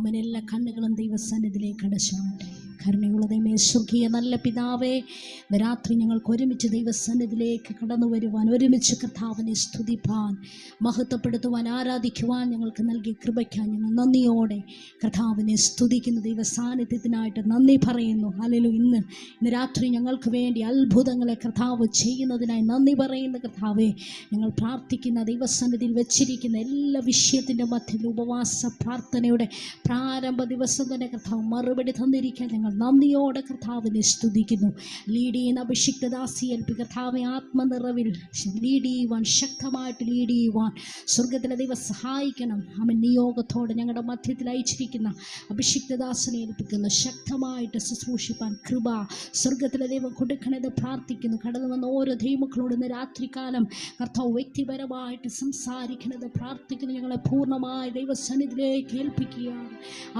അവൻ എല്ലാ കണ്ണുകളും ദൈവസന്നിധിയിലേക്ക് അടച്ചാട്ടെ. കരുണയുള്ള ദൈവമേ, സ്വർഗീയ നല്ല പിതാവേ, രാത്രി ഞങ്ങൾക്ക് ഒരുമിച്ച് ദൈവസന്നിധിയിലേക്ക് കടന്നു വരുവാൻ, ഒരുമിച്ച് കർത്താവിനെ സ്തുതിപ്പാൻ, മഹത്വപ്പെടുത്തുവാൻ, ആരാധിക്കുവാൻ ഞങ്ങൾക്ക് നൽകിയ കൃപയ്ക്കാൻ ഞങ്ങൾ നന്ദിയോടെ കർത്താവിനെ സ്തുതിക്കുന്ന ദൈവസാന്നിധ്യത്തിനായിട്ട് നന്ദി പറയുന്നു. ഹല്ലേലൂയ. ഇന്ന് രാത്രി ഞങ്ങൾക്ക് വേണ്ടി അത്ഭുതങ്ങളെ കർത്താവ് ചെയ്യുന്നതിനായി നന്ദി പറയുന്ന കർത്താവേ, ഞങ്ങൾ പ്രാർത്ഥിക്കുന്ന ദൈവസന്നിധിയിൽ വെച്ചിരിക്കുന്ന എല്ലാ വിഷയത്തിൻ്റെ മധ്യത്തിൽ ഉപവാസ പ്രാർത്ഥനയുടെ പ്രാരംഭ ദിവസം തന്നെ കർത്താവ് മറുപടി തന്നിരിക്കാൻ ഞങ്ങൾ നന്ദിയോടെ കർത്താവിനെ സ്തുതിക്കുന്നു. ലീഡ് ചെയ്യുന്ന അഭിഷിക്തദാസി ഏൽപ്പി കർത്താവെ, ആത്മനിറവിൽ ലീഡ് ചെയ്യുവാൻ, ശക്തമായിട്ട് ലീഡ് ചെയ്യുവാൻ സ്വർഗത്തിലെ ദൈവം സഹായിക്കണം. അവൻ നിയോഗത്തോടെ ഞങ്ങളുടെ മധ്യത്തിൽ അയച്ചിരിക്കുന്ന അഭിഷിക്തദാസനെ ഏൽപ്പിക്കുന്നു. ശക്തമായിട്ട് ശുശ്രൂഷിപ്പാൻ കൃപ സ്വർഗത്തിലെ ദൈവം കൊടുക്കണമെന്ന് പ്രാർത്ഥിക്കുന്നു. കടന്നു വന്ന ഓരോ ദൈവമക്കളോട് ഇന്ന് രാത്രികാലം കർത്താവ് വ്യക്തിപരമായിട്ട് സംസാരിക്കണമെന്ന് പ്രാർത്ഥിക്കുന്നു. ഞങ്ങളെ പൂർണ്ണമായി ദൈവസന്നിധിയിലേക്ക് ഏൽപ്പിക്കുകയാണ്.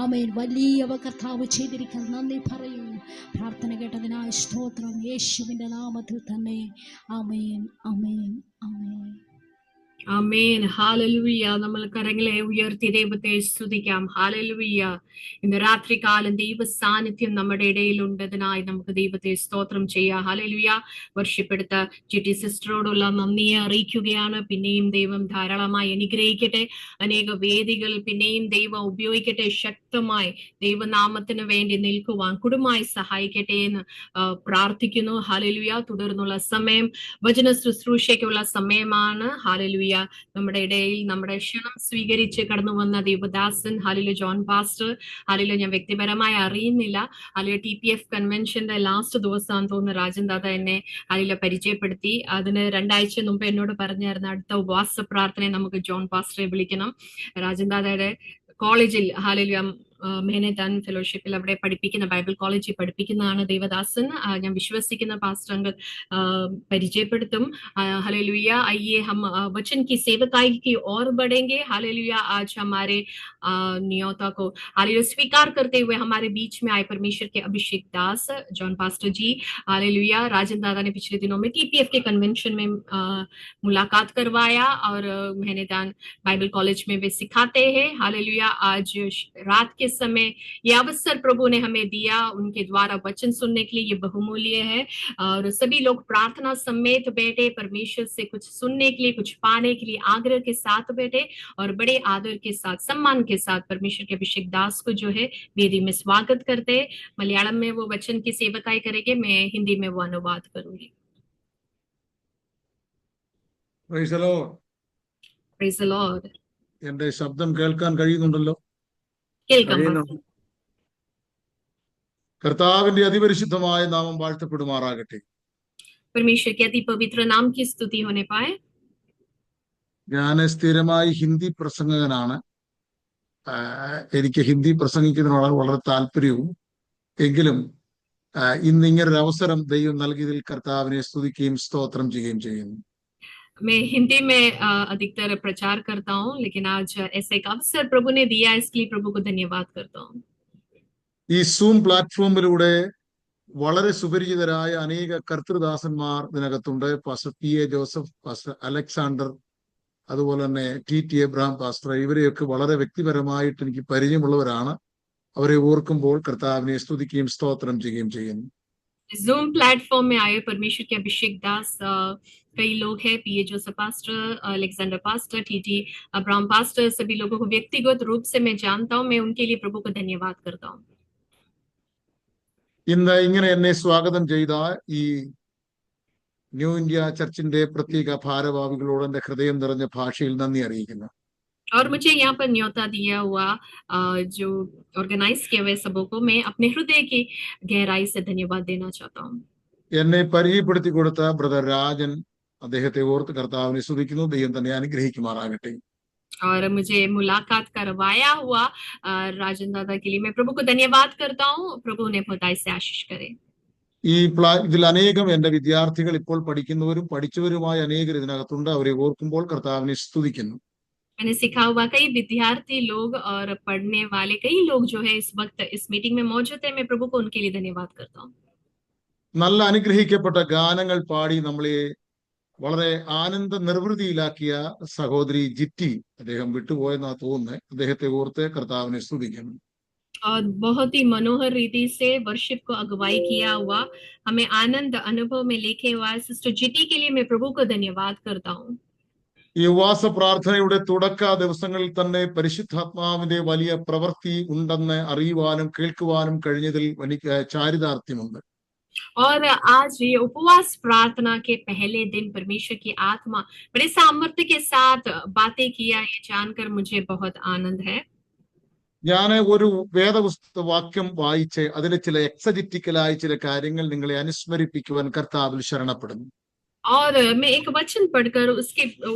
ആമേൻ. വലിയവ കർത്താവ് ചെയ്തിരിക്കാൻ നന്ദി പറയുന്നു. പ്രാർത്ഥന കേട്ടതിനായി സ്തോത്രം. യേശുവിൻ്റെ നാമത്തിൽ തന്നെ. ആമേൻ, ആമേൻ, ആമേൻ. ആമേൻ. ഹല്ലേലൂയ. നമ്മൾ കരങ്ങളെ ഉയർത്തി ദൈവത്തെ സ്തുതിക്കാം. ഹല്ലേലൂയ. ഇന്ന് രാത്രികാലം ദൈവ സാന്നിധ്യം നമ്മുടെ ഇടയിലുണ്ടതിനായി നമുക്ക് ദൈവത്തെ സ്തോത്രം ചെയ്യാം. ഹല്ലേലൂയ. വർഷിപ്പെടുത്ത ജിറ്റി സിസ്റ്ററോടുള്ള നന്ദിയെ അറിയിക്കുകയാണ്. പിന്നെയും ദൈവം ധാരാളമായി അനുഗ്രഹിക്കട്ടെ. അനേക വേദികൾ പിന്നെയും ദൈവം ഉപയോഗിക്കട്ടെ. ശക്തമായി ദൈവനാമത്തിന് വേണ്ടി നിൽക്കുവാൻ കുടുംബമായി സഹായിക്കട്ടെ എന്ന് പ്രാർത്ഥിക്കുന്നു. ഹല്ലേലൂയ. തുടർന്നുള്ള സമയം വചന ശുശ്രൂഷയ്ക്കുള്ള സമയമാണ്. ഹല്ലേലൂയ. നമ്മുടെ ഇടയിൽ നമ്മുടെ ക്ഷണം സ്വീകരിച്ച് കടന്നു വന്ന ദൈവദാസൻ ഹല്ലേലൂയ ജോൺ പാസ്റ്റർ, ഹല്ലേലൂയ ഞാൻ വ്യക്തിപരമായി അറിയുന്നില്ല, ഹല്ലേലൂയ TPF കൺവെൻഷന്റെ ലാസ്റ്റ് ദിവസമാണെന്ന് തോന്നുന്നു രാജൻ ദാദ എന്നെ ഹല്ലേലൂയ പരിചയപ്പെടുത്തി. അതിന് 2 ആഴ്ച മുമ്പ് എന്നോട് പറഞ്ഞായിരുന്നു അടുത്ത ഉപവാസ പ്രാർത്ഥനയെ നമുക്ക് ജോൺ പാസ്റ്ററെ വിളിക്കണം. രാജൻ ദാദയുടെ കോളേജിൽ ഹല്ലേലൂയ മെഹനത്താൻ ഫെലോഷിപ്പിൽ അവിടെ പഠിപ്പിക്കുന്ന ബൈബിൾ കോളേജിൽ പഠിപ്പിക്കുന്നതാണ് ദേവദാസൻ. ഞാൻ വിശ്വസിക്കുന്ന പാസ്റ്റർ അംഗൾ പരിചയപ്പെടുത്തും. हालेलुया. आइए हम वचन की सेवकाई की ओर बढ़ेंगे. हालेलुया. आज हमारे नियोता को हालेलुया स्वीकार करते हुए हमारे बीच में आए परमेश्वर के अभिषेक दास जॉन पास्टर जी. हालेलुया. राजन दादा ने पिछले दिनों में TPF के कन्वेंशन में मुलाकात करवाया और मेहनतान बाइबल कॉलेज में वे सिखाते हैं. हालेलुया. आज रात के समय ये अवसर प्रभु ने हमें दिया उनके द्वारा वचन सुनने के लिए. ये बहुमूल्य है और सभी लोग प्रार्थना समेत बैठे परमेश्वर से कुछ सुनने के लिए, कुछ पाने के लिए आग्रह के साथ बैठे और बड़े आदर के साथ, सम्मान के साथ परमेश्वर के अभिषेक दास को जो है वेदी में स्वागत करते. मलयालम में वो वचन की सेवकाई करेंगे, मैं हिंदी में वो अनुवाद करूंगी. Praise the Lord. Praise the Lord. എന്റെ ശബ്ദം കേൾക്കാൻ കഴിയുന്നുണ്ടല്ലോ? കേൾക്കാം. കർത്താവിന്റെ അതിപരിശുദ്ധമായ നാമം വാഴ്ത്തപ്പെടുമാറാകട്ടെ. परमेश्वर के अति पवित्र नाम की स्तुति होने पाए. ഞാൻ സ്ഥിരമായി ഹിന്ദി പ്രസംഗകനാണ്. എനിക്ക് ഹിന്ദി പ്രസംഗിക്കുന്നതിനോട് വളരെ താല്പര്യവും, എങ്കിലും ഇന്ന് ഇങ്ങനൊരു അവസരം ദൈവം നൽകിയതിൽ കർത്താവിനെ സ്തുതിക്കുകയും സ്തോത്രം ചെയ്യുകയും ചെയ്യുന്നു. मैं हिंदी में अधिकतर प्रचार करता हूँ, लेकिन आज ऐसा एक अवसर प्रभु ने दिया, इसके लिए प्रभु को धन्यवाद करता हूँ. ഈ സൂം പ്ലാറ്റ്ഫോമിലൂടെ വളരെ സുപരിചിതരായ അനേക കർത്തൃദാസന്മാർ ഇതിനകത്തുണ്ട്. Pastor PA Joseph, pastor Alexander, അതുപോലെ തന്നെ TT എബ്രഹാം പാസ്റ്റർ, ഇവരെയൊക്കെ വളരെ വ്യക്തിപരമായിട്ട് എനിക്ക് പരിചയമുള്ളവരാണ്. അവരെ ഓർക്കുമ്പോൾ കർത്താവിനെ സ്തുതിക്കുകയും സ്തോത്രം ചെയ്യുകയും ചെയ്യുന്നു. जूम प्लेटफॉर्म में आए परमेश्वर के अभिषेक दास कई लोग हैं. PA Joseph pastor, Alexander pastor, TT Abraham pastor, सभी लोगों को व्यक्तिगत रूप से मैं जानता हूँ. मैं उनके लिए प्रभु को धन्यवाद करता हूँ. ഇന്ന് ഇങ്ങനെ എന്നെ സ്വാഗതം ചെയ്ത ഈ ന്യൂ ഇന്ത്യ ചർച്ചിന്റെ പ്രത്യേക ഭാരവാഹികളോട് എന്റെ ഹൃദയം നിറഞ്ഞ ഭാഷയിൽ നന്ദി അറിയിക്കുന്നു. और मुझे यहाँ पर न्योता दिया हुआ जो ऑर्गेनाइज किए हुए सबों को मैं अपने हृदय की गहराई से धन्यवाद देना चाहता हूँ. എന്നെ പരിചയപ്പെടുത്തി കൊടുത്ത ബ്രദർ രാജൻ, അദ്ദേഹത്തെ ഓർത്ത് കർത്താവിനെ സ്തുതിക്കുന്നു. ദൈവം തന്നെ അനുഗ്രഹിക്കുമാറാകട്ടെ. और मुझे मुलाकात करवाया हुआ राजन दादा के लिए मैं प्रभु को धन्यवाद करता हूँ. प्रभु उन्हें बहुतायत से आशीष करे. ഇതിൽ അനേകം എന്റെ വിദ്യാർത്ഥികൾ, ഇപ്പോൾ പഠിക്കുന്നവരും പഠിച്ചവരുമായ അനേകർ ഇതിനകത്തുണ്ട്. അവരെ ഓർക്കുമ്പോൾ കർത്താവിനെ സ്തുതിക്കുന്നു. मैंने सीखा हुआ कई विद्यार्थी लोग और पढ़ने वाले कई लोग जो है इस वक्त इस मीटिंग में मौजूद है. मैं प्रभु को उनके लिए धन्यवाद करता हूँ. നല്ല അനുഗ്രഹിക്കപ്പെട്ട ഗാനങ്ങൾ പാടി നമ്മളെ വളരെ ആനന്ദ നിർവൃതിയിലാക്കിയ സഹോദരി ജിറ്റി, അദ്ദേഹം വിട്ടുപോയെന്നാ തോന്നുന്നത്, അദ്ദേഹത്തെ ഓർത്ത് കർത്താവിനെ സ്തുതിക്കുന്നു. और बहुत ही मनोहर रीति से वर्शिप को अगुवाई किया हुआ, हमें आनंद अनुभव में लेके हुआ सिस्टर जिटी के लिए मैं प्रभु को धन्यवाद करता हूँ। ഈ ഉപവാസ പ്രാർത്ഥനയുടെ തുടക്ക ദിവസങ്ങളിൽ തന്നെ പരിശുദ്ധാത്മാവിന്റെ വലിയ പ്രവൃത്തി ഉണ്ടെന്ന് അറിയുവാനും കേൾക്കുവാനും കഴിഞ്ഞതിൽ എനിക്ക് ചാരിതാർത്ഥ്യമുണ്ട്. और आज ये उपवास प्रार्थना के पहले दिन परमेश्वर की आत्मा बड़े सामर्थ्य के साथ बातें किया, ये जानकर मुझे बहुत आनंद है। ഞാൻ ഒരു വാക്യം വായിച്ച് അതിലെ ചില എക്സജറ്റിക്കലായ ചില കാര്യങ്ങൾ നിങ്ങളെ അനുസ്മരിപ്പിക്കുവാൻ കർത്താവിൽ ശരണപ്പെടുന്നു. और मैं एक वचन पढ़कर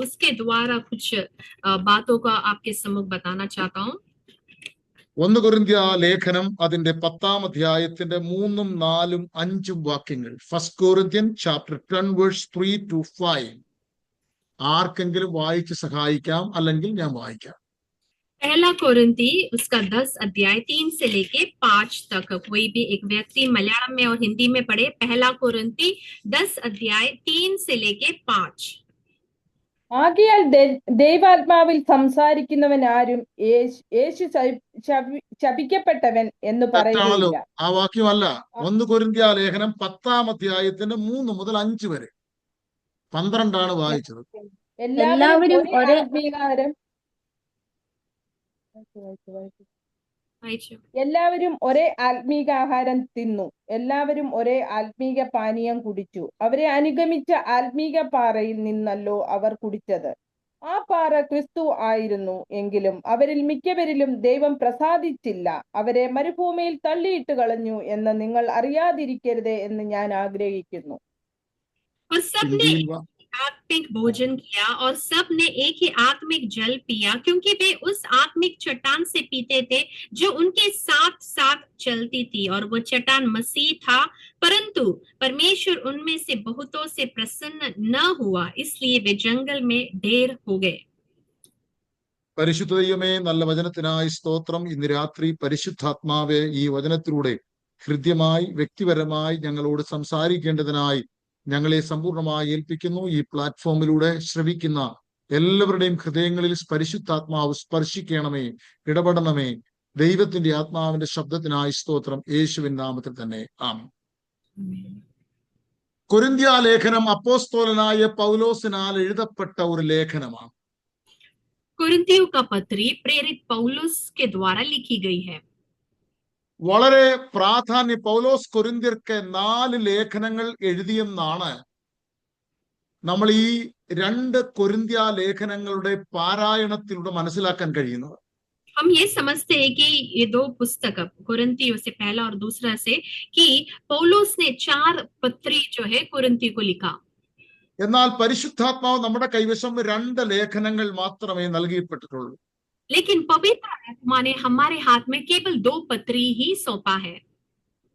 उसके द्वारा कुछ बातों का आपके सम्मुख बताना चाहता हूँ। 1 കൊരിന്ത്യ ലേഖനം അതിന്റെ 10-ാം അധ്യായത്തിന്റെ 3, 4, 5 വാക്യങ്ങൾ. 1 Corinthians chapter 10 verse 3 to 5. ആർക്കെങ്കിലും വായിച്ച് സഹായിക്കാം, അല്ലെങ്കിൽ ഞാൻ വായിക്കാം. पहला कोरिन्थी उसका 10 अध्याय 3 से लेके 5 तक कोई भी एक व्यक्ति मलयालम में और हिंदी में पढ़े। पहला कोरिन्थी 10 अध्याय 3 से लेके 5. ആകയാൽ ദൈവാത്മാവിൽ സംസാരിക്കുന്നവൻ ആരും യേശു ശപിക്കപ്പെട്ടവൻ എന്ന് പറയുന്നില്ല. ആ വാക്യമല്ല. 1 കൊരിന്ത്യ ലേഖനം 10-ാം അധ്യായത്തിന്റെ 3 മുതൽ 5 വരെ. 12 വായിച്ചത്. എല്ലാവരും ഒരേ ആത്മീകാരം എല്ലാവരും ഒരേ ആത്മീകാഹാരം തിന്നു, എല്ലാവരും ഒരേ ആത്മീക പാനീയം കുടിച്ചു. അവരെ അനുഗമിച്ച ആത്മീക പാറയിൽ നിന്നല്ലോ അവർ കുടിച്ചത്. ആ പാറ ക്രിസ്തു ആയിരുന്നു. എങ്കിലും അവരിൽ മിക്കവരിലും ദൈവം പ്രസാദിച്ചില്ല. അവരെ മരുഭൂമിയിൽ തള്ളിയിട്ട് കളഞ്ഞു എന്ന് നിങ്ങൾ അറിയാതിരിക്കരുത് എന്ന് ഞാൻ ആഗ്രഹിക്കുന്നു. आत्मिक भोजन किया और सब ने एक ही आत्मिक जल पिया, क्योंकि वे उस आत्मिक चट्टान से पीते थे जो उनके साथ साथ चलती थी, और वो चट्टान मसीह था। परंतु परमेश्वर उनमें से बहुतों से प्रसन्न न हुआ, इसलिए वे जंगल में ढेर हो गए. പരിശുദ്ധ ദൈവമേ, നല്ല വചനത്തിനായി സ്തോത്രം. ഇന്ന് രാത്രി പരിശുദ്ധാത്മാവെ ഈ വചനത്തിലൂടെ ഹൃദ്യമായി വ്യക്തിപരമായി ഞങ്ങളോട് സംസാരിക്കേണ്ടതിനായി ഞങ്ങളെ സമ്പൂർണ്ണമായി ഏൽപ്പിക്കുന്നു. ഈ പ്ലാറ്റ്ഫോമിലൂടെ ശ്രവിക്കുന്ന എല്ലാവരുടെയും ഹൃദയങ്ങളിൽ പരിശുദ്ധാത്മാവ് സ്പർശിക്കണമേ, ഇടപെടണമേ. ദൈവത്തിന്റെ ആത്മാവിന്റെ ശബ്ദത്തിനായി സ്തോത്രം, യേശുവിൻ നാമത്തിൽ തന്നെ ആമേൻ. കൊരിന്ത്യ ലേഖനം അപ്പോസ്തലനായ പൗലോസിനാൽ എഴുതപ്പെട്ട ഒരു ലേഖനമാണ്. कुरिन्थियों का पत्री प्रेरित पौलुस के द्वारा लिखी गई है. വളരെ പ്രാധാന്യം. പൗലോസ് കൊരിന്ത്യർക്ക് 4 ലേഖനങ്ങൾ എഴുതിയെന്നാണ് നമ്മൾ ഈ 2 കൊരിന്ത്യ ലേഖനങ്ങളുടെ പാരായണത്തിലൂടെ മനസ്സിലാക്കാൻ കഴിയുന്നത്. हम ये समझते हैं कि ये 2 पुस्तक कुरिन्थियों से पहला और दूसरा से कि पौलुस ने 4 पत्री जो है कुरिन्थियों को लिखा. എന്നാൽ പരിശുദ്ധാത്മാവ് നമ്മുടെ കൈവശം 2 ലേഖനങ്ങൾ മാത്രമേ നൽകിയിട്ടുള്ളൂ. लेकिन पवित्र आत्मा ने हमारे हाथ में केवल 2 पत्री ही सौंपा है.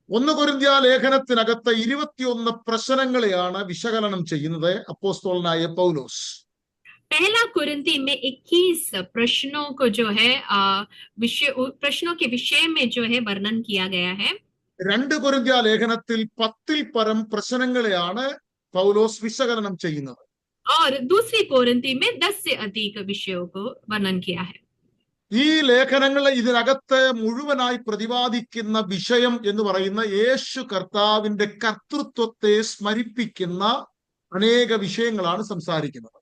1 കൊരിന്ത്യ ലേഖനത്തിനകത്ത് 21 പ്രശ്നങ്ങളെയാണ് വിശകലനം ചെയ്യുന്നത് അപ്പോസ്തലനായ പൗലോസ്. पहला कुरिन्थी में 21 प्रश्नों को जो है प्रश्नों के विषय में जो है वर्णन किया गया है. 2 കൊരിന്ത്യ ലേഖനത്തിൽ 10-ൽ പരം പ്രശ്നങ്ങളെയാണ് പൗലോസ് വിശകലനം ചെയ്യുന്നത്. और दूसरी कोरिन्थी में 10 से अधिक विषयों को वर्णन किया है. ഈ ലേഖനങ്ങൾ ഇതിനകത്ത് മുഴുവനായി പ്രതിപാദിക്കുന്ന വിഷയം എന്ന് പറയുന്ന യേശു കർത്താവിന്റെ കർത്തൃത്വത്തെ സ്മരിപ്പിക്കുന്ന അനേക വിഷയങ്ങളാണ് സംസാരിക്കുന്നത്.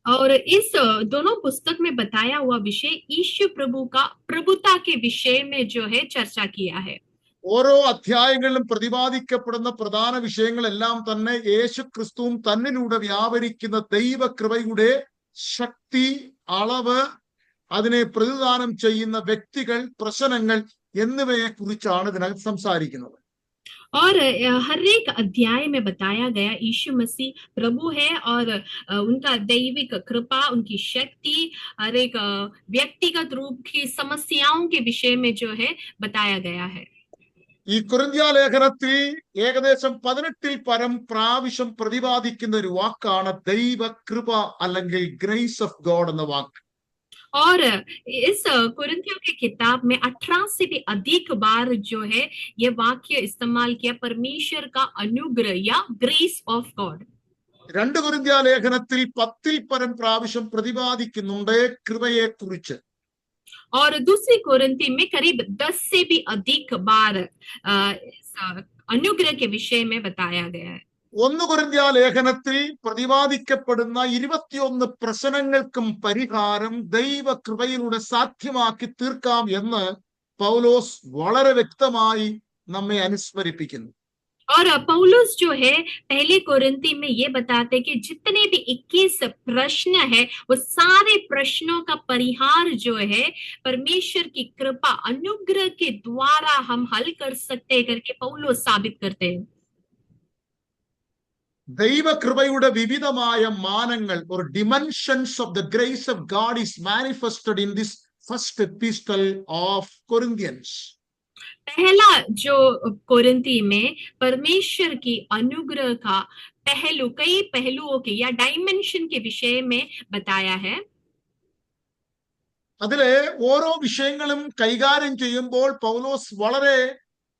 और इस दोनों पुस्तक में बताया हुआ विषय यीशु प्रभु का प्रभुता के विषय में जो है चर्चा किया है. ഓരോ അധ്യായങ്ങളിലും പ്രതിപാദിക്കപ്പെടുന്ന പ്രധാന വിഷയങ്ങളെല്ലാം തന്നെ യേശു ക്രിസ്തുവും തന്നിലൂടെ വ്യാപരിക്കുന്ന ദൈവകൃപയുടെ ശക്തി, അളവ്, അതിനെ പ്രതിദാനം ചെയ്യുന്ന വ്യക്തികൾ, പ്രശ്നങ്ങൾ എന്നിവയെ കുറിച്ചാണ് ഇതിനകത്ത് സംസാരിക്കുന്നത്. और हर एक अध्याय में बताया गया यीशु मसीह प्रभु है और उनका दैविक कृपा, उनकी शक्ति, हर एक व्यक्तिगत रूप की समस्याओं के विषय में जो है बताया गया है. ഈ കൊരിന്ത്യ ലേഖനത്തിൽ ഏകദേശം 18-ൽ പരം പ്രാവശ്യം പ്രതിപാദിക്കുന്ന ഒരു വാക്കാണ് ദൈവകൃപ അല്ലെങ്കിൽ ഗ്രേസ് ഓഫ് ഗോഡ് എന്ന വാക്ക്. और इस कुरिन्थियों की किताब में 18 से भी अधिक बार जो है ये वाक्य इस्तेमाल किया, परमेश्वर का अनुग्रह या ग्रेस ऑफ गॉड. 2 കൊരിന്ത്യ ലേഖനത്തിൽ 10-ൽ പരം പ്രാവശ്യം പ്രതിപാദിക്കുന്നുണ്ട് കൃപയെ കുറിച്ച്. और दूसरी कोरिन्थी में करीब 10 से भी अधिक बार इस अनुग्रह के विषय में बताया गया है। 1 കൊരിന്ത്യ ലേഖനത്തിൽ പ്രതിപാദിക്കപ്പെടുന്ന 21 പ്രശ്നങ്ങൾക്കും പരിഹാരം ദൈവകൃപയിലൂടെ സാധ്യമാക്കി തീർക്കാം എന്ന് പൗലോസ് വളരെ വ്യക്തമായി നമ്മെ അനുസ്മരിപ്പിക്കുന്നു. और पौलुस जो है पहले कोरिन्थी में ये बताते कि जितने भी 21 प्रश्न है वो सारे प्रश्नों का परिहार जो है परमेश्वर की कृपा अनुग्रह के द्वारा हम हल कर सकते हैं करके पौलुस साबित करते हैं. ദൈവകൃപയുടെ വിവിധമായ മാനങ്ങൾ or dimensions of the grace of God is manifested in this first epistle of Corinthians. पहला जो कोरिन्थी में परमेश्वर की अनुग्रह का पहलू कई पहलुओं के या डायमेंशन के विषय में बताया है. അതിലെ ഓരോ വിഷയങ്ങളും കൈകാര്യം ചെയ്യുമ്പോൾ പൗലോസ് വളരെ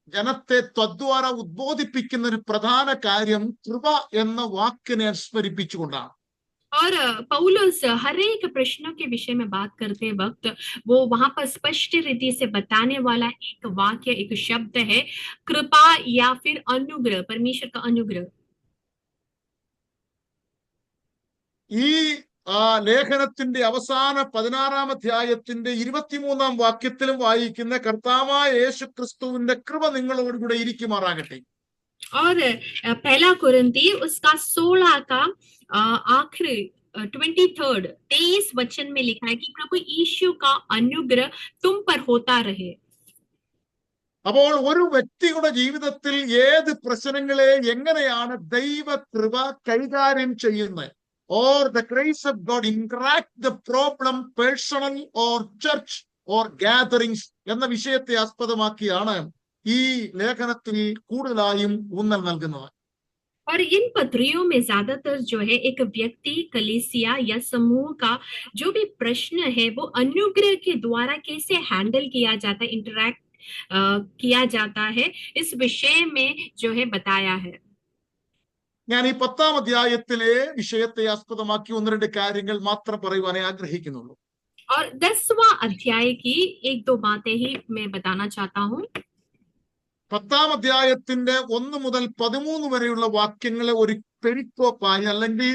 ജനത്തെ തദ്വാര ഉദ്ബോധിപ്പിക്കുന്ന ഒരു പ്രധാന കാര്യം കൃപ എന്ന വാക്കിനെ സ്മരിപ്പിച്ചുകൊണ്ടാണ്. और पौलुस हर एक प्रश्नों के विषय में बात करते वक्त वो वहां पर स्पष्ट रीति से बताने वाला एक वाक्य एक शब्द है कृपा या फिर अनुग्रह, परमेश्वर का अनुग्रह. ഈ ലേഖനത്തിന്റെ അവസാന 16-ാം അധ്യായത്തിന്റെ 23-ാം വാക്യത്തിലും വായിക്കുന്ന കർത്താവായ യേശു ക്രിസ്തുവിന്റെ കൃപ നിങ്ങളോടുകൂടെ ഇരിക്കുമാറാകട്ടെ. और पहला कोरिन्थी उसका 16 का आखिरी 23 वचन में लिखा है कि प्रभु यीशु का अनुग्रह तुम पर होता रहे. അപ്പോൾ ഒരു വ്യക്തിയുടെ ജീവിതത്തിൽ ഏത് പ്രശ്നങ്ങളെ എങ്ങനെയാണ് ദൈവകൃപ കൈകാര്യം ചെയ്യുന്നത് or the grace of God interact the problem personal or church or gatherings എന്ന വിഷയത്തെ ആസ്പദമാക്കിയാണ് ഈ ലേഖനത്തിൽ കൂടുതലായും ഊന്നൽ നൽകുന്നത്. और इन पत्रियों में ज्यादातर जो है एक व्यक्ति कलीसिया या समूह का जो भी प्रश्न है वो अनुग्रह के द्वारा कैसे हैंडल किया जाता है, इंटरैक्ट किया जाता है, इस विषय में जो है बताया है. ഞാൻ ഈ 10-ാം അധ്യായത്തിലെ വിഷയത്തെ ആസ്പദമാക്കി 1-2 കാര്യങ്ങൾ മാത്രം പറയുവാനേ ആഗ്രഹിക്കുന്നുള്ളൂ. और 10वां अध्याय की 1-2 बातें ही मैं बताना चाहता हूँ. 10-ാം അധ്യായത്തിന്റെ 1 മുതൽ 13 വരെയുള്ള വാക്യങ്ങളെ ഒരു പെരിക്കോപ്പായി അല്ലെങ്കിൽ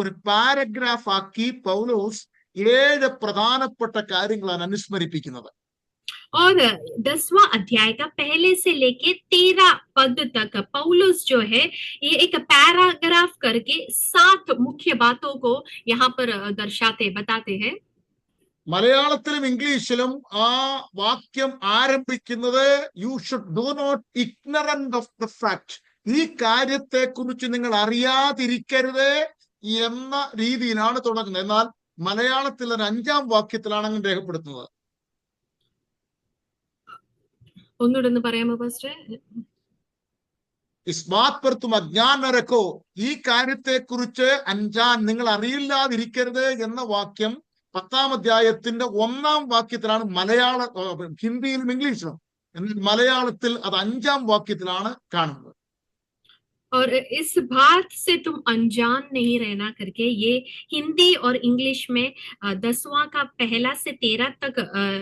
ഒരു പാരഗ്രാഫ് ആക്കി പൗലോസ് 7 പ്രധാനപ്പെട്ട കാര്യങ്ങളാണ് അനുസ്മരിപ്പിക്കുന്നത്. और 10वां अध्याय का पहले से लेके 13 पद तक पौलुस जो है ये एक पैराग्राफ करके 7 मुख्य बातों को यहाँ पर दर्शाते बताते हैं. മലയാളത്തിലും ഇംഗ്ലീഷിലും ആ വാക്യം ആരംഭിക്കുന്നത് you should do not ignorant of the fact, ഈ കാര്യത്തെ കുറിച്ച് നിങ്ങൾ അറിയാതിരിക്കരുത് എന്ന രീതിയിലാണ് തുടങ്ങുന്നത്. എന്നാൽ മലയാളത്തിൽ ഒരു 5-ാം വാക്യത്തിലാണ് അങ്ങനെ രേഖപ്പെടുത്തുന്നത്. ഒന്നുകൂടെ പറയാമോ പാസ്റ്റർ? ഇസ് ബാത് പർ തും അജ്ഞാൻ ന രഖോ, ഈ കാര്യത്തെ കുറിച്ച് അഞ്ചാൻ നിങ്ങൾ അറിയില്ലാതിരിക്കരുത് എന്ന വാക്യം 10-ാം അധ്യായത്തിന്റെ 1-ാം വാക്യത്തിലാണ് ഹിന്ദിയിലും ഇംഗ്ലീഷിലും. എന്നാൽ മലയാളത്തിൽ അത് 5-ാം വാക്യത്തിലാണ് കാണുന്നത്. और इस बात से तुम अनजान नहीं रहना करके ये हिंदी और इंग्लिश में 10वां का 1 से 13 तक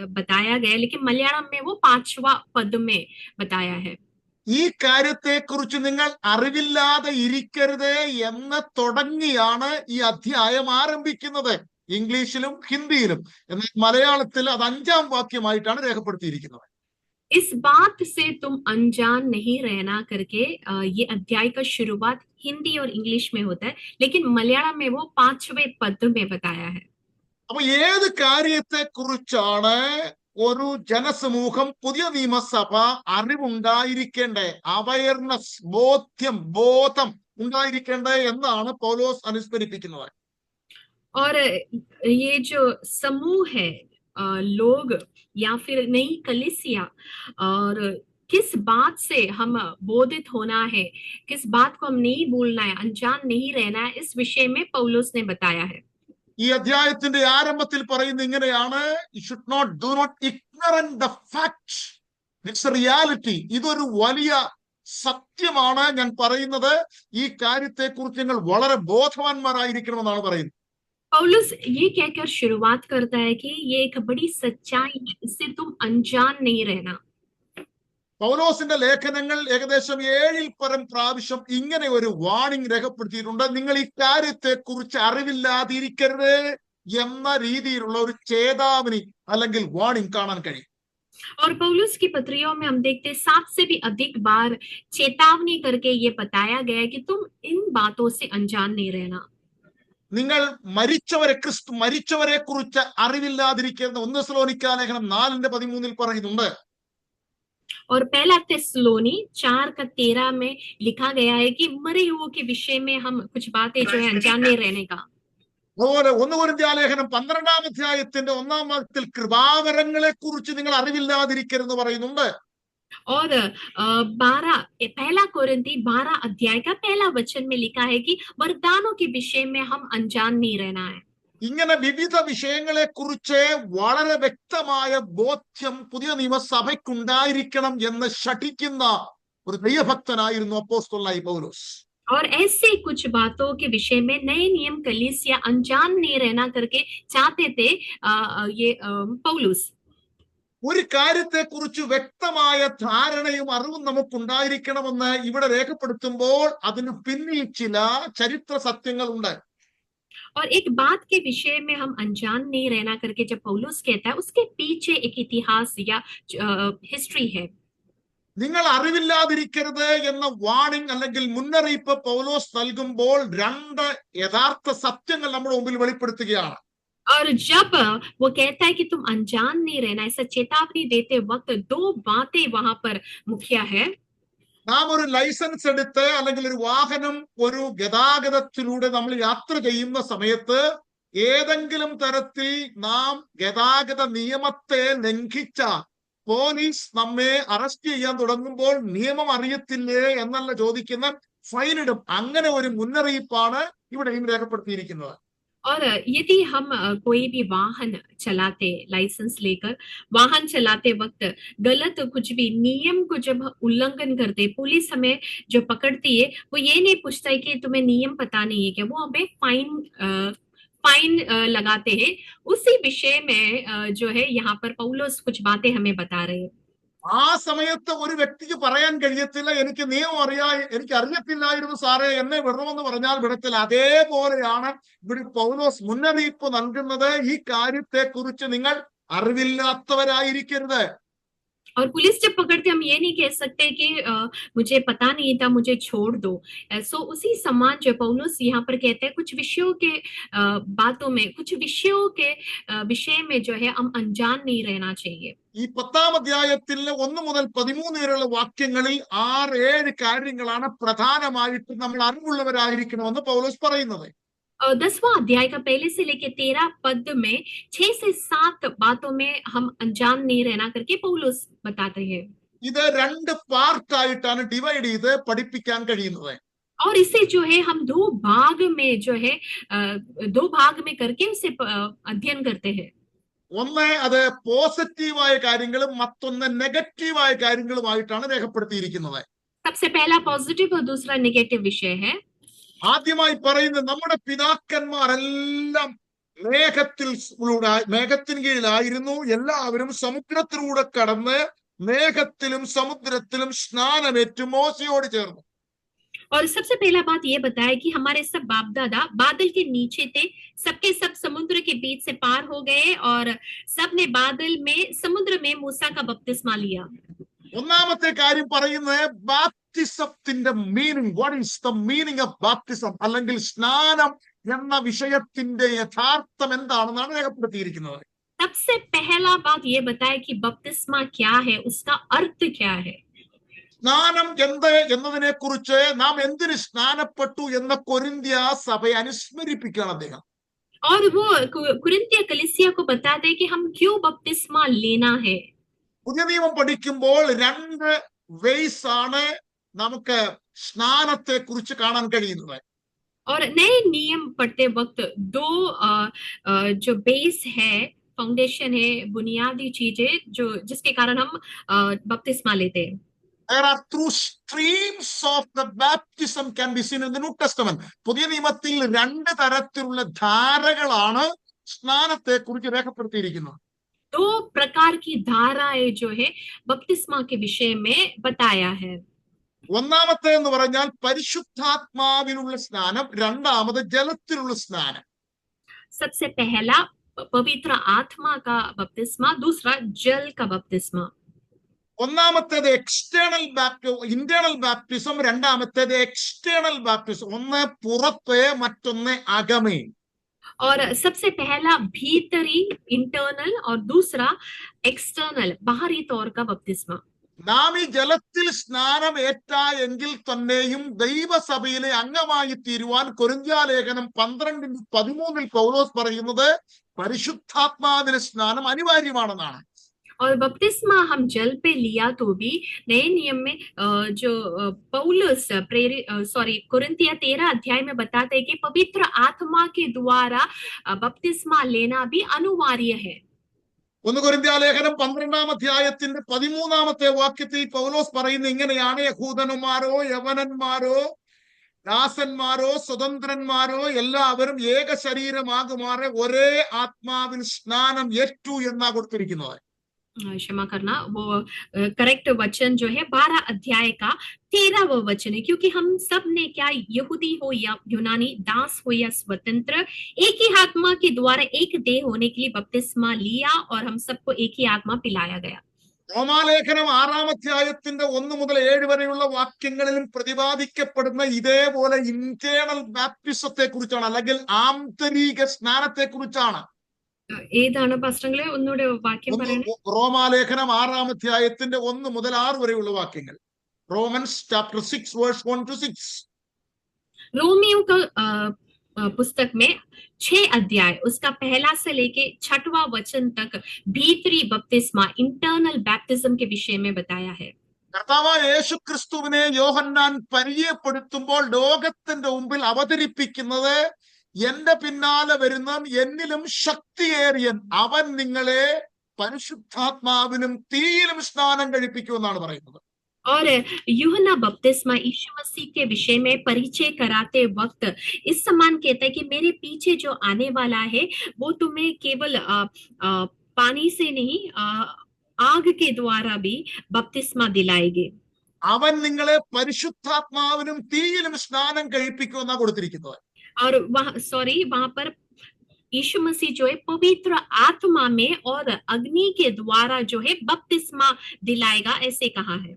बताया गया, लेकिन मलयालम में वो 5वां पद में बताया है. ഈ കാര്യത്തെ കുറിച്ച് നിങ്ങൾ അറിവില്ലാതെ ഇരിക്കരുത് എന്ന് തുടങ്ങിയാണ് ഈ അധ്യായം ആരംഭിക്കുന്നത് ഇംഗ്ലീഷിലും ഹിന്ദിയിലും. എന്നാൽ മലയാളത്തിൽ അത് 5-ാം വാക്യമായിട്ടാണ് രേഖപ്പെടുത്തിയിരിക്കുന്നത്. इस बात से तुम अनजान नहीं रहना करके ये अध्याय का शुरुआत हिंदी और इंग्लिश में होता है, लेकिन मलयालम में वो 5वें पद में बताया है. അപ്പൊ ഏത് കാര്യത്തെ കുറിച്ചാണ് ഒരു ജനസമൂഹം, പുതിയ നിയമസഭ അറിവുണ്ടായിരിക്കേണ്ടേ, അവയർനെസ്, ബോധം ഉണ്ടായിരിക്കേണ്ടേ എന്നാണ് പൗലോസ് അനുസ്മരിപ്പിക്കുന്നത്. और ये जो समूह है लोग या फिर नई कलीसिया, और किस बात से हम बोधित होना है, किस बात को हम नहीं भूलना है, अनजान नहीं रहना है, इस विषय में पौलुस ने बताया है. ഈ അധ്യായത്തിന്റെ ആരംഭത്തിൽ പറയുന്നത് ഇങ്ങനെയാണ്, you should not do not ignorant the fact, it's a reality. ഇതൊരു വലിയ സത്യമാണ് ഞാൻ പറയുന്നത്. ഈ കാര്യത്തെ കുറിച്ച് നിങ്ങൾ വളരെ ബോധവാന്മാരായിരിക്കണമെന്നാണ് പറയുന്നത്. पौलुस ये कहकर शुरुआत करता है कि ये एक बड़ी सच्चाई है, इससे तुम अनजान नहीं रहना। പൗലോസിന്റെ ലേഖനങ്ങൾ ഏകദേശം 7ൽ പരം പ്രാവശ്യം ഇങ്ങനെ ഒരു വാണിംഗ് രേഖപ്പെടുത്തിയിട്ടുണ്ട്. നിങ്ങൾ ഈ കാര്യത്തെ കുറിച്ച് അറിവില്ലാതിരിക്കരുത് എന്ന രീതിയിലുള്ള ഒരു ചേതാവനി അല്ലെങ്കിൽ വാണിംഗ് കാണാൻ കഴിയും. और पौलुस की पत्रियों में हम देखते 7 से भी अधिक बार चेतावनी करके ये बताया गया है कि तुम इन बातों से अनजान नहीं रहना। നിങ്ങൾ മരിച്ചവരെ കുറിച്ച് അറിവില്ലാതിരിക്കുന്ന 1 തെസ്സലോനിക്ക ലേഖനം 4:13 പറയുന്നുണ്ട്. और पहला थिस्सलुनी 4:13 में लिखा गया है कि मरे हुओं के विषय में हम कुछ बातें जो है अनजान नहीं रहने का। അതുപോലെ 1 കൊരിന്ത്യ ലേഖനം 12-ാം അധ്യായത്തിന്റെ 1-ാം വാക്യത്തിൽ കൃപാവരങ്ങളെ കുറിച്ച് നിങ്ങൾ അറിവില്ലാതിരിക്കരുതെന്ന് പറയുന്നുണ്ട്. और 1 कोरिन्थी 12 अध्याय का पहला वचन में लिखा है कि वरदानों के विषय में हम अनजान नहीं रहना है। ഇങ്ങനെ വിവിധ വിഷയങ്ങളെ കുറിച്ച് വളരെ വ്യക്തമായ ബോധ്യം പുതിയ നിയമസഭയ്ക്കുണ്ടായിരിക്കണം എന്ന് ശഠിക്കുന്ന ഒരു ദൈവഭക്തനായിരുന്നു അപ്പോസ്തലനായ പൗലോസ്. और ऐसे कुछ बातों के विषय में नए नियम कलीसिया अनजान नहीं रहना करके चाहते थे ये पौलुस। ഒരു കാര്യത്തെ കുറിച്ച് വ്യക്തമായ ധാരണയും അറിവും നമുക്കുണ്ടായിരിക്കണമെന്ന് ഇവിടെ രേഖപ്പെടുത്തുമ്പോൾ അതിന് പിന്നിൽ ചില ചരിത്ര സത്യങ്ങളുണ്ട്. और एक बात के विषय में हम अनजान नहीं रहना करके जब पौलुस कहता है उसके पीछे एक इतिहास या हिस्ट्री है। നിങ്ങൾ അറിവില്ലാതിരിക്കരുത് എന്ന വാണിംഗ് അല്ലെങ്കിൽ മുന്നറിയിപ്പ് പൗലോസ് നൽകുമ്പോൾ 2 യഥാർത്ഥ സത്യങ്ങൾ നമ്മുടെ മുമ്പിൽ വെളിപ്പെടുത്തുകയാണ്. और जब वो कहता है कि तुम अनजान नहीं रहना, ऐसा चेतावनी देते वक्त 2 बातें वहां पर मुख्य है। നാം ഒരു ലൈസൻസ് എടുത്ത് അല്ലെങ്കിൽ ഒരു വാഹനം ഒരു ഗതാഗതത്തിലൂടെ നമ്മൾ യാത്ര ചെയ്യുന്ന സമയത്ത് ഏതെങ്കിലും തരത്തിൽ നാം ഗതാഗത നിയമത്തെ ലംഘിച്ചാൽ പോലീസ് നമ്മെ അറസ്റ്റ് ചെയ്യാൻ തുടങ്ങുമ്പോൾ നിയമം അറിയത്തില്ലേ എന്നല്ല ചോദിക്കുന്ന ഫൈൻ ഇടും. അങ്ങനെ ഒരു മുന്നറിയിപ്പാണ് ഇവിടെയും രേഖപ്പെടുത്തിയിരിക്കുന്നത്. और यदि हम कोई भी वाहन चलाते लाइसेंस लेकर वाहन चलाते वक्त गलत कुछ भी नियम को जब उल्लंघन करते पुलिस हमें जो पकड़ती है वो ये नहीं पूछता है कि तुम्हें नियम पता नहीं है क्या, वो हमें फाइन लगाते हैं। उसी विषय में जो है यहाँ पर पौलुस कुछ बातें हमें बता रहे हैं। ആ സമയത്ത് ഒരു വ്യക്തിക്ക് പറയാൻ കഴിയത്തില്ല എനിക്ക് നിയമം എനിക്ക് അറിയത്തില്ലായിരുന്നു സാറേ എന്നെ വിടണമെന്ന് പറഞ്ഞാൽ വിടത്തില്ല. അതേപോലെയാണ് ഇവിടെ പൗലോസ് മുന്നറിയിപ്പ് നൽകുന്നത്. ഈ കാര്യത്തെ കുറിച്ച് നിങ്ങൾ അറിവില്ലാത്തവരായിരിക്കരുത്. और पुलिस जब पकड़ते हम ये नहीं कह सकते कि मुझे पता नहीं था मुझे छोड़ दो। सो उसी समान जो पौलुस यहाँ पर कहते हैं कुछ विषयों के बातों में कुछ विषयों के विषय में जो है हम अनजान नहीं रहना चाहिए। ഈ 10-ാം അധ്യായത്തിൽ 1 മുതൽ 13 വരെയുള്ള വാക്യങ്ങളിൽ 6-7 കാര്യങ്ങളാണ് പ്രധാനമായിട്ട് നമ്മൾ അറിവുള്ളവരായിരിക്കണമെന്ന് പൗലോസ് പറയുന്നത്. 10वां अध्याय का पहले से लेके 13 पद में 6 से 7 बातों में हम अनजान नहीं रहना करके पौलुस बताते हैं। ഇത് 2 പാർട്ടായിട്ടാണ് ഡിവൈഡ് ചെയ്ത് പഠിപ്പിക്കാൻ കഴിയുന്നത്. और इसे जो है हम 2 भाग में जो है 2 भाग में करके उसे अध्ययन करते हैं। ഒന്ന് അത് പോസിറ്റീവായ കാര്യങ്ങളും മറ്റൊന്ന് നെഗറ്റീവായ കാര്യങ്ങളുമായിട്ടാണ് രേഖപ്പെടുത്തിയിരിക്കുന്നത്. सबसे पहला पॉजिटिव और दूसरा नेगेटिव विषय है। ആദ്യമായി പറയുന്നത് നമ്മുടെ പിതാക്കന്മാരെല്ലാം മേഘത്തിന് കീഴിലായിരുന്നു. എല്ലാവരും സമുദ്രത്തിലൂടെ കടന്ന് മേഘത്തിലും സമുദ്രത്തിലും സ്നാനമേറ്റു മോശയോട് ചേർന്നു. और सबसे पहला बात ये बताया कि हमारे सब बाप दादा बादल के नीचे थे, सबके सब समुद्र के बीच से पार हो गए और सब ने बादल में समुद्र में मूसा का बपतिस्मा लिया। ഒന്നാമത്തെ കാര്യം പറയുന്നത് ബാപ്റ്റിസത്തിന്റെ meaning. What is the meaning of baptism അല്ലെങ്കിൽ സ്നാനം എന്ന വിഷയത്തിന്റെ യഥാർത്ഥം എന്താണെന്നാണ് രേഖപ്പെടുത്തിയിരിക്കുന്നത്. सबसे पहला बात ये बताया कि बपतिस्मा क्या है, उसका अर्थ क्या है। സ്നാനം എന്ത് എന്നതിനെ കുറിച്ച് നാം എന്തിന് സ്നാനപ്പെട്ടു എന്ന കൊരിന്ത്യ സഭയെ അനുസ്മരിപ്പിക്കുകയാണ് അദ്ദേഹം. और वो कुरिन्थिया कलीसिया को बताते हैं कि हम क्यों बपतिस्मा लेना है। പുതിയ നിയമം പഠിക്കുമ്പോൾ 2 വേസ് ആണ് നമുക്ക് സ്നാനത്തെ കുറിച്ച് കാണാൻ കഴിയുന്നത്. और नए नियम पढ़ते वक्त 2 जो बेस है, फाउंडेशन है, बुनियादी चीजें जो जिसके कारण हम बपतिस्मा लेते हैं। There are through streams of the baptism can be seen in the New Testament. പുതിയ നിയമത്തിൽ രണ്ട് തരത്തിലുള്ള ധാരകളാണ് സ്നാനത്തെ കുറിച്ച് രേഖപ്പെടുത്തിയിരിക്കുന്നത്. दो प्रकार की धाराएं जो है बपतिस्मा के विषय में बताया है. ഒന്നാമത്തെ എന്ന് പറഞ്ഞാൽ പരിശുദ്ധാത്മാവിലുള്ള സ്നാനം, രണ്ടാമത് ജലത്തിലുള്ള സ്നാനം. सबसे पहला पवित्र आत्मा का बपतिस्मा, दूसरा जल का बपतिस्मा. ഒന്നാമത്തേത് എക്സ്റ്റേണൽ ഇന്റേണൽ ബാപ്റ്റിസം, രണ്ടാമത്തേത് എക്സ്റ്റേണൽ ബാപ്റ്റിസം. ഒന്ന് പുറത്ത്, മറ്റൊന്ന് അകമേ. और सबसे पहला भीतरी इंटरनल और दूसरा एक्सटर्नल बाहरी तौर का बपतिस्मा. നാം ഈ ജലത്തിൽ സ്നാനം ഏറ്റായെങ്കിൽ തന്നെയും ദൈവസഭയിലെ അംഗമായി തീരുവാൻ കൊരിന്ത്യലേഖനം 12:13 പൗലോസ് പറയുന്നത് പരിശുദ്ധാത്മാവിന്റെ സ്നാനം അനിവാര്യമാണെന്നാണ്. और बपतिस्मा हम जल पे लिया तो भी नए नियम में जो पौलुस कोरिन्थिया 13 अध्याय में बताते हैं कि पवित्र आत्मा के द्वारा बपतिस्मा लेना भी अनिवार्य है. 1 കൊരിന്ത്യലേഖനം 12 അധ്യായത്തിന്റെ 13 വാക്യത്തിൽ പൗലോസ് പറയുന്നത് ഇങ്ങനെയാണ്: യഹൂദന്മാരോ യവനന്മാരോ ദാസന്മാരോ സ്വതന്ത്രന്മാരോ എല്ലാവരും ഏക ശരീരമാകുമാറെ ഒരേ ആത്മാവിൽ സ്നാനം ഏറ്റു എന്നാ കൊടുത്തിരിക്കുന്നത്. क्षमा करना, वो करेक्ट वचन जो है 12 अध्याय का 13वां वचन है, क्योंकि हम सब ने क्या यहूदी हो या यूनानी, दास हो या स्वतंत्र, एक ही आत्मा के द्वारा एक देह होने के लिए बपतिस्मा लिया और हम सबको एक ही आत्मा पिलाया गया. റോമാലേഖനം 6 അധ്യായത്തിന്റെ 1 മുതൽ 7 വരെയുള്ള വാക്യങ്ങളിലും പ്രതിപാദിക്കപ്പെടുന്ന ഇതേപോലെ ഇന്റേണൽ ബാപ്റ്റിസത്തെ കുറിച്ചാണ്, അല്ലെങ്കിൽ ആന്തരിക സ്നാനത്തെ കുറിച്ചാണ്. ഏതാണ് പാസ്റ്ററേ ഒന്നുകൂടെ വാക്യം പറയണേ? റോമാലേഖനം 6 അധ്യായത്തിന്റെ 1 മുതൽ 6 വരെയുള്ള വാക്യങ്ങൾ. Romans chapter 6 verse 1 to 6. Romeo का पुस्तक में 6 अध्याय उसका पहला से लेके 6वां वचन तक भीतरी बपतिस्मा, इंटरनल बैप्टिज्म के विषय में बताया है. കർത്താവായ യേശുക്രിസ്തുവിനെ യോഹന്നാൻ പരിചയപ്പെടുത്തുമ്പോൾ ലോകത്തിന്റെ മുമ്പിൽ അവതരിപ്പിക്കുന്നത് എന്റെ പിന്നാലെ വരുന്ന എന്നിലും ശക്തിയേറിയൻ അവൻ നിങ്ങളെ പരിശുദ്ധാത്മാവിനും തീയിലും സ്നാനം കഴിപ്പിക്കുമെന്നാണ് പറയുന്നത്. और यूहन्ना बपतिस्मा यीशु मसीह के विषय में परिचय कराते वक्त इस समान कहता है कि मेरे पीछे जो आने वाला है वो तुम्हें केवल पानी से नहीं आग के द्वारा भी बपतिस्मा दिलाएंगे. അവൻ നിങ്ങളെ പരിശുദ്ധാത്മാവിനും തീയിലും സ്നാനം കഴിപ്പിക്കുമെന്നാ കൊടുത്തിരിക്കുന്നത്. और वहां पर यीशु मसीह जो है पवित्र आत्मा में और अग्नि के द्वारा जो है बपतिस्मा दिलाएगा, ऐसे कहा है.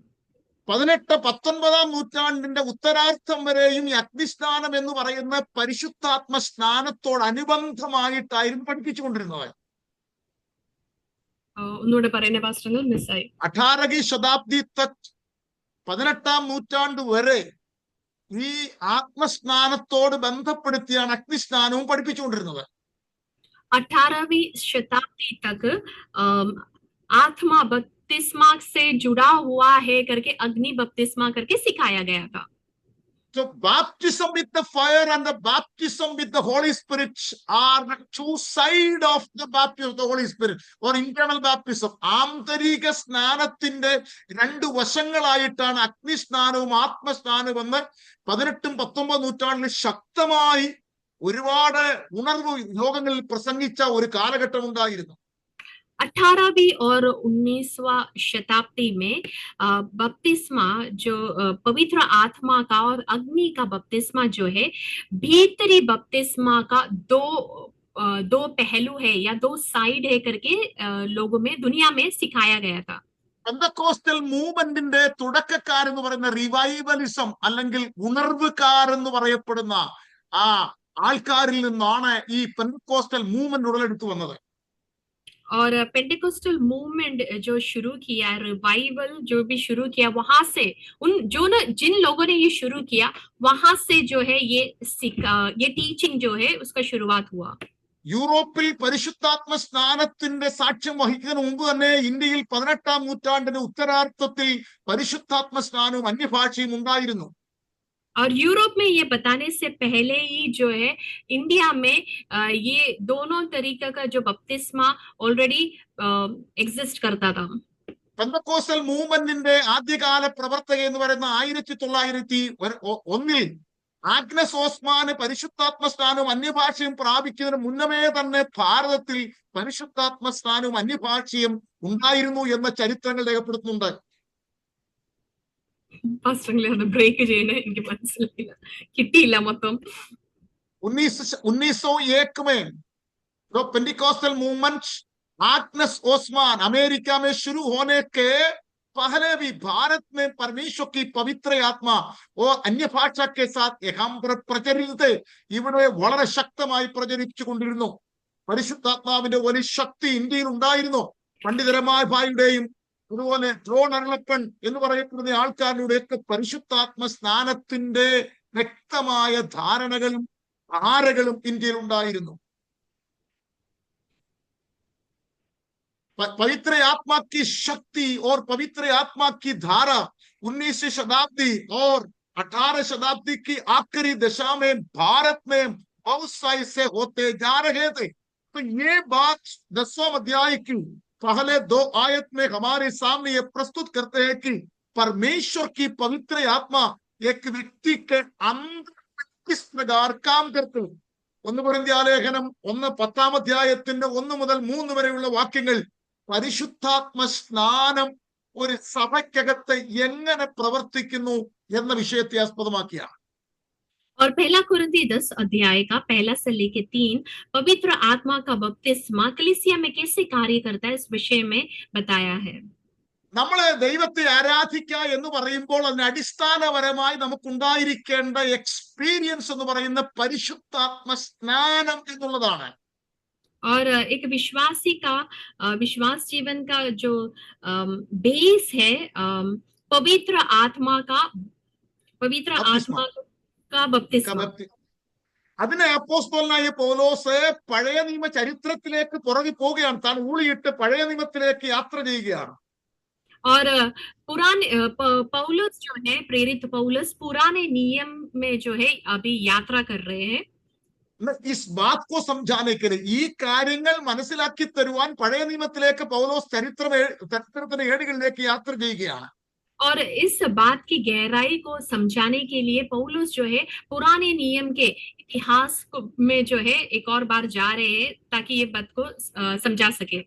18-19 നൂറ്റാണ്ടിന്റെ ഉത്തരാർത്ഥം വരെയും ഈ അഗ്നിസ്നാനം എന്ന് പറയുന്ന പരിശുദ്ധാത്മ സ്നാനത്തോടനുബന്ധമായിട്ടായിരുന്നു പഠിപ്പിച്ചുകൊണ്ടിരുന്നത്. ഒന്നുകൂടെ പറയുന്ന പാസ്റ്റർ മിസ്സായി. 18वीं ശതാബ്ദി തക് 18ാം നൂറ്റാണ്ട് വരെ ഈ ആത്മസ്നാനത്തോട് ബന്ധപ്പെടുത്തിയാണ് അഗ്നിസ്നാനവും പഠിപ്പിച്ചുകൊണ്ടിരുന്നത്. 18वीं शताब्दी तक आत्मा बपतिस्मा से जुड़ा हुआ है करके अग्नि बपतिस्मा करके सिखाया गया था. So baptism with the fire and the baptism with the Holy Spirit are the two sides of the baptism of the Holy Spirit or internal baptism. ആന്തരിക സ്നാനത്തിന്റെ രണ്ട് വശങ്ങളായിട്ടാണ് അഗ്നിസ്നാനവും ആത്മസ്നാനവും എന്ന് 18-19 നൂറ്റാണ്ടിൽ ശക്തമായി ഒരുപാട് ഉണർവ് ലോകങ്ങളിൽ പ്രസംഗിച്ച ഒരു കാലഘട്ടം ഉണ്ടായിരുന്നു. 18वीं और 19वां शताब्दी में बपतिस्मा जो पवित्र आत्मा का और अग्नि का बपतिस्मा जो है भीतरी बपतिस्मा का दो पहलू है या दो साइड है करके लोगों में दुनिया में सिखाया गया था. പെന്തക്കോസ്റ്റൽ മൂവ്മെന്റിന്റെ തുടക്കക്കാരെന്ന് പറയുന്ന റിവൈവലിസം അല്ലെങ്കിൽ ഉണർവുകാരെന്ന് പറയപ്പെടുന്ന ആ ആൾക്കാരിൽ നിന്നാണ് ഈ പെന്തക്കോസ്റ്റൽ മൂവ്മെന്റ് ഉടലെടുത്തു വന്നത്. और पेंटिकोस्टल मूवमेंट जो शुरू किया, रिवाइवल जो भी शुरू किया, वहां से जिन लोगों ने ये शुरू किया वहां से जो है ये टीचिंग जो है उसका शुरुआत हुआ. യൂറോപ്പിൽ പരിശുദ്ധാത്മ സ്നാനത്തിന്റെ സാക്ഷ്യം വഹിക്കുന്നതിന് മുമ്പ് തന്നെ ഇന്ത്യയിൽ 18ാം നൂറ്റാണ്ടിന്റെ ഉത്തരാർത്ഥത്തിൽ പരിശുദ്ധാത്മ സ്നാനവും അന്യഭാഷയും ഉണ്ടായിരുന്നു. और यूरोप में ये बताने से पहले ही जो है इंडिया में ये दोनों तरीके का जो बपतिस्मा ऑलरेडी एग्जिस्ट करता था. പെന്തക്കോസ്റ്റൽ മൂവ്മെന്റിന്റെ ആദ്യകാല പ്രവർത്തക എന്ന് പറയുന്ന 1901 ആഗ്നസ് ഓസ്മാന് പരിശുദ്ധാത്മ സ്നാനവും അന്യഭാഷയും പ്രാപിക്കുന്നതിന് മുന്നമേ തന്നെ ഭാരതത്തിൽ പരിശുദ്ധാത്മ സ്നാനവും അന്യഭാഷയും ഉണ്ടായിരുന്നു എന്ന ചരിത്രങ്ങൾ രേഖപ്പെടുത്തുന്നുണ്ട്. ബ്രേക്ക് ചെയ്യണേ, എനിക്ക് മനസ്സിലായില്ല, കിട്ടിയില്ല മൊത്തം. 1901 में जो पेंटिकॉस्टल मूवमेंट आग्नस ओस्मान अमेरिका में शुरू होने के पहले भी भारत में परमेश्वर की पवित्र आत्मा और अन्य भाषा के साथ एकाम പ്രചരിച്ചത് ഇവിടെ വളരെ ശക്തമായി പ്രചരിച്ചുകൊണ്ടിരുന്നു. പരിശുദ്ധാത്മാവിന്റെ വലിയ ശക്തി ഇന്ത്യയിൽ ഉണ്ടായിരുന്നു. പണ്ഡിതരമായ ഭായിയുടെയും അതുപോലെ ജോൺ അർലപ്പൻ എന്ന് പറയപ്പെടുന്ന ആൾക്കാരുടെയൊക്കെ പരിശുദ്ധാത്മ സ്നാനത്തിന്റെ വ്യക്തമായ ധാരണകളും ധാരകളും ഇന്ത്യയിൽ ഉണ്ടായിരുന്നു. पवित्र आत्मा की शक्ति और पवित्र आत्मा की धारा 19वीं शताब्दी और 18 शताब्दी की आखिरी दशा में भारत में बहुत सारे से होते जा रहे थे. तो ये बात 10वां अध्याय की पहले 2 आयत में हमारे सामने ये प्रस्तुत करते हैं कि परमेश्वर की पवित्र आत्मा एक व्यक्ति के अंदर किस प्रकार काम करते हैं. 1 കൊരിന്ത്യർ ലേഖനം 10-ാം അധ്യായത്തിന്റെ 1 മുതൽ 3 വരെയുള്ള വാക്യങ്ങൾ പരിശുദ്ധാത്മ സ്നാനം ഒരു സഭയ്ക്കകത്ത് എങ്ങനെ പ്രവർത്തിക്കുന്നു എന്ന വിഷയത്തെ ആസ്പദമാക്കിയാണ്. और 1 कुरिन्थी 10 अध्याय का 1 से लेकर 3 पवित्र आत्मा का बपतिस्मा कलीसिया में कैसे कार्य करता है, इस विषय में बताया है. നമ്മള് ദൈവത്തെ ആരാധിക്കുക എന്ന് പറയുമ്പോൾ അതിന് അടിസ്ഥാനപരമായി നമുക്കുണ്ടായിരിക്കേണ്ട എക്സ്പീരിയൻസ് എന്ന് പറയുന്ന പരിശുദ്ധാത്മ സ്നാനം എന്നുള്ളതാണ്. और एक विश्वासी का विश्वास जीवन का जो बेस है पवित्र आत्मा का बपतिस्मा. അതിനെ അപ്പോസ്തലനായ പൗലോസ് പഴയ നിയമ ചരിത്രത്തിലേക്ക് പുറകെ പോവുകയാണ്. താൻ ഊളിയിട്ട് പഴയ നിയമത്തിലേക്ക് യാത്ര ചെയ്യുകയാണ്. और पुराने पौलुस जो है, प्रेरित पौलुस पुराने नियम में जो है अभी यात्रा कर रहे हैं. इस बात को समझाने के लिए ഈ കാര്യങ്ങൾ മനസ്സിലാക്കി തരുവാൻ പഴയ നിയമത്തിലേക്ക് പൗലോസ് ചരിത്രത്തിന്റെ ഏടുകളിലേക്ക് യാത്ര ചെയ്യുകയാണ്. और इस बात की गहराई को समझाने के लिए पौलुस जो है पुराने नियम के इतिहास में जो है एक और बार जा रहे हैं ताकि ये बात को समझा सके.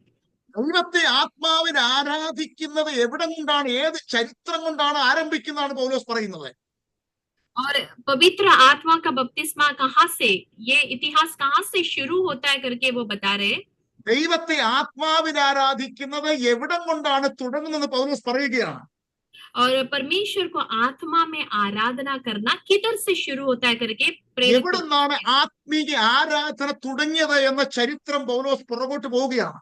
ദൈവത്തെ ആത്മാവിനെ ആരാധിക്കുന്നത് എവിടെ കൊണ്ടാണ്, ഏത് ചരിത്രം കൊണ്ടാണ് ആരംഭിക്കുന്നതാണ് പൗലോസ് പറയുന്നത്. और पवित्र आत्मा का बपतिस्मा कहाँ से, ये इतिहास कहाँ से शुरू होता है करके वो बता रहे. ദൈവത്തെ ആത്മാവിനെ ആരാധിക്കുന്നത് എവിടെ കൊണ്ടാണ് തുടങ്ങുന്നത് പൗലോസ് പറയുകയാണ്. और परमेश्वर को आत्मा में आराधना करना किधर से शुरू होता है करके എവിടെ നിന്നാണ് ആത്മീയ ആരാധന തുടങ്ങിയത് എന്ന ചരിത്രം പൗലോസ് പുറകോട്ട് പോവുകയാണ്.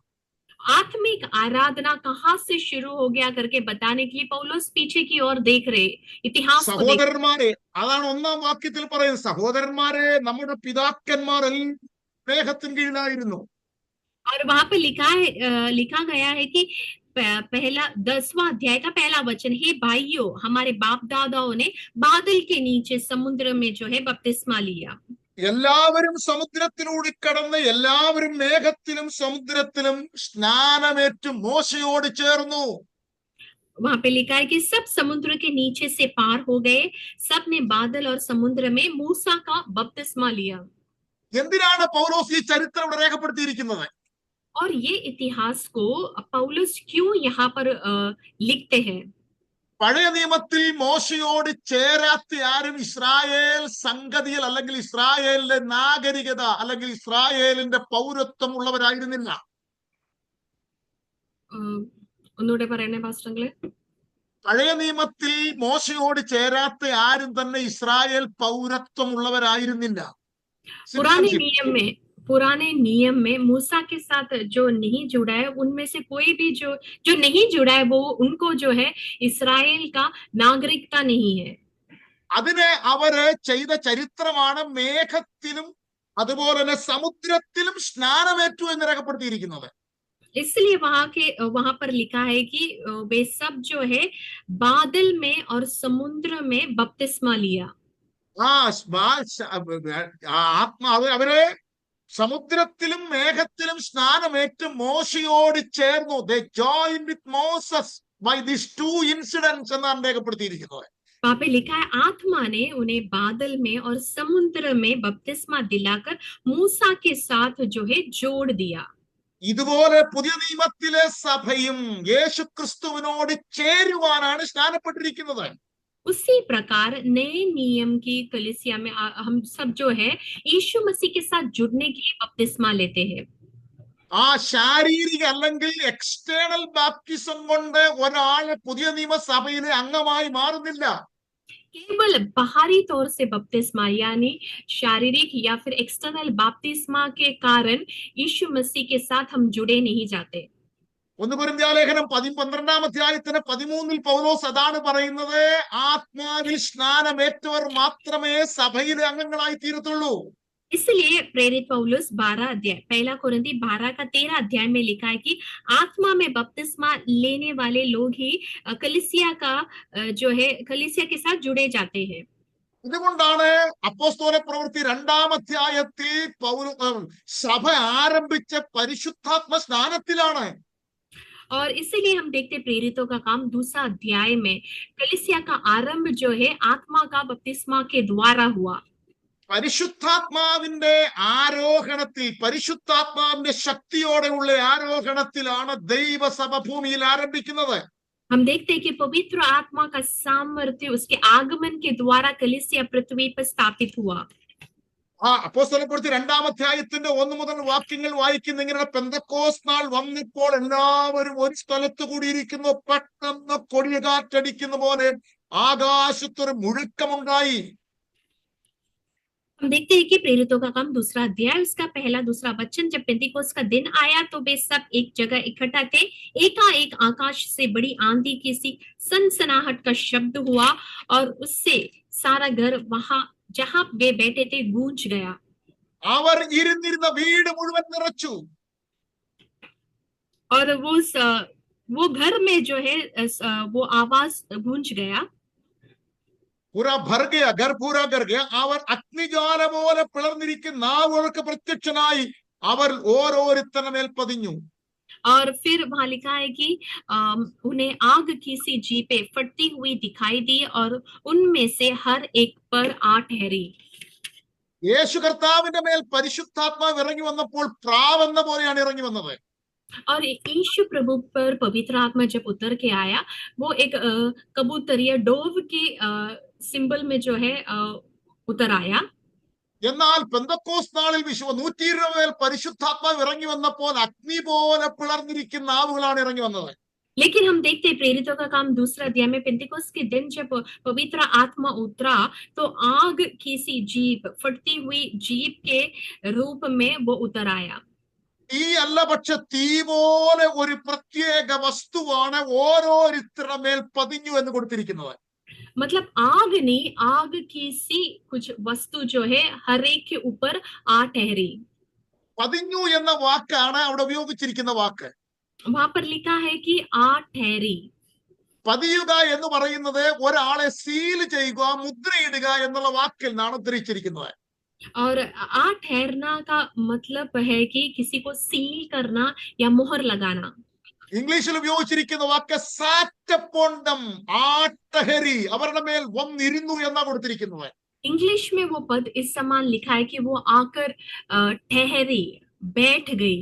आत्मिक आराधना कहाँ से शुरू हो गया करके बताने के लिए पौलुस पीछे की ओर देख रहे, इतिहास को देख. സഹോദരന്മാരെ, അതാണ് 1-ാം വാക്യത്തിൽ പറയുന്നത്. സഹോദരന്മാരെ, നമ്മുടെ പിതാക്കന്മാർ സ്നേഹത്തിന് കീഴിലായിരുന്നു. और वहां पे लिखा गया है कि पहला 10वां अध्याय का पहला वचन, हे भाइयों, हमारे बाप दादाओं ने बादल के नीचे समुद्र में जो है बपतिस्मा लिया. എല്ലാവരും സമുദ്രത്തിലൂടെ കടന്ന് എല്ലാവരും മേഘത്തിലും സമുദ്രത്തിലും സ്നാനമേറ്റു മോശയോട് ചേർന്നു. वहां पे लिखा है कि सब समुद्र के नीचे से पार हो गए, सब ने बादल और समुद्र में मूसा का बपतिस्मा लिया. എന്തിനാണ് പൗലോസ് ഈ ചരിത്രം ഇവിടെ രേഖപ്പെടുത്തിയിരിക്കുന്നത്? और ये इतिहास को पौलुस क्यों यहाँ पर लिखते हैं? പഴയ നിയമത്തിൽ മോശയോട് ചേരാത്ത ആരും ഇസ്രായേൽ സംഗതിയിൽ അല്ലെങ്കിൽ ഇസ്രായേലിന്റെ നാഗരികത അല്ലെങ്കിൽ ഇസ്രായേലിന്റെ പൗരത്വം ഉള്ളവരായിരുന്നില്ല. ഒന്നുകൂടെ പറയണേ പാസ്റ്റർ. പഴയ നിയമത്തിൽ മോശയോട് ചേരാത്ത ആരും തന്നെ ഇസ്രായേൽ പൗരത്വം ഉള്ളവരായിരുന്നില്ല. पुराने नियम में मूसा के साथ जो नहीं जुड़ा है, उनमें से कोई भी जो नहीं जुड़ा है वो उनको जो है इस्राएल का नागरिकता नहीं है. അതിനെ അവര് ചെയ്ത ചരിത്രമാണ് മേഘത്തിലും അതുപോലെ തന്നെ സമുദ്രത്തിലും സ്നാനമേറ്റു എന്ന് രേഖപ്പെടുത്തിയിരിക്കുന്നത്. इसलिए वहां पर लिखा है कि वे सब जो है बादल में और समुद्र में बपतिस्मा लिया. അവര് സമുദ്രത്തിലും മേഘത്തിലും സ്നാനമേറ്റ് മോശയോട് ചേർന്നു. They joined with Moses by these two incidents എന്നാണ് രേഖപ്പെടുത്തിയിരിക്കുന്നത്. वहां पे लिखा है आत्मा ने उन्हें बादल में और समुद्र में बपतिस्मा दिलाकर मूसा के साथ जो है जोड़ दिया. ഇതുപോലെ പുതിയ നിയമത്തിലെ സഭയും യേശുക്രിസ്തുവിനോട് ചേരുവാനാണ് സ്നാനപ്പെട്ടിരിക്കുന്നത്. उसी प्रकार नए नियम की कलीसिया में हम सब जो है यीशु मसीह के साथ जुड़ने के लिए बपतिस्मा लेते हैं. ആ ശാരീരിക അല്ലെങ്കിൽ എക്സ്റ്റേണൽ ബാപ്റ്റിസം കൊണ്ട് ഒരാള് പുതിയ നിയമസഭയിലെ അംഗമായി മാറുന്നില്ല. केवल बाहरी तौर से बपतिस्मा यानी शारीरिक या फिर एक्सटर्नल बपतिस्मा के कारण यीशु मसीह के साथ हम जुड़े नहीं जाते. 1 കൊരിന്ത്യലേഖനം 12-ാം അധ്യായത്തിന് 13 പൗലോസ് അതാണ് പറയുന്നത്, ആത്മാവിൽ സ്നാനമേറ്റവർ മാത്രമേ സഭയിലെ അംഗങ്ങളായി തീരത്തുള്ളൂ. इसलिए प्रेरित पौलुस 12 अध्याय 1 कुरिन्थी 12 का 13 अध्याय में लिखा है कि आत्मा में बपतिस्मा लेने वाले लोग ही कलीसिया का जो है कलीसिया के साथ जुड़े जाते हैं. ഇതുകൊണ്ടാണ് അപ്പോസ്തല പ്രവൃത്തി 2-ാം അധ്യായത്തിൽ സഭ ആരംഭിച്ച പരിശുദ്ധാത്മ സ്നാനത്തിലാണ്. और इसीलिए हम देखते प्रेरितों का काम 2 अध्याय में कलीसिया का आरंभ जो है आत्मा का बपतिस्मा के द्वारा हुआ. പരിശുദ്ധാത്മാവിന്റെ ആരോഹണത്തിൽ, പരിശുദ്ധാത്മാവിന്റെ ശക്തിയോടെയുള്ള ആരോഹണത്തിലാണ് ദൈവസഭ ഭൂമിയിൽ ആരംഭിക്കുന്നത്. हम देखते हैं कि पवित्र आत्मा का सामर्थ्य उसके आगमन के द्वारा कलीसिया पृथ्वी पर स्थापित हुआ. അപ്പോസ്തലപ്രവൃത്തി 2-ാം അധ്യായത്തിന്റെ 1 മുതൽ വാക്യങ്ങൾ വായിക്കുന്ന ഇങ്ങനെ, പെന്തക്കോസ്ത് നാൾ വന്നപ്പോൾ എല്ലാവരും ഒരു സ്ഥലത്ത് കൂടിയിരിക്കുന്നു, പെട്ടെന്ന് കൊടിയ കാറ്റടിക്കുന്ന പോലെ ആകാശത്തൊരു മുഴക്കമുണ്ടായി. हम देखते हैं कि प्रेरितों का काम 2 अध्याय उसका 1-2 वचन, जब पेंतिकोस्त का दिन आया तो वे सब एक जगह इकट्ठा थे, एकाएक आकाश से बड़ी आंधी की सी सनसनाहट का शब्द हुआ और उससे सारा घर वहां जहां वे बैठे थे गूंज गया. അവർ ഇരുന്നിരുന്ന വീട് മുഴുവൻ നിറച്ചു. और वो घर में जो है वो आवाज गूंज गया. पूरा भर गया, घर पूरा भर गया. അവർ അഗ്നിജ്വാല പോലെ പിളർന്നിരിക്കുന്ന നാവുകൾക്ക് പ്രത്യക്ഷനായി അവർ ഓരോരുത്തരുടെ മേൽ പതിഞ്ഞു. और फिर वहां लिखा है कि उन्हें आग की सी जीपें फटती हुई दिखाई दी और उनमें से हर एक पर आ ठहरी. യേശു കർത്താവിന്റെ മേൽ പരിശുദ്ധാത്മാവ് ഇറങ്ങി വന്നപ്പോൾ പ്രാവെന്ന പോലെയാണ് ഇറങ്ങി വന്നത്. और यीशु प्रभु पर पवित्र आत्मा जब उतर के आया, वो एक कबूतर या डोव के सिंबल में जो है उतर आया. എന്നാൽ പെന്തക്കോസ്ത് നാളിൽ 120 മേൽ പരിശുദ്ധാത്മാവ് ഇറങ്ങി വന്നപ്പോൾ അഗ്നി പോലെ പിളർന്നിരിക്കുന്ന നാവുകളാണ് ഇറങ്ങി വന്നത്. लेकिन हम देखते हैं प्रेरितों का काम 2 अध्याय में पेंतिकोस्त के दिन जब पवित्र आत्मा उतरा तो आग की सी जीप, फटती हुई जीप के रूप में वो उतर आया. ഈ അല്ല, പക്ഷെ തീ പോലെ ഒരു പ്രത്യേക വസ്തുവാണ് ഓരോരുത്തരുടെ മേൽ പതിഞ്ഞു എന്ന് കൊടുത്തിരിക്കുന്നത്. मतलब आग नहीं, आग की सी कुछ वस्तु जो है हर एक के ऊपर आ ठहरी. പതിഞ്ഞു എന്ന വാക്കാണ് അവിടെ ഉപയോഗിച്ചിരിക്കുന്ന വാക്ക്. वहां पर लिखा है कि आ ठहरी. പതിയുക എന്ന് പറയുന്നത് ഒരാളെ സീൽ ചെയ്യുക, മുദ്രയിടുക എന്നുള്ള വാക്കിൽ നിന്നാണ് ഉദ്ധരിച്ചിരിക്കുന്നത്. और आ ठहरना का मतलब है कि किसी को सील करना या मोहर लगाना. ഇംഗ്ലീഷിൽ ഉപയോഗിച്ചിരിക്കുന്ന വാക്ക് സാറ്റ് അപ്പോൺ ദം, ആട്ടഹരി, അവരുടെ മേൽ വന്നിരുന്നു എന്നാണ് കൊടുത്തിരിക്കുന്നത്. इंग्लिश में वो पद इस समान लिखा है कि वो आकर ठहरी, बैठ गई.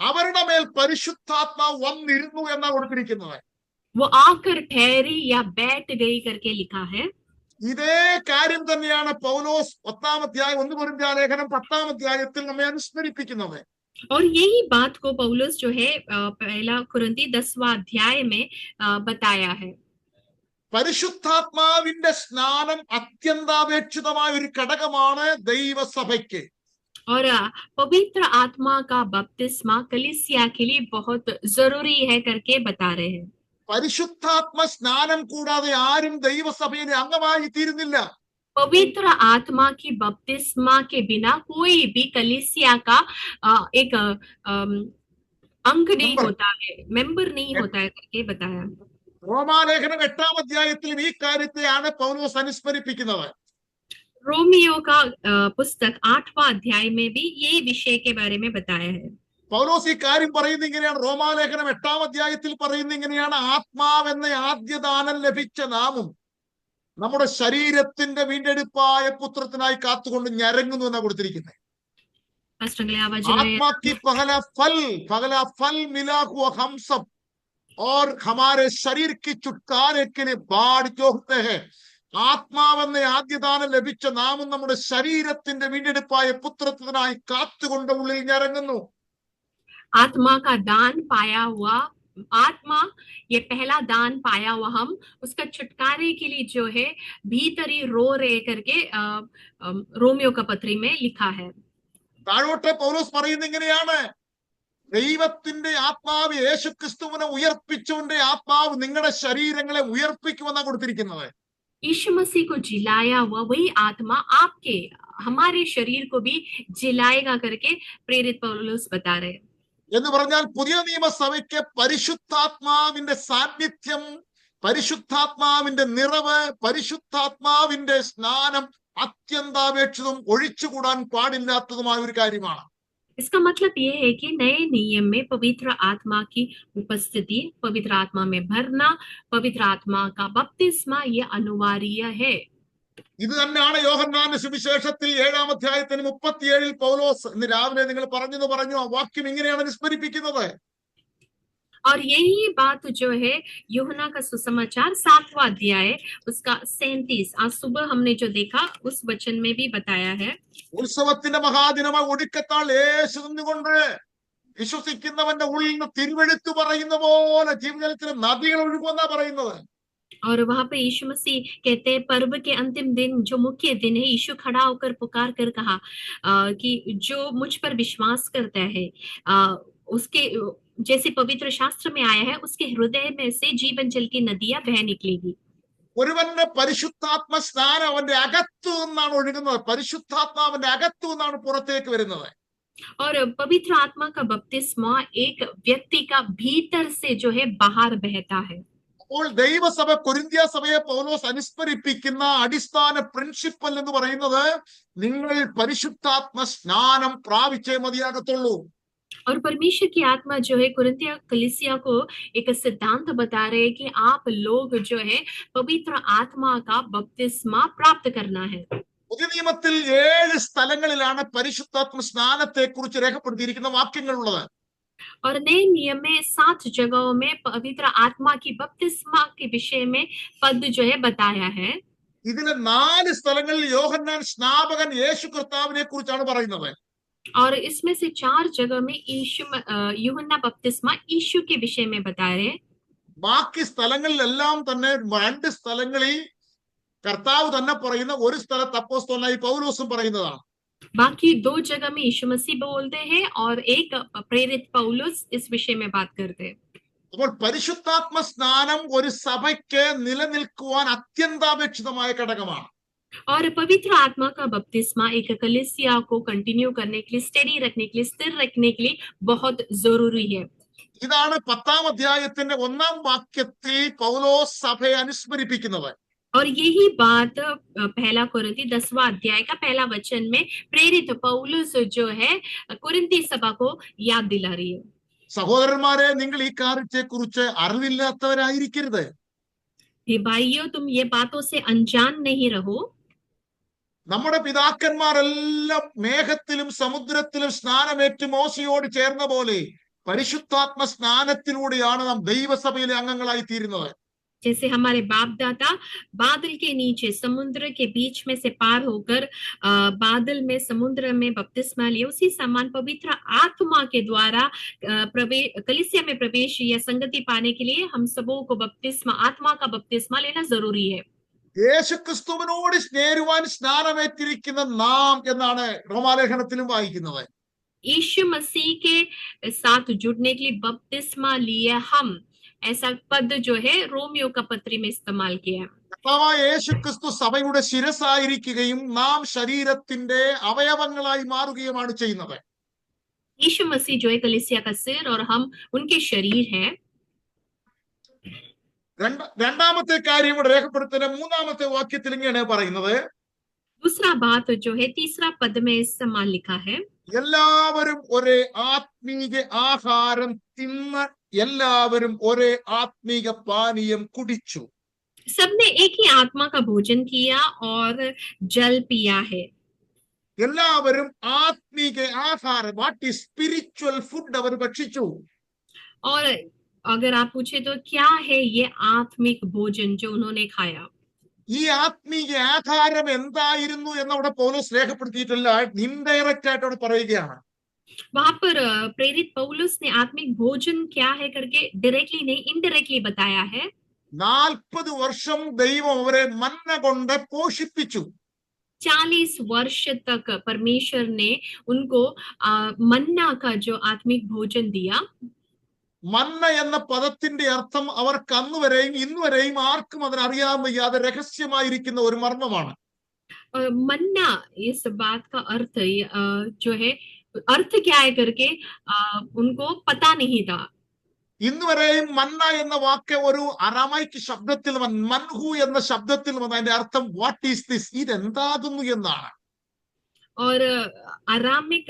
അവരുടെ മേൽ പരിശുദ്ധാത്മാവ് വന്നിരുന്നു എന്നാണ് കൊടുത്തിരിക്കുന്നത്. वो आकर ठहरी या बैठ गई करके लिखा है. ഇതേ കാര്യം തന്നെയാണ് പൗലോസ് 10-ാം അധ്യായം 1 കൊരിന്ത്യലേഖനം 10-ാം അധ്യായത്തിൽ നമ്മെ അനുസ്മരിപ്പിക്കുന്നത്. और यही बात को पौलुस जो है 1 कुरिन्थी 10वां अध्याय में बताया है. പരിശുദ്ധാത്മാവിന്റെ സ്നാനം അത്യന്താപേക്ഷിതമായ ഒരു ഘടകമാണ് ദൈവസഭയ്ക്ക്. और पवित्र आत्मा का बपतिस्मा कलीसिया के लिए बहुत जरूरी है करके बता रहे हैं. പരിശുദ്ധാത്മ സ്നാനം കൂടാതെ ആരും ദൈവസഭയിലെ അംഗമായി തീരുന്നില്ല. पवित्र आत्मा की बपतिस्मा के बिना कोई भी कलीसिया का एक अंग नहीं होता है, मेंबर नहीं होता है करके बताया. റോമാലേഖനം 8-ാം അധ്യായത്തിലും ഈ കാര്യത്തെയാണ് പൗലോസ് അനുസ്മരിപ്പിക്കുന്നത്. रोमियो का पुस्तक 8वां अध्याय में भी ये विषय के बारे में बताया है. പൗലോസ് ഈ കാര്യം പറയുന്ന ഇങ്ങനെയാണ്. റോമാലേഖനം 8-ാം അധ്യായത്തിൽ പറയുന്ന ഇങ്ങനെയാണ്: ആത്മാവെന്ന ആദ്യദാനം ലഭിച്ച നാമും നമ്മുടെ ശരീരത്തിന്റെ വീണ്ടെടുപ്പായ പുത്രത്തിനായി കാത്തുകൊണ്ട് ഞരങ്ങുന്നു എന്നാണ് കൊടുത്തിരിക്കുന്നത്. आत्मा की पहला फल मिला हुआ हम सब और हमारे शरीर की छुटकारे के लिए बाढ़ जोहते हैं. ആത്മാവെന്ന ആദ്യദാനം ലഭിച്ച നാമും നമ്മുടെ ശരീരത്തിന്റെ വീണ്ടെടുപ്പായ പുത്രത്തിനായി കാത്തുകൊണ്ട് ഉള്ളിൽ ഞരങ്ങുന്നു. आत्मा का दान पाया हुआ आत्मा, ये पहला दान पाया हुआ हम, उसका छुटकारे के लिए जो है भीतरी रो रहे करके रोमियो का पत्री में लिखा है. താഴോട്ട് പൗലോസ് പറയുന്നത് ഇങ്ങനെയാണ്: ദൈവത്തിന്റെ ആത്മാവ് യേശുക്രിസ്തുവിനെ ഉയർപ്പിച്ചവന്റെ ആത്മാവ് നിങ്ങളുടെ ശരീരങ്ങളെ ഉയർപ്പിക്കുമെന്നാണ് കൊടുത്തിരിക്കുന്നത്. यीशु मसीह को जिलाया हुआ वही आत्मा आपके हमारे शरीर को भी जिलाएगा करके प्रेरित पौलुस बता रहे हैं. എന്ന് പറഞ്ഞാൽ പുതിയ നിയമസഭയ്ക്ക് പരിശുദ്ധാത്മാവിന്റെ സാന്നിധ്യം, പരിശുദ്ധാത്മാവിന്റെ നിറവ്, പരിശുദ്ധാത്മാവിന്റെ സ്നാനം അത്യന്താപേക്ഷിതവും ഒഴിച്ചുകൂടാൻ പാടില്ലാത്തതുമായ ഒരു കാര്യമാണ്. इसका मतलब ये है कि नए नियम में पवित्र आत्मा की उपस्थिति, पवित्र आत्मा में भरना, पवित्र आत्मा का बपतिस्मा ये अनिवार्य है. ഇത് തന്നെയാണ് യോഹന്നാന്റെ സുവിശേഷത്തിൽ 7-ാം അധ്യായത്തിന് 37-ൽ പൗലോസ് ഇന്ന് രാവിലെ നിങ്ങൾ പറഞ്ഞു ആ വാക്യം ഇങ്ങനെയാണ് നിസ്മരിപ്പിക്കുന്നത്. और यही बात जो है यूहन्ना का सुसमाचार 7वां अध्याय उसका 37 आज सुबह हमने जो देखा उस वचन में भी बताया है. ഉത്സവത്തിന്റെ മഹാദിനമായ ഒടുക്കത്താൾ യേശു നിന്നുകൊണ്ട് വിശ്വസിക്കുന്നവന്റെ ഉള്ളിൽ നിന്ന് തിരുവെഴുത്ത് പറയുന്ന പോലെ ജീവജലത്തിന് നദികൾ ഒഴുകുമെന്നാ പറയുന്നത്. और वहां पे यीशु मसीह कहते हैं पर्व के अंतिम दिन जो मुख्य दिन है, यीशु खड़ा होकर पुकार कर कहा कि जो मुझ पर विश्वास करता है उसके जैसे पवित्र शास्त्र में आया है उसके हृदय में से जीवन जल की नदियां बह निकलेगी. ഒരുവന്റെ പരിശുദ്ധാത്മ സ്നാനം അവന്റെ അകത്തു നിന്നാണ് ഒഴുകുന്നത്. പരിശുദ്ധാത്മാവിന്റെ അകത്തു നിന്നാണ് പുറത്തേക്ക് വരുന്നത്. और पवित्र आत्मा का बपतिस्मा एक व्यक्ति का भीतर से जो है बाहर बहता है. അപ്പോൾ ദൈവസഭ കൊരിന്ത്യ സഭയെ പൗലോസ് അനുസ്മരിപ്പിക്കുന്ന അടിസ്ഥാന പ്രിൻസിപ്പൽ എന്ന് പറയുന്നത് നിങ്ങൾ പരിശുദ്ധാത്മ സ്നാനം പ്രാപിച്ചേ മതിയാകത്തുള്ളൂ. और परमेश्वर की आत्मा जो है कुरिन्थिया कलीसिया को एक सिद्धांत बता रहे हैं कि आप लोग जो है पवित्र आत्मा का बपतिस्मा प्राप्त करना है. പുതിയ നിയമത്തിൽ 7 സ്ഥലങ്ങളിലാണ് പരിശുദ്ധാത്മ സ്നാനത്തെ കുറിച്ച് രേഖപ്പെടുത്തിയിരിക്കുന്ന വാക്യങ്ങൾ ഉള്ളത്. और नए नियम में 7 जगहों में पवित्र आत्मा की बपतिस्मा के विषय में पद जो है बताया है. ഇതിലെ 4 സ്ഥലങ്ങളിൽ യോഹന്നാൻ സ്നാപകൻ യേശു കർത്താവിനെ കുറിച്ചാണ് പറയുന്നത്. और इसमें से 4 जगह में यूहन्ना बपतिस्मा यीशु के विषय में बता रहे हैं. ബാക്കി സ്ഥലങ്ങളിലെല്ലാം തന്നെ 2 സ്ഥലങ്ങളിൽ കർത്താവ് തന്നെ പറയുന്ന, ഒരു സ്ഥലത്ത് അപ്പോസ്തലനായി പൗലോസും പറയുന്നതാണ്. बाकी 2 जगह में यीशु मसीह बोलते हैं और एक प्रेरित पौलुस इस विषय में बात करते हैं. അപ്പോൾ പരിശുദ്ധാത്മ സ്നാനം ഒരു സഭയ്ക്ക് നിലനിൽക്കുവാൻ അത്യന്താപേക്ഷിതമായ ഘടകമാണ്. और पवित्र आत्मा का बपतिस्मा एक कलीसिया को कंटिन्यू करने के लिए, स्टेडी रखने के लिए, स्थिर रखने के लिए बहुत जरूरी है. ഇതാണ് 10-ാം അധ്യായത്തിന്റെ 1-ാം വാക്യത്തിൽ പൗലോസ് സഭയെ അനുസ്മരിപ്പിക്കുന്നത്. और यही बात पहला कुरिन्थी 10वां अध्याय का पहला वचन में प्रेरित पौलुस जो है कुरिन्थी सभा को याद दिला रही है. സഹോദരന്മാരെ, നിങ്ങൾ ഈ കാര്യത്തെ കുറിച്ച് അറിവില്ലാത്തവരായിരിക്കരുത്. भाइयों, तुम ये बातों से अनजान नहीं रहो. നമ്മുടെ പിതാക്കന്മാരെല്ലാം മേഘത്തിലും സമുദ്രത്തിലും സ്നാനമേറ്റ് മോശയോട് ചേർന്ന പോലെ പരിശുദ്ധാത്മ സ്നാനത്തിലൂടെയാണ് നാം ദൈവസഭയിലെ അംഗങ്ങളായി തീരുന്നത്. जैसे हमारे बाप दादा बादल के नीचे समुद्र के बीच में से पार होकर बादल में समुद्र में बपतिस्मा लिया, उसी समान पवित्र आत्मा के द्वारा कलीसिया में प्रवेश या संगति पाने के लिए हम सबों को बपतिस्मा, आत्मा का बपतिस्मा लेना जरूरी है. യേശുക്രിസ്തുവിനോട് ചേരുവാൻ സ്നാനമേറ്റിരിക്കുന്ന നാം എന്നാണ് റോമാലേഖനത്തിലും വായിക്കുന്നത്. यीशु मसीह के साथ जुड़ने के लिए बपतिस्मा लिए हम, ऐसा पद जो है रोमियो का पत्री में इस्तेमाल किया. കർത്താവായ യേശുക്രിസ്തു സഭയുടെ ശിരസായിരിക്കുകയും നാം ശരീരത്തിന്റെ അവയവങ്ങളായി മാറുകയുമാണ് ചെയ്യുന്നത്. यीशु मसीह जो है कलीसिया का सिर और हम उनके शरीर हैं. രണ്ടാമത്തെ കാര്യം ഇവിടെ രേഖപ്പെടുത്തുന്ന 3-ാമത്തെ വാക്യത്തിൽ ഇങ്ങനെ പറയുന്നത്, दूसरा बात जो है 3रा पद में इस्तेमाल लिखा है, എല്ലാവരും ഒരേ ആത്മീക ആഹാരം തിന്ന് എല്ലാവരും ഒരേ ആത്മീക പാനീയം കുടിച്ചു. सबने एक ही आत्मा का भोजन किया और जल पिया है. എല്ലാവരും ആത്മീക ആഹാരം, വാട്ട് ഈസ് സ്പിരിച്വൽ ഫുഡ്, അവർ ഭക്ഷിച്ചു. और अगर आप पूछे तो क्या है ये आत्मिक भोजन जो उन्होंने खाया? ഈ ആത്മീക ആഹാരം എന്തായിരുന്നു എന്നവിടെ പൗലോസ് രേഖപ്പെടുത്തിയിട്ടില്ല, ഇൻഡയറക്റ്റ് ആയിട്ട് അവിടെ പറയുകയാണ്. वहां पर प्रेरित पौलुस ने आत्मिक भोजन क्या है करके डायरेक्टली नहीं इनडायरेक्टली बताया है. 40 വർഷം ദൈവം അവരെ മന്ന കൊണ്ട് പോഷിപ്പിച്ചു. 40 वर्ष तक परमेश्वर ने उनको मन्ना का जो आत्मिक भोजन दिया. മന്ന എന്ന പദത്തിന്റെ അർത്ഥം അവർക്ക് അന്നുവരെയും ഇന്നുവരെയും ആർക്കും അതിനറിയാൻ വയ്യാതെ രഹസ്യമായിരിക്കുന്ന ഒരു മർമ്മമാണ്. मन्ना इस बात का अर्थ जो है अर्थ क्या है करके उनको पता नहीं था. ഇന്നുവരെയും മന്ന എന്ന വാക്ക് ഒരു അറാമൈക്ക് ശബ്ദത്തിൽ മൻഹു എന്ന ശബ്ദത്തിൽ വന്ന അതിന്റെ അർത്ഥം വാട്ട് ഈസ് ദിസ്, ഇതെന്താകുന്നു എന്നാണ്. और अरामिक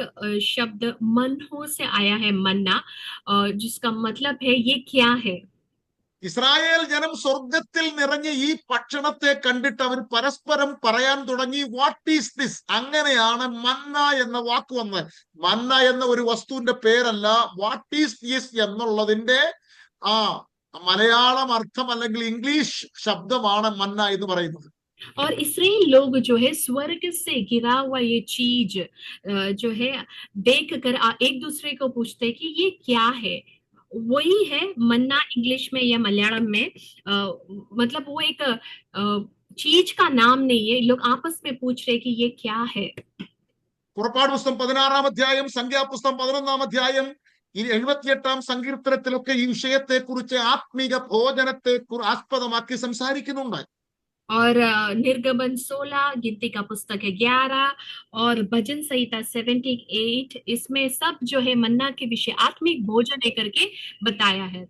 शब्द मनहो से आया है मन्ना, जिसका मतलब है ये क्या है. ഇസ്രായേൽ ജനം സ്വർഗത്തിൽ നിറഞ്ഞ ഈ ഭക്ഷണത്തെ കണ്ടിട്ട് അവർ പരസ്പരം പറയാൻ തുടങ്ങി വാട്ട് ഈസ് ദിസ്. അങ്ങനെയാണ് മന്ന എന്ന വാക്ക് വന്നത്. മന്ന എന്ന ഒരു വസ്തുവിന്റെ പേരല്ല, വാട്ട് ഈസ് ദിസ് എന്നുള്ളതിന്റെ മലയാളം അർത്ഥം അല്ലെങ്കിൽ ഇംഗ്ലീഷ് ശബ്ദമാണ് മന്ന എന്ന് പറയുന്നത്. और इसराइल लोग जो है स्वर्ग से गिरा हुआ ये चीज जो है देख कर एक दूसरे को पूछते कि ये क्या है. वही है मन्ना इंग्लिश में या मलयालम में. मतलब वो एक चीज का नाम नहीं है. लोग आपस में पूछ रहे कि ये क्या है. പുറപ്പാട് പുസ്തകം 16-ാം അധ്യായം, സംഖ്യാപുസ്തകം 11-ാം അധ്യായം, 78-ാം സങ്കീർത്തനത്തിലൊക്കെ ഈ വിഷയത്തെ കുറിച്ച് ആത്മീക ഭോജനത്തെ ആസ്പദമാക്കി സംസാരിക്കുന്നുണ്ട്. और निर्गमन 16, गिनती का पुस्तक 11 और भजन संहिता 78, इसमें सब जो है मन्ना के विषय आत्मिक भोजन लेकर के बताया है.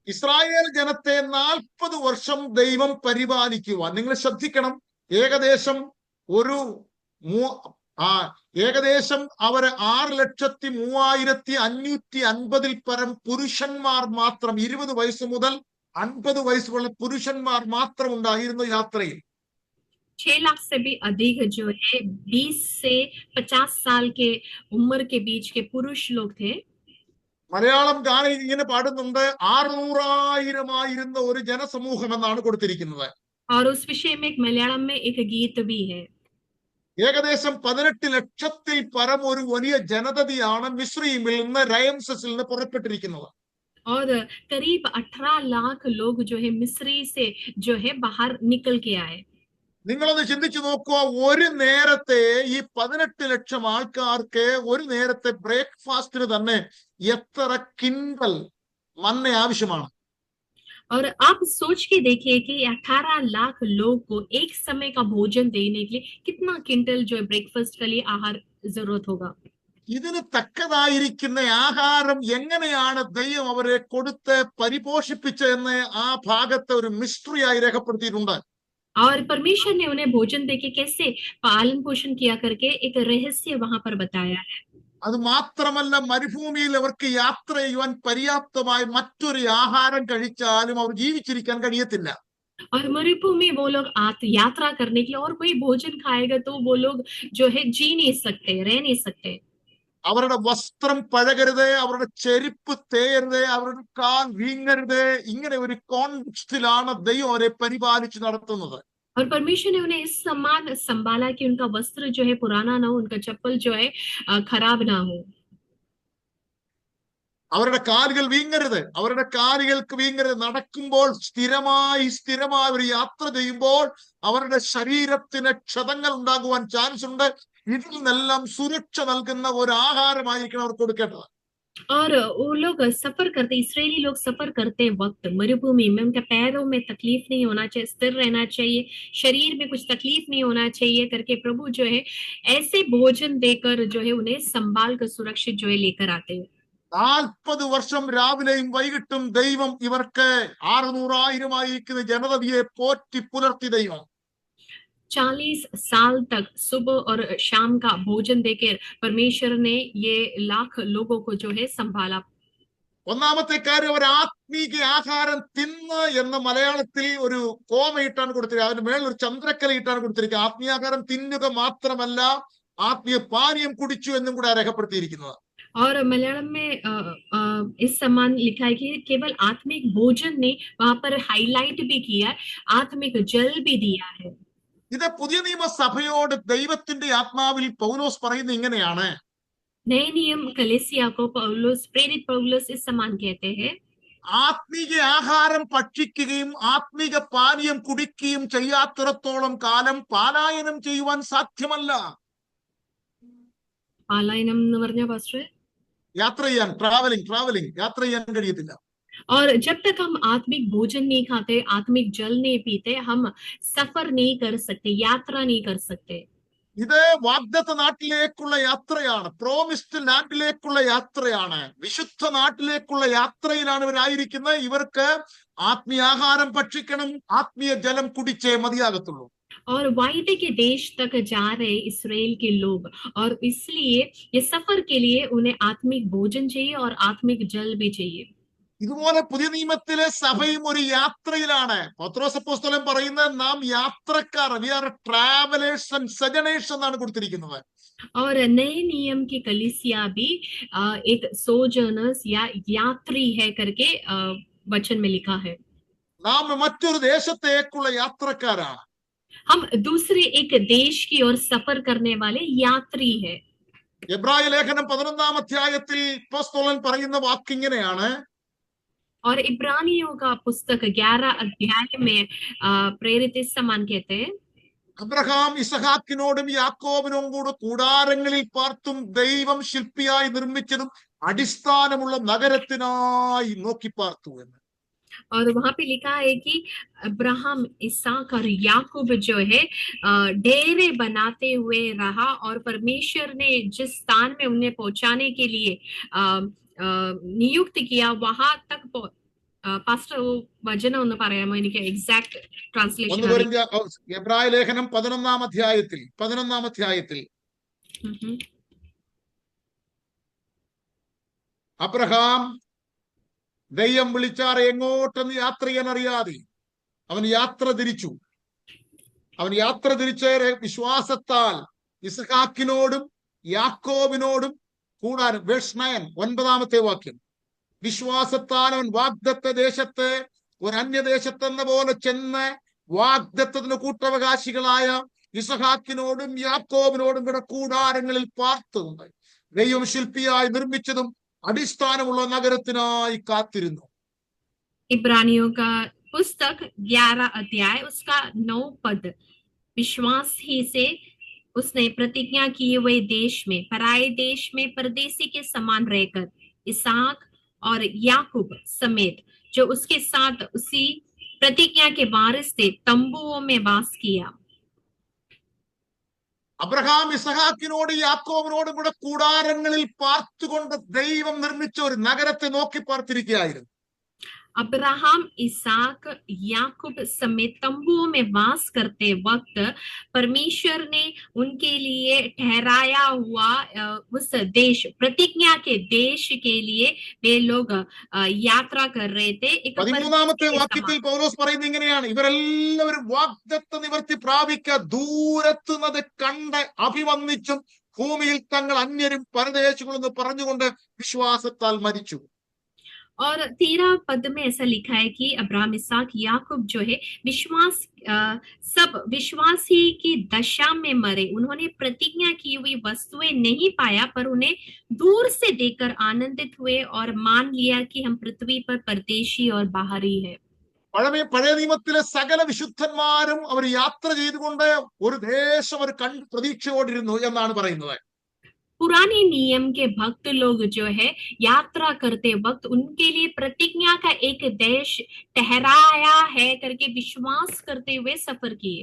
ഇസ്രായേൽ ജനത്തെ 40 വർഷം ദൈവം പരിപാലിക്കുവാൻ, നിങ്ങൾ ശ്രദ്ധിക്കണം, ഏകദേശം അവര് 6,03,550 പരം പുരുഷന്മാർ മാത്രം, 20 വയസ്സ് മുതൽ 50 വയസ്സുള്ള പുരുഷന്മാർ മാത്രം ഉണ്ടായിരുന്നു യാത്രയിൽ. 6 लाख से भी अधिक जो है 20 से 50 साल के उम्र के बीच के पुरुष लोग थे. മലയാളം ഗാനം ഇങ്ങനെ പാടുന്നുണ്ട്, 600,000 ഒരു ജനസമൂഹം എന്നാണ് കൊടുത്തിരിക്കുന്നത്. और उस विषय में एक मलयालम में एक गीत भी है. ഏകദേശം 18 ലക്ഷത്തിൽ പരം ഒരു വലിയ ജനതയാണ് മിസ്രയീമിൽ നിന്ന്, രയംസസിൽ നിന്ന് പുറപ്പെട്ടിരിക്കുന്നത്. और करीब 18 लाख लोग जो है मिस्री से जो है बाहर निकल के आए. നിങ്ങളൊന്ന് ചിന്തിച്ചു നോക്കുക, ഒരു നേരത്തെ ഈ 18 ലക്ഷം ആൾക്കാർക്ക് ഒരു നേരത്തെ ബ്രേക്ക്ഫാസ്റ്റിന് തന്നെ എത്ര കിൻഡൽ മന്ന ആവശ്യമാണ്. और आप सोच के देखिए कि 18 लाख लोग को एक समय का भोजन देने के लिए कितना क्विंटल जो है ब्रेकफास्ट के लिए आहार जरूरत होगा. ഇതിന് തക്കതായിരിക്കുന്ന ആഹാരം എങ്ങനെയാണ് ദൈവം അവരെ കൊടുത്ത് പരിപോഷിപ്പിച്ചതെന്ന് ആ ഭാഗത്തെ ഒരു മിസ്റ്ററിയായി രേഖപ്പെടുത്തിയിട്ടുണ്ട്. और परमेश्वर ने उन्हें भोजन देके कैसे पालन पोषण किया करके एक रहस्य वहां पर बताया है. അത് മാത്രമല്ല, മരുഭൂമിയിൽ അവർക്ക് യാത്ര ചെയ്യുവാൻ പര്യാപ്തമായ മറ്റൊരു ആഹാരം കഴിച്ചാലും അവർ ജീവിച്ചിരിക്കാൻ കഴിയത്തില്ല. और मरुभूमि वो लोग यात्रा करने के लिए और कोई भोजन खाएगा तो वो लोग जो है जी नहीं सकते, रह नहीं सकते. അവരുടെ വസ്ത്രം പഴകരുത്, അവരുടെ ചെരുപ്പ് തേയരുത്, അവരുടെ കാൽ വീങ്ങരുത്. ഇങ്ങനെ ഒരു കോൺടെക്സ്റ്റിലാണ് ദൈവം അവരെ പരിപാലിച്ച് നടത്തുന്നത്. और परमेश्वर ने उन्हें इस समान संभाला कि उनका वस्त्र जो है पुराना ना हो, उनका चप्पल जो है खराब ना हो. അവരുടെ കാലുകൾ വീങ്ങരുത്, അവരുടെ കാലുകൾക്ക് വീങ്ങരുത്. നടക്കുമ്പോൾ സ്ഥിരമായി ഒരു യാത്ര ചെയ്യുമ്പോൾ അവരുടെ ശരീരത്തിന് ക്ഷതങ്ങൾ ഉണ്ടാകുവാൻ ചാൻസ് ഉണ്ട്. ഇതിൽ നിന്നെല്ലാം സുരക്ഷ നൽകുന്ന ഒരു ആഹാരമായിരിക്കണം അവർ കൊടുക്കേണ്ടത്. और वो लोग सफर करते, इसराइली लोग सफर करते वक्त मरुभूमि में उनके पैरों में तकलीफ नहीं होना चाहिए, स्थिर रहना चाहिए, शरीर में कुछ तकलीफ नहीं होना चाहिए करके प्रभु जो है ऐसे भोजन देकर जो है उन्हें संभाल कर सुरक्षित जो है लेकर आते हैं. 40 വർഷം രാവിലെയും വൈകിട്ടും ദൈവം ഇവർക്ക് 600,000 ജനതയെ പോറ്റി പുലർത്തി ദൈവം. 40 साल तक सुबह और शाम का भोजन देकर परमेश्वर ने ये लाख लोगों को जो है संभाला। ഒന്നാമത്തെ കാര്യം, അവർ ആത്മീക ആഹാരം തിന്ന് എന്ന മലയാളത്തിൽ ഒരു കോമയിട്ടാണ് കൊടുത്തിരിക്കുക. അതിന് മേളിൽ ഒരു ചന്ദ്രക്കല ഇട്ടാണ് കൊടുത്തിരിക്കുക. ആത്മീയാഹാരം തിന്നുക മാത്രമല്ല, ആത്മീയ പാനീയം കുടിച്ചു എന്നും കൂടെ രേഖപ്പെടുത്തിയിരിക്കുന്നത്. और मलयालम में इस समान लिखा है कि केवल आत्मिक भोजन नहीं, वहां पर हाईलाइट भी किया, आत्मिक जल भी दिया है। ഇത് പുതിയ നിയമസഭയോട് ദൈവത്തിന്റെ ആത്മാവിൽ പൗലോസ് പറയുന്നത് ഇങ്ങനെയാണ്. नए नियम कलीसिया को पौलुस, प्रेरित पौलुस इस समान कहते हैं, ആത്മീക ആഹാരം ഭക്ഷിക്കുകയും ആത്മീക പാനീയം കുടിക്കുകയും ചെയ്യാത്തിടത്തോളം കാലം പാലായനം ചെയ്യുവാൻ സാധ്യമല്ല. പാലായനം എന്ന് പറഞ്ഞ പാസ്റ്റർ യാത്ര ചെയ്യാൻ, ട്രാവലിംഗ് യാത്ര ചെയ്യാൻ കഴിയത്തില്ല. और जब तक हम आत्मिक भोजन नहीं खाते, आत्मिक जल नहीं पीते, हम सफर नहीं कर सकते, यात्रा नहीं कर सकते। ഇത് വാഗ്ദത്ത നാട്ടിലേക്കുള്ള യാത്രയാണ്, പ്രോമിസ്ഡ് ലാൻഡിലേക്കുള്ള യാത്രയാണ്, വിശുദ്ധ നാട്ടിലേക്കുള്ള യാത്രയിലാണ് ഇവരായിരിക്കുന്നത്. ഇവർക്ക് ആത്മീയ ആഹാരം ഭക്ഷിക്കണം, ആത്മീയ ജലം കുടിച്ചേ മതിയാകത്തുള്ളൂ. और वायदे के देश तक जा रहे इस्राएल के लोग, और इसलिए ये सफर के लिए उन्हें आत्मिक भोजन चाहिए और आत्मिक जल भी चाहिए। ഇതുപോലെ പുതിയ നിയമത്തിലെ സഭയും ഒരു യാത്രയിലാണ്. പത്രോസ് അപ്പോസ്തലൻ പറയുന്നത് നാം യാത്രക്കാർ, വി ആർ ട്രാവലേഴ്സ് ആൻഡ് സജനേഴ്സ് എന്നാണ് കൊടുത്തിരിക്കുന്നത്. और नए नियम की कलीसिया भी एक सोजर्नर्स या यात्री है करके वचन में लिखा है। നാം മറ്റൊരു ദേശത്തേക്കുള്ള യാത്രക്കാരാണ്. हम दूसरे एक देश की ओर सफर करने वाले यात्री है। എബ്രായ ലേഖനം 11-ാം അധ്യായത്തിൽ അപ്പോസ്തലൻ പറയുന്ന വാക്കിങ്ങനെയാണ്. और इब्रानियों का पुस्तक 11 अध्याय में प्रेरित इस समान कहते हैं, അബ്രഹാം ഇസഹാക്കിനോടും യാക്കോബിനോടും കൂടെ കൂടാരങ്ങളിൽ പാർത്തും ദൈവം ശില്പിയായി നിർമ്മിച്ചതും അടിസ്ഥാനമുള്ള നഗരത്തിനായി നോക്കി പാർത്തു എന്ന്. और वहां पे लिखा है कि अब्राहम, इसहाक और याकूब जो है डेरे बनाते हुए रहा, और परमेश्वर ने जिस स्थान में उन्हें पहुंचाने के लिए नियुक्त किया वहां तक പാസ്റ്റർ വചനം ഒന്ന് പറയാമോ? എനിക്ക് എക്സാക്ട് ട്രാൻസ്ലേഷൻ. എബ്രായ ലേഖനം 11-ാം അധ്യായത്തിൽ അബ്രഹാം ദൈവം വിളിച്ചാറെ എങ്ങോട്ടെന്ന് യാത്ര ചെയ്യാൻ അറിയാതെ അവൻ യാത്ര തിരിച്ചേറെ വിശ്വാസത്താൽ ഇസ്ഹാക്കിനോടും യാക്കോബിനോടും കൂടാരം. വേഴ്സ് 9, 9-ാമത്തെ വാക്യം. വിശ്വാസത്താൽ അവൻ വാഗ്ദത്ത ദേശത്ത് ഒരു അന്യദേശത്തെന്ന പോലെ ചെന്ന് വാഗ്ദത്തത്തിന് കൂട്ടവകാശികളായ ഇസഹാക്കിനോടും യാക്കോബിനോടും കൂടെ കൂടാരങ്ങളിൽ പാർത്തുകൊണ്ട് ദൈവം ശില്പിയായി നിർമ്മിച്ചതും അടിസ്ഥാനമുള്ള നഗരത്തിനായി കാത്തിരുന്നു. इब्रानियों का पुस्तक 11 अध्याय उसका 9 पद, विश्वास ही से उसने प्रतिज्ञा किए हुए देश में, पराये देश में परदेसी के समान रहकर इसहाक और याकूब समेत जो उसके साथ उसी प्रतिज्ञा के वारिस थे तंबुओं में वास किया। അബ്രഹാം ഇസഹാക്കിനോട് യാക്കോബിനോടും കൂടെ കൂടാരങ്ങളിൽ പാർത്തുകൊണ്ട് ദൈവം നിർമ്മിച്ച ഒരു നഗരത്തെ നോക്കി പാർത്തിരിക്കുകയായിരുന്നു. अब्राहम, इसहाक, याकूब समेत तंबुओं में वास करते वक्त परमेश्वर ने उनके लिए ठहराया हुआ उस देश, प्रतिज्ञा के देश के लिए वे लोग यात्रा कर रहे थे. 13-ാമത്തെ വാക്യത്തിൽ പൗലോസ് പറയുന്നത് ഇങ്ങനെയാണ്: ഇവരെല്ലാവരും വാഗ്ദത്ത നിവർത്തി പ്രാപിക്കുക ദൂരത്തുന്നത് കണ്ട് അഭിവന്ദിച്ചും ഭൂമിയിൽ തങ്ങൾ അന്യരും പരദേശികളെന്ന് പറഞ്ഞുകൊണ്ട് വിശ്വാസത്താൽ മരിച്ചു. और 13 पद में ऐसा लिखा है कि अब्राहम, इसहाक, याकूब जो है सब विश्वास ही की दशा में मरे. उन्होंने प्रतिज्ञा की हुई वस्तुएं नहीं पाया, पर उन्हें दूर से देखकर आनंदित हुए और मान लिया कि हम पृथ्वी पर परदेशी और बाहरी है. പഴയ നിയമത്തിലെ സകല വിശുദ്ധന്മാരും അവർ യാത്ര ചെയ്തുകൊണ്ട് ഒരു ദേശം അവർ പ്രതീക്ഷയോടിരുന്നു എന്നാണ് പറയുന്നത്. पुराने नियम के भक्त लोग जो है यात्रा करते वक्त उनके लिए प्रतिज्ञा का एक देश ठहराया है करके विश्वास करते हुए सफर किए.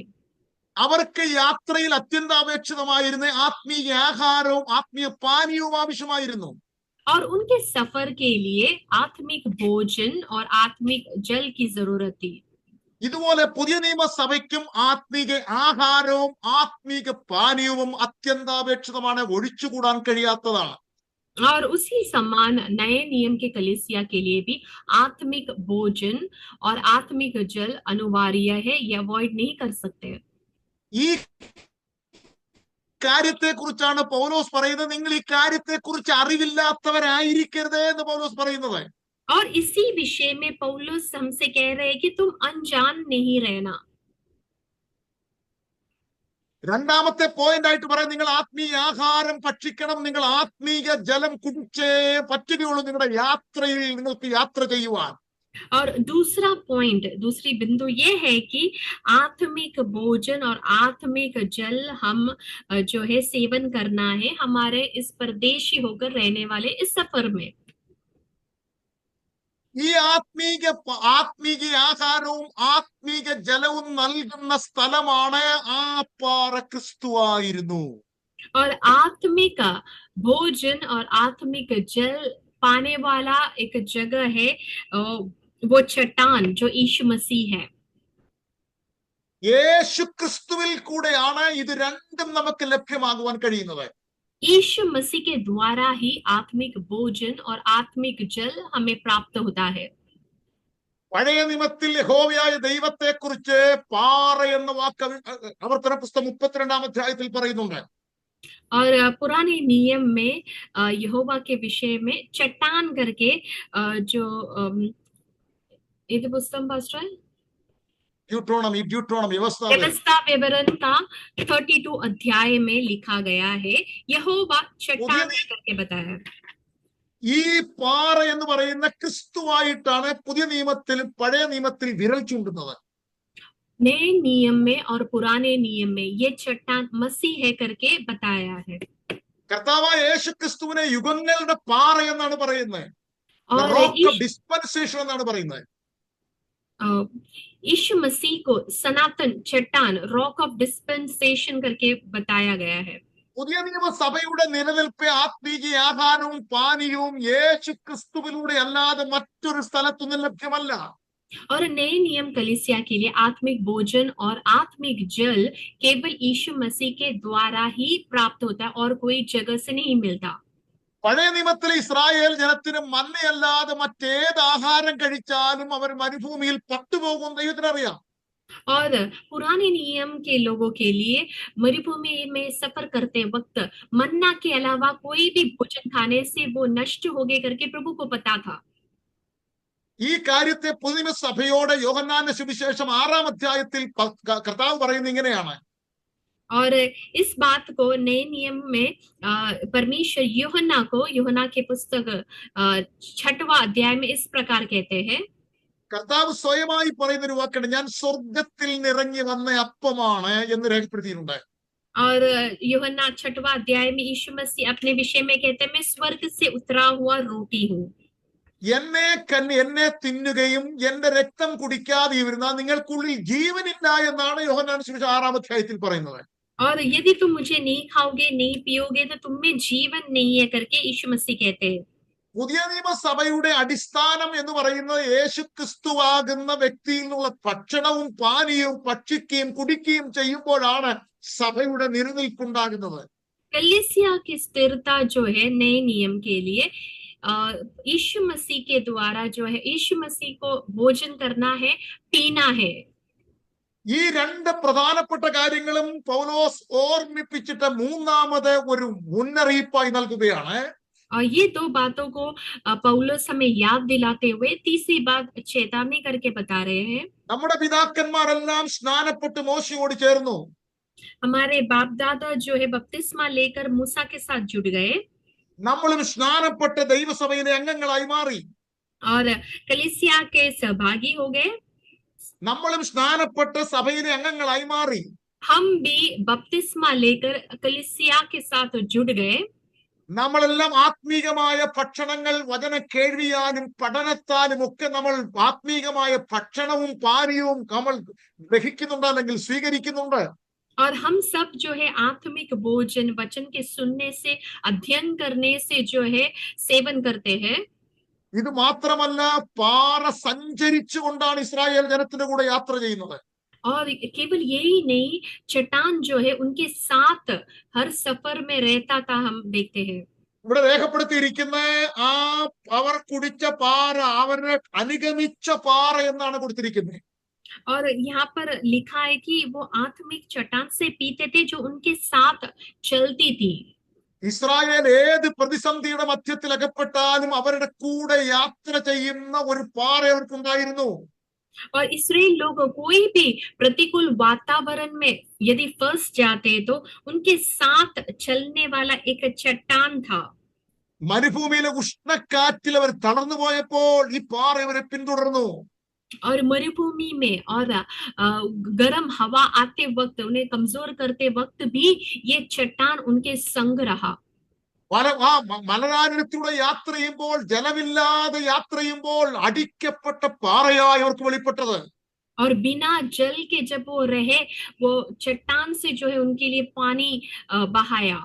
അവർക്ക് യാത്രയിൽ അത്യന്താപേക്ഷിതമായിരുന്ന ആത്മീയ ആഹാരവും ആത്മീയ പാനീയവും ആവശ്യമായിരുന്നു. और उनके सफर के लिए आत्मिक भोजन और आत्मिक जल की जरूरत थी. ഇതുപോലെ പുതിയ നിയമസഭയ്ക്കും ആത്മീക ആഹാരവും ആത്മീക പാനീയവും അത്യന്താപേക്ഷിതമാണ്, ഒഴിച്ചുകൂടാൻ കഴിയാത്തതാണ്. और उसी समान नए नियम के कलीसिया के लिए भी आत्मिक भोजन और आत्मिक जल अनिवार्य है, ये अवॉइड नहीं कर सकते। ഈ കാര്യത്തെ കുറിച്ചാണ് പൗലോസ് പറയുന്നത്, നിങ്ങൾ ഈ കാര്യത്തെ കുറിച്ച് അറിവില്ലാത്തവരായിരിക്കരുത് എന്ന് പൗലോസ് പറയുന്നത്. और इसी विषय में पौलुस हमसे कह रहे हैं कि तुम अनजान नहीं रहना। രണ്ടാമത്തെ പോയിന്റ് ആയിട്ട് പറയാം, നിങ്ങൾ ആത്മീയ ആഹാരം ഭക്ഷിക്കണം, നിങ്ങൾ ആത്മീയ ജലം കുടിച്ചേ പറ്റുകയുള്ളൂ നിങ്ങളുടെ യാത്രയിൽ നിങ്ങൾക്ക് യാത്ര ചെയ്യുവാൻ. और दूसरा पॉइंट, दूसरी बिंदु ये है कि आत्मिक भोजन और आत्मिक जल हम जो है सेवन करना है हमारे इस परदेशी होकर रहने वाले इस सफर में। ഈ ആത്മീക ആഹാരവും ആത്മീക ജലവും നൽകുന്ന സ്ഥലമാണ് ആ പാറ ക്രിസ്തുവായിരുന്നു. और आत्मिक भोजन और आत्मिक जल पाने वाला एक जगह है, वो चट्टान जो यीशु मसीह है। യേശു ക്രിസ്തുവിൽ കൂടെയാണ് ഇത് രണ്ടും നമുക്ക് ലഭ്യമാകുവാൻ കഴിയുന്നത്. यीशु मसीह के द्वारा ही आत्मिक भोजन और आत्मिक जल हमें प्राप्त होता है। പഴയ നിയമത്തിൽ യഹോവയായ ദൈവത്തെ കുറിച്ച് പാറ എന്ന വാക്ക് ആവർത്തന പുസ്തകം 32-ാം അധ്യായത്തിൽ പറയുന്നുണ്ട്. और पुराने नियम में यहोवा के विषय में चट्टान करके जो ये पुस्तक पास्टर ड्यूट्रोनॉमी व्यवस्था विवरण का 32 अध्याय में लिखा गया है, यहोवा चट्टान करके बताया। ഈ പാറ എന്ന് പറയുന്ന ക്രിസ്തുവായിട്ടാണ് പുതിയ നിയമത്തിൽ പഴയ നിയമത്തിൽ വിരൽ ചൂണ്ടുന്നത്. नए नियम में और पुराने नियम में ये चट्टान मसीह है करके बताया है। കർത്താവായ യേശു ക്രിസ്തുവിനെ യുഗങ്ങളുടെ പാറ എന്നാണ് പറയുന്നത്, ഡിസ്പെൻസേഷൻ എന്നാണ് പറയുന്നത്. यीशु मसीह को सनातन चट्टान, रॉक ऑफ डिस्पेंसेशन करके बताया गया है। പുതിയ നിയമസഭയുടെ നിലനിൽപ്പ് ആത്മീയ ആഹാരവും പാനീയവും യേശു ക്രിസ്തുവിലൂടെ അല്ലാതെ മറ്റൊരു സ്ഥലത്തൊന്നും ലഭ്യമല്ല. और नए नियम कलीसिया के लिए आत्मिक भोजन और आत्मिक जल केवल यीशु मसीह के द्वारा ही प्राप्त होता है और कोई जगह से नहीं मिलता। പഴയ നിയമത്തിലെ ഇസ്രായേൽ ജനത്തിന് മന്നയല്ലാതെ മറ്റേത് ആഹാരം കഴിച്ചാലും അവർ മരുഭൂമിയിൽ പട്ടുപോകും ദൈവത്തിനറിയാം. और पुराने नियम के लोगों के लिए मरुभूमि में सफर करते वक्त मन्ना के अलावा कोई भी भोजन खाने से वो नष्ट हो गए करके प्रभु को पता था। ഈ കാര്യത്തെ പുതിയ സഭയോട് യോഹന്നാന്റെ സുവിശേഷം 6-ാം അധ്യായത്തിൽ കർത്താവ് പറയുന്നത് ഇങ്ങനെയാണ്. और इस बात को नए नियम में परमेश्वर यूहन्ना के पुस्तक 6वां अध्याय में इस प्रकार कहते हैं. കർത്താവ് സ്വയമായി പറയുന്ന ഒരു വാക്കാണ്, ഞാൻ സ്വർഗത്തിൽ നിറങ്ങി വന്ന അപ്പമാണ് എന്ന് രേഖപ്പെടുത്തിയിട്ടുണ്ട്. और यूहन्ना 6वां अध्याय में यीशु मसीह अपने विषय में कहते हैं, मैं स्वर्ग से उतरा हुआ रोटी हूँ. എന്നെ തിന്നുകയും എന്റെ രക്തം കുടിക്കാതെ ഇരുന്നാൽ നിങ്ങൾക്കുള്ളിൽ ജീവനില്ല എന്നാണ് യോഹന്നാൻ സുവിശേഷം 6-ാം അധ്യായത്തിൽ പറയുന്നത്. और यदि तुम मुझे नहीं खाओगे नहीं पियोगे तो तुम में जीवन नहीं है करके यीशु मसीह कहते हैं. പുതിയ നിയമസഭയുടെ അടിസ്ഥാനം എന്ന് പറയുന്നത് യേശു ക്രിസ്തുവാകുന്ന വ്യക്തിയിൽ നിന്നുള്ള ഭക്ഷണവും പാനീയവും ഭക്ഷിക്കുകയും കുടിക്കുകയും ചെയ്യുമ്പോഴാണ് സഭയുടെ നിലനിൽപ്പുണ്ടാകുന്നത്. कलीसिया की स्थिरता जो है नए नियम के लिए यीशु मसीह के द्वारा जो है, यीशु मसीह को भोजन करना है, पीना है. ഈ രണ്ട് പ്രധാനപ്പെട്ട കാര്യങ്ങളും പൗലോസ് ഓർമ്മിപ്പിച്ചിട്ട് മൂന്നാമത് ഒരു മുന്നറിയിപ്പായി നൽകുകയാണ്. और ये दो बातों को पौलुस हमें याद दिलाते हुए तीसरी बात चेतावनी करके बता रहे हैं. നമ്മുടെ പിതാക്കന്മാരെല്ലാം സ്നാനപ്പെട്ട് മോശയോട് ചേർന്നു. हमारे बाप दादा जो है बपतिस्मा लेकर मूसा के साथ जुड़ गए. നമ്മളും സ്നാനപ്പെട്ട് ദൈവസഭയിലെ അംഗങ്ങളായി മാറി. और कलीसिया के सहभागी हो गए. നമ്മളും സ്നാനപ്പെട്ട് സഭയിലെ അംഗങ്ങളായി മാറി. हम भी बपतिस्मा लेकर कलीसिया के साथ जुड़ गए. നമ്മളെല്ലാം ആത്മീകമായ ഭക്ഷണങ്ങൾ വചന കേൾവിയാലും പഠനത്താലും ഒക്കെ നമ്മൾ ആത്മീകമായ ഭക്ഷണവും പാനീയവും നമ്മൾ ഗ്രഹിക്കുന്നുണ്ട്, അല്ലെങ്കിൽ സ്വീകരിക്കുന്നുണ്ട്. और हम सब जो है आत्मिक भोजन वचन के सुनने से, अध्ययन करने से जो है सेवन करते हैं. ഇത് മാത്രമല്ല, പാറ സഞ്ചരിച്ചുകൊണ്ടാണ് ഇസ്രായേൽ ജനത്തിന്റെ കൂടെ യാത്ര ചെയ്യുന്നത്. और केवल यही नहीं, चट्टान जो है उनके साथ हर सफर में रहता था, हम देखते हैं। ഇവിടെ രേഖപ്പെടുത്തിയിരിക്കുന്ന ആ അവർ കുടിച്ച പാറ, അവരെ അനുഗമിച്ച പാറ എന്നാണ് കൊടുത്തിരിക്കുന്നത്. और यहाँ पर लिखा है कि वो आत्मिक चट्टान से पीते थे जो उनके साथ चलती थी। ഇസ്രായേൽ ഏത് പ്രതിസന്ധിയുടെ മധ്യത്തിൽ അകപ്പെട്ടാലും അവരുടെ കൂടെ യാത്ര ചെയ്യുന്ന ഒരു പാറ അവർക്കുണ്ടായിരുന്നു. और इसराइल लोग कोई भी प्रतिकूल वातावरण में यदि फंस जाते तो उनके साथ चलने वाला एक चट्टान था। മരുഭൂമിയിലെ ഉഷ്ണക്കാറ്റിൽ അവർ തളർന്നു പോയപ്പോൾ ഈ പാറ ഇവരെ പിന്തുടർന്നു. और मरुभूमि में और गर्म हवा आते वक्त, उन्हें कमजोर करते वक्त भी ये चट्टान उनके संग रहा। മലനാരണ്യത്തിലൂടെ യാത്ര ചെയ്യുമ്പോൾ, ജലമില്ലാതെ യാത്ര ചെയ്യുമ്പോൾ അടിക്കപ്പെട്ട പാറയായി അവർക്ക് വെളിപ്പെട്ടത്. और बिना जल के जब वो रहे, वो चट्टान से जो है उनके लिए पानी बहाया।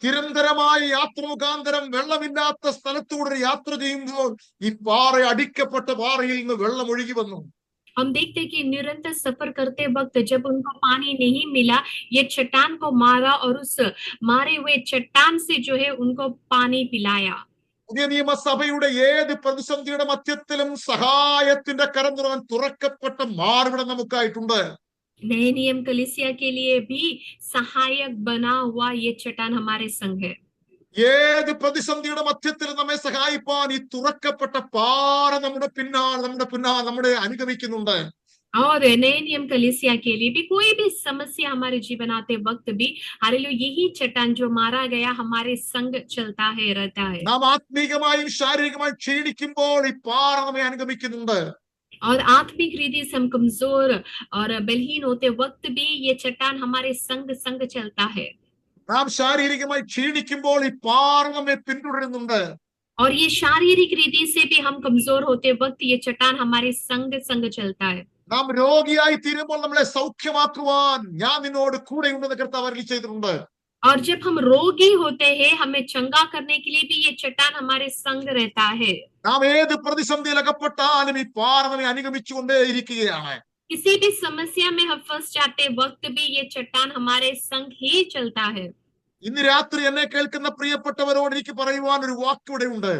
നിരന്തരമായ യാത്ര മുഖാന്തരം വെള്ളമില്ലാത്ത സ്ഥലത്തൂടെ യാത്ര ചെയ്യുമ്പോൾ ഈ പാറ, അടിക്കപ്പെട്ട പാറയിൽ നിന്ന് വെള്ളം ഒഴുകി വന്നു. हम देखते कि निरंतर सफर करते वक्त जब उनको पानी नहीं मिला, ये चट्टान को मारा और उस मारे हुए चट्टान से जो है उनको पानी पिलाया। പുതിയ നിയമസഭയുടെ ഏത് പ്രതിസന്ധിയുടെ മധ്യത്തിലും സഹായത്തിന്റെ കരം തുറക്കപ്പെട്ട മാർവിടം നമുക്കായിട്ടുണ്ട്. नए नियम कलीसिया के लिए भी सहायक बना हुआ ये चट्टान हमारे संग है। ഏത് പ്രതിസന്ധിയുടെ മധ്യത്തിൽ നമ്മെ സഹായിപ്പാൻ ഈ തുറക്കപ്പെട്ട പാറ നമ്മുടെ നമ്മളെ അനുഗമിക്കുന്നുണ്ട്. और नए नियम कलीसिया के लिए भी कोई भी समस्या हमारे जीवन आते वक्त भी, हालेलुया, यही चट्टान जो मारा गया हमारे संग चलता है, रहता है। നാം ആത്മീകമായും ശാരീരികമായും ക്ഷീണിക്കുമ്പോൾ ഈ പാറ നമ്മെ അനുഗമിക്കുന്നുണ്ട്. और आत्मिक रीति से हम कमजोर और बलहीन होते वक्त भी ये चट्टान हमारे संग चलता है। നാം ശാരീരികമായി ക്ഷീണിക്കുമ്പോൾ ഈ പാറ നമ്മെ പിന്തുടരുന്നുണ്ട്. और ये शारीरिक रीति से भी हम कमजोर होते वक्त ये चट्टान हमारे संग चलता है। നാം രോഗിയായി തീരുമ്പോൾ നമ്മളെ സൗഖ്യമാക്കുവാൻ ഞാൻ നിന്നോട് കൂടെയുണ്ടെന്ന് കർത്താവ് അരുളി ചെയ്തിട്ടുണ്ട്. और जब हम रोगी होते हैं, हमें चंगा करने के लिए भी ये चट्टान हमारे संग रहता है। നാം ഏത് പ്രതിസന്ധിയിൽ അകപ്പെട്ടാലും ഈ പാറ നമ്മെ അനുഗമിച്ചുകൊണ്ടേയിരിക്കുകയാണ്. किसी भी समस्या में हम फंस जाते वक्त भी ये चट्टान हमारे संग ही चलता है। ഇന്ന് രാത്രി എന്നെ കേൾക്കുന്ന പ്രിയപ്പെട്ടവരോട് എനിക്ക് പറയുവാൻ ഒരു വാക്കിവിടെ ഉണ്ട്.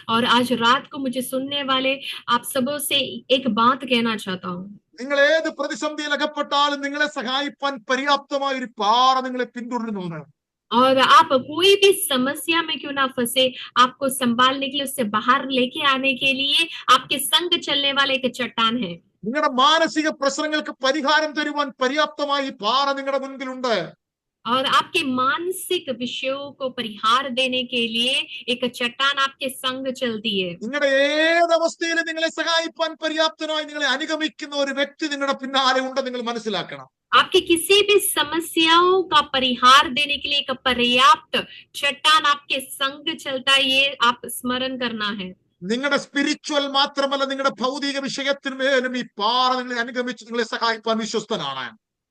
और आज रात को मुझे सुनने वाले आप सबों से एक बात कहना चाहता हूँ। നിങ്ങൾ ഏത് പ്രതിസന്ധിയിൽ അകപ്പെട്ടാലും നിങ്ങളെ സഹായിപ്പാൻ പര്യാപ്തമായ ഒരു പാറ നിങ്ങളെ പിന്തുടരുന്നുണ്ട്. और आप कोई भी समस्या में क्यों ना फंसे, आपको संभालने के लिए, उससे बाहर लेके आने के लिए आपके संग चलने वाले एक चट्टान है। നിങ്ങളുടെ മാനസിക പ്രശ്നങ്ങൾക്ക് പരിഹാരം തരുവാൻ പര്യാപ്തമായി ഈ പാറ നിങ്ങളുടെ മുൻപിലുണ്ട്. और आपके मानसिक विषयों को परिहार देने के लिए एक चट्टान आपके संग चलती है। നിങ്ങളുടെ ഏത് അവസ്ഥയിലും നിങ്ങളെ സഹായിപ്പാൻ പര്യാപ്തനായി നിങ്ങളെ അനുഗമിക്കുന്ന ഒരു വ്യക്തി നിങ്ങളുടെ പിന്നാലെ ഉണ്ട്, നിങ്ങൾ മനസ്സിലാക്കണം. आपकी किसी भी समस्याओं का परिहार देने के लिए एक पर्याप्त चट्टान आपके संग चलता है, ये आप स्मरण करना है। നിങ്ങളുടെ സ്പിരിച്വൽ മാത്രമല്ല, നിങ്ങളുടെ ഭൗതിക വിഷയത്തിന്മേലും ഈ പാറ നിങ്ങളെ അനുഗമിച്ച് നിങ്ങളെ സഹായിപ്പാൻ വിശ്വസ്തനാണ്.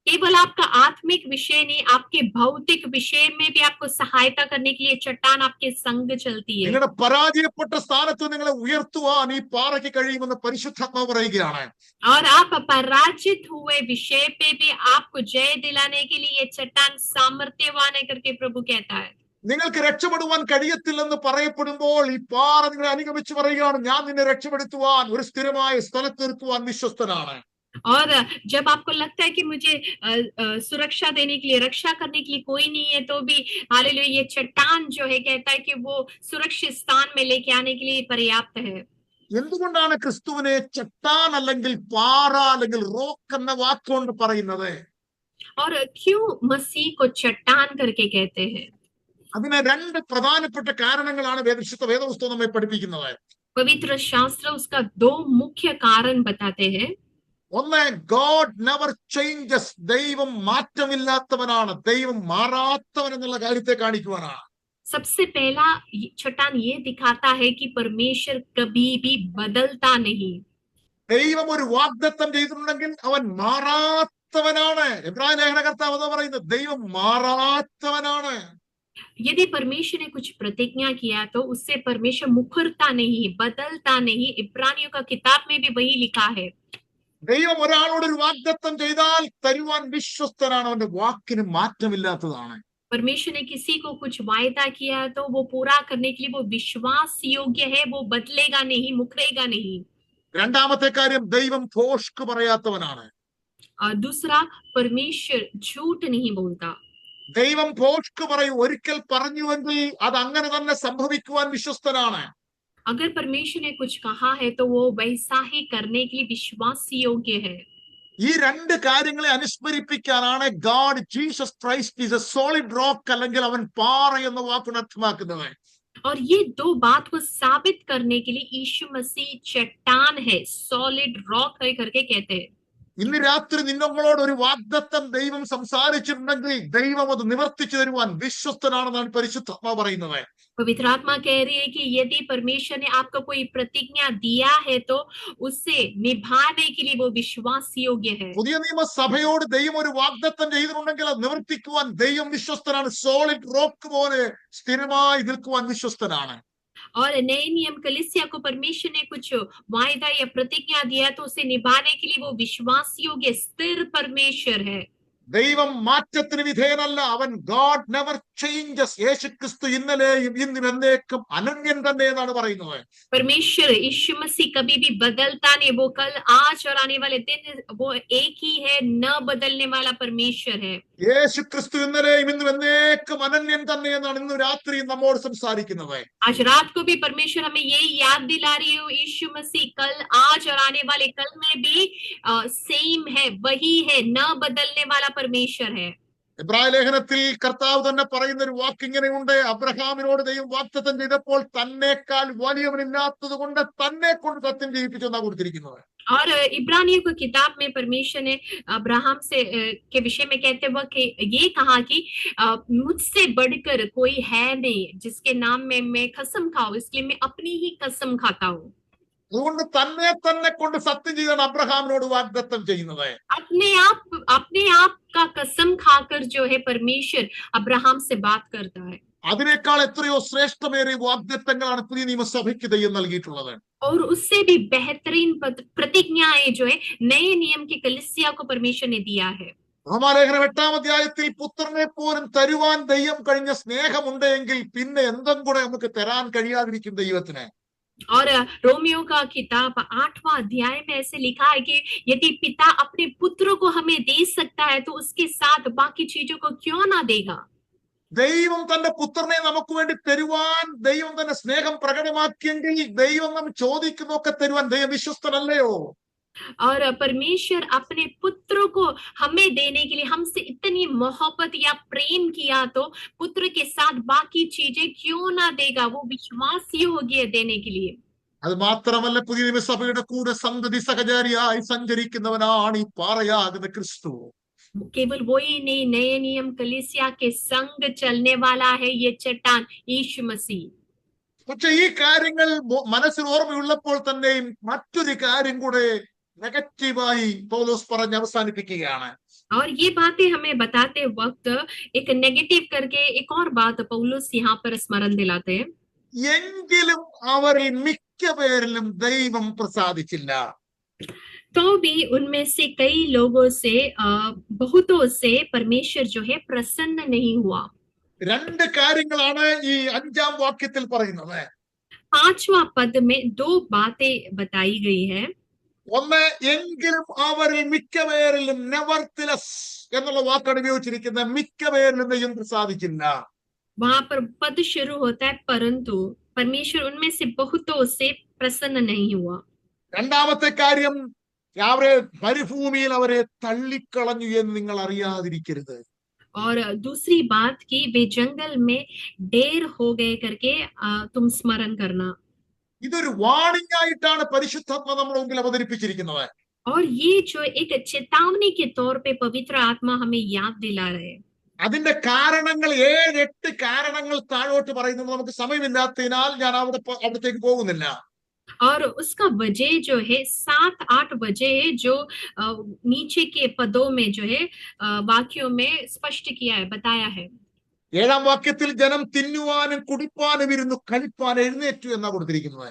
केवल आपका आत्मिक विषय नहीं, आपके भौतिक विषय में भी आपको सहायता करने के लिए चट्टान आपके संग चलती है। നിങ്ങളുടെ പരാജയപ്പെട്ട സ്ഥാനത്ത് നിങ്ങളെ ഉയർത്തുവാൻ ഈ പാറയ്ക്ക് കഴിയുമെന്ന് പരിശുദ്ധാത്മാവ് പറയുകയാണ്. और आप पराजित हुए विषय पे भी आपको जय दिलाने के लिए ये चट्टान सामर्थ्यवान है करके प्रभु कहता है। നിങ്ങൾക്ക് രക്ഷപ്പെടുവാൻ കഴിയത്തില്ലെന്ന് പറയപ്പെടുമ്പോൾ ഈ പാറ നിങ്ങളെ അനുഗമിച്ച് പറയുകയാണ്, ഞാൻ നിന്നെ രക്ഷപ്പെടുത്തുവാൻ ഒരു സ്ഥിരമായ സ്ഥലത്ത് നിർത്തുവാൻ വിശ്വസ്തനാണ്. और जब आपको लगता है कि मुझे सुरक्षा देने के लिए, रक्षा करने के लिए कोई नहीं है, तो भी हालेलुया, ये चट्टान जो है कहता है कि वो सुरक्षित स्थान में लेके आने के लिए पर्याप्त है। എന്തുകൊണ്ടാണ് ക്രിസ്തുവിനെ ചട്ടാൻ അല്ലെങ്കിൽ പാറ അല്ലെങ്കിൽ റോക്ക് എന്ന വാക്കുകൊണ്ട് പറയുന്നത്? और क्यों मसीह को चट्टान करके कहते हैं? അതിന് രണ്ട് പ്രധാനപ്പെട്ട കാരണങ്ങളാണ് വിശുദ്ധ വേദപുസ്തകം നമ്മെ പഠിപ്പിക്കുന്നത്. पवित्र शास्त्र उसका दो मुख्य कारण बताते हैं। ഒന്ന്, ഗോഡ് നെവർ ചേഞ്ചസ്, ദൈവം മാറ്റമില്ലാത്തവനാണ്, ദൈവം മാറാത്തവൻ എന്നുള്ള കാര്യത്തെ കാണിക്കുവാനാണ്. सबसे पहला चट्टान ये दिखाता है कि परमेश्वर कभी भी बदलता नहीं। ദൈവം ഒരു വാഗ്ദത്തം ചെയ്തിട്ടുണ്ടെങ്കിൽ അവൻ മാറാത്തവനാണ്. എബ്രായ ലേഖനകർത്താവ് പറയുന്നത് ദൈവം മാറാത്തവനാണ്. यदि परमेश्वर ने कुछ प्रतिज्ञा किया तो उससे परमेश्वर मुखरता नहीं, बदलता नहीं। इब्रानियों का किताब में भी वही लिखा है। ദൈവം ഒരാളോട് ഒരു വാഗ്ദത്തം ചെയ്താൽ തരുവാൻ വിശ്വസ്തനാണ്, അവന്റെ വാക്കിന് മാറ്റമില്ലാത്തതാണ്. परमेश्वर ने किसी को कुछ वायदा किया तो वो पूरा करने के लिए वो विश्वास योग्य है, वो बदलेगा नहीं, मुकरेगा नहीं। രണ്ടാമത്തെ കാര്യം, ദൈവം ഭോഷ്ക് പറയാത്തവനാണ്. और दूसरा, परमेश्वर झूठ नहीं बोलता। ദൈവം ഭോഷ്ക് പറയും, ഒരിക്കൽ പറഞ്ഞുവെങ്കിൽ അത് അങ്ങനെ തന്നെ സംഭവിക്കുവാൻ വിശ്വസ്തനാണ്. अगर परमेश्वर ने कुछ कहा है तो वो वैसा ही करने के लिए विश्वास योग्य है। ഈ രണ്ട് കാര്യങ്ങളെ അനുസ്മരിപ്പിക്കാനാണ് God Jesus Christ is a solid rock, അല്ലെങ്കിൽ അവൻ പാറ എന്ന വാക്കിന് അർത്ഥമാക്കുന്നത്. और ये दो बात को साबित करने के लिए यीशु मसीह चट्टान है, सॉलिड रॉक है करके कहते हैं। ഇന്ന് രാത്രി നിങ്ങളോട് ഒരു വാഗ്ദത്തം ദൈവം സംസാരിച്ചിട്ടുണ്ടെങ്കിൽ ദൈവം അത് നിവർത്തിച്ചു തരുവാൻ വിശ്വസ്തനാണെന്നാണ് പരിശുദ്ധാത്മാവ് പറയുന്നത്. पवित्र आत्मा कह रही है कि यदि परमेश्वर ने आपको कोई प्रतिज्ञा दिया है तो उससे निभाने के लिए वो विश्वास योग्य है। പുതിയ നിയമസഭയോട് ദൈവം ഒരു വാഗ്ദത്തം ചെയ്തിട്ടുണ്ടെങ്കിൽ അത് നിവർത്തിക്കുവാൻ ദൈവം വിശ്വസ്തനാണ്. സോളിഡ് റോക്ക് പോലെ സ്ഥിരമായി നിൽക്കുവാൻ വിശ്വസ്തനാണ്. और नए नियम कलीसिया को परमेश्वर ने कुछ वायदा या प्रतिज्ञा दिया तो उसे निभाने के लिए वो विश्वास योग्य स्थिर परमेश्वर है। ദൈവം മാറ്റത്തിന് വിധേയനല്ല, അവൻ ഗോഡ് നെവർ ചേഞ്ചസ്. യേശുക്രിസ്തു ഇന്നലെയും ഇന്നും എന്നേക്കും അനന്യൻ തന്നെ എന്നാണ് പറയുന്നത്. परमेश्वर यीशु मसीह कभी भी बदलता नहीं, वो कल आज और आने वाले दिन वो एक ही है, न बदलने वाला परमेश्वर है। യേശുക്രിസ്തു ഇന്നലെയും ഇന്നും എന്നേക്കും അനന്യൻ തന്നെ എന്നാണ് ഇന്ന് രാത്രി നമ്മോട് സംസാരിക്കുന്നത്. आज रात को भी परमेश्वर हमें यही याद दिला रही है, यीशु मसीह कल आज और आने वाले कल में भी सेम है, वही है, न बदलने वाला परमेश्वर है। എബ്രായ ലേഖനത്തിൽ കർത്താവ് തന്നെ പറയുന്ന ഒരു വാക്ക് ഇങ്ങനെയുണ്ട്, അബ്രഹാമിനോട് ദൈവം വാഗ്ദത്തം ചെയ്തപ്പോൾ തന്നേക്കാൾ വലിയവനില്ലാത്തത് കൊണ്ട് തന്നെ കൊണ്ട് സത്യം ചെയ്യിപ്പിച്ചെന്നാണ് കൊടുത്തിരിക്കുന്നത്. और इब्रानियों की किताब में परमेश्वर ने अब्राहम से के विषय में कहते वक्त ये कहा कि मुझसे बढ़कर कोई है नहीं जिसके नाम में मैं कसम खाऊं, इसलिए मैं अपनी ही कसम खाता हूँ। അതുകൊണ്ട് തന്നെ കൊണ്ട് സത്യം ചെയ്താണ് അബ്രഹാമിനോട് വാഗ്ദത്തം ചെയ്യുന്നത്. अपने आप का कसम खाकर जो है परमेश्वर अब्राहम से बात करता है। അതിനേക്കാൾ എത്രയോ ശ്രേഷ്ഠമേറിയ വാഗ്ദത്തങ്ങളാണ് പുതിയ നിയമസഭയ്ക്ക് ദൈവം നൽകിയിട്ടുള്ളത്. और उससे भी बेहतरीन प्रतिज्ञाएं जो है नए नियम की कलीसिया को परमेश्वर ने दिया है। റോമാലേഖനം 8-ാം അധ്യായത്തിൽ പുത്രനെ പോലും തരുവാൻ ദൈവം കഴിഞ്ഞ സ്നേഹമുണ്ടെങ്കിൽ പിന്നെ എന്തും കൂടെ നമുക്ക് തരാൻ കഴിയാതിരിക്കും ദൈവത്തിന്. और रोमियो का किताब 8वां अध्याय में ऐसे लिखा है कि यदि पिता अपने पुत्र को हमें दे सकता है तो उसके साथ बाकी चीजों को क्यों ना देगा। ദൈവം തന്റെ പുത്രനെ നമുക്ക് വേണ്ടി തരുവാൻ ദൈവം തന്നെ സ്നേഹം പ്രകടമാക്കിയെങ്കിൽ ദൈവം നാം ചോദിക്കുന്നൊക്കെ തരുവാൻ ദൈവം വിശ്വസ്തനല്ലയോ? और परमेश्वर अपने पुत्र को हमें देने के लिए हमसे इतनी मोहब्बत या प्रेम किया तो पुत्र के साथ बाकी चीजें क्यों ना देगा, वो विश्वास योग्य देने के लिए। അത് മാത്രമല്ല, പുതിയ നിയമസഭയുടെ കൂടെ സന്തതി സഹചാരിയായി സഞ്ചരിക്കുന്നവനാണ് ഈ പാറയാകുന്ന ക്രിസ്തു. केवल वही नहीं, नए नियम कलीसिया के संग चलने वाला है ये चट्टान यीशु मसीह। പക്ഷെ ഈ കാര്യങ്ങൾ മനസ്സിൽ ഓർമ്മയുള്ളപ്പോൾ തന്നെയും മറ്റൊരു കാര്യം കൂടെ നെഗറ്റീവായി പൗലോസ് പറഞ്ഞ് അവസാനിപ്പിക്കുകയാണ്. और ये बातें हमें बताते वक्त एक नेगेटिव करके एक और बात पौलुस यहाँ पर स्मरण दिलाते हैं। എങ്കിലും അവരിൽ മിക്ക പേരിലും ദൈവം പ്രസാദിച്ചില്ല. तो भी उनमें से कई लोगों से बहुतों से परमेश्वर जो है प्रसन्न नहीं हुआ। രണ്ട് കാര്യങ്ങളാണ് ഈ 5-ാം വാക്യത്തിൽ പറയുന്നത്. 5वां पद में दो बातें बताई गई है। ഒന്ന്, എങ്കിലും അവരിൽ മിക്ക പേരിലും നെവർത്തിലസ് എന്നുള്ള വാക്കാണ് ഉപയോഗിച്ചിരിക്കുന്നത്. മിക്ക പേരിലും ദൈവം പ്രസാദിച്ചില്ല. वहां पर पद शुरू होता है परंतु परमेश्वर उनमें से बहुतों से प्रसन्न नहीं हुआ। രണ്ടാമത്തെ കാര്യം, അവരെ മരുഭൂമിയിൽ അവരെ തള്ളിക്കളഞ്ഞു എന്ന് നിങ്ങൾ അറിയാതിരിക്കരുത്. और दूसरी बात की वे जंगल में ढेर हो गए करके तुम स्मरण करना। ഇതൊരു വാണിംഗ് ആയിട്ടാണ് പരിശുദ്ധാത്മ നമ്മുടെ മുമ്പിൽ അവതരിപ്പിച്ചിരിക്കുന്നത്. और ये जो एक चेतावनी के तौर पे पवित्र आत्मा हमें याद दिला रहे हैं। അതിന്റെ കാരണങ്ങൾ 7-8 കാരണങ്ങൾ താഴോട്ട് പറയുന്നത് നമുക്ക് സമയമില്ലാത്തതിനാൽ ഞാൻ അവിടത്തേക്ക് പോകുന്നില്ല. और उसका वजह जो है 7-8 वजह जो नीचे के पदों में जो है वाक्यों में स्पष्ट किया है, बताया है। 7-ാം വാക്യത്തിൽ ജനം തിന്നുവാനും കുടിപ്പാനും ഇരുന്നു കഴിപ്പാൻ എഴുന്നേറ്റു എന്നാ കൊടുത്തിരിക്കുന്നത്.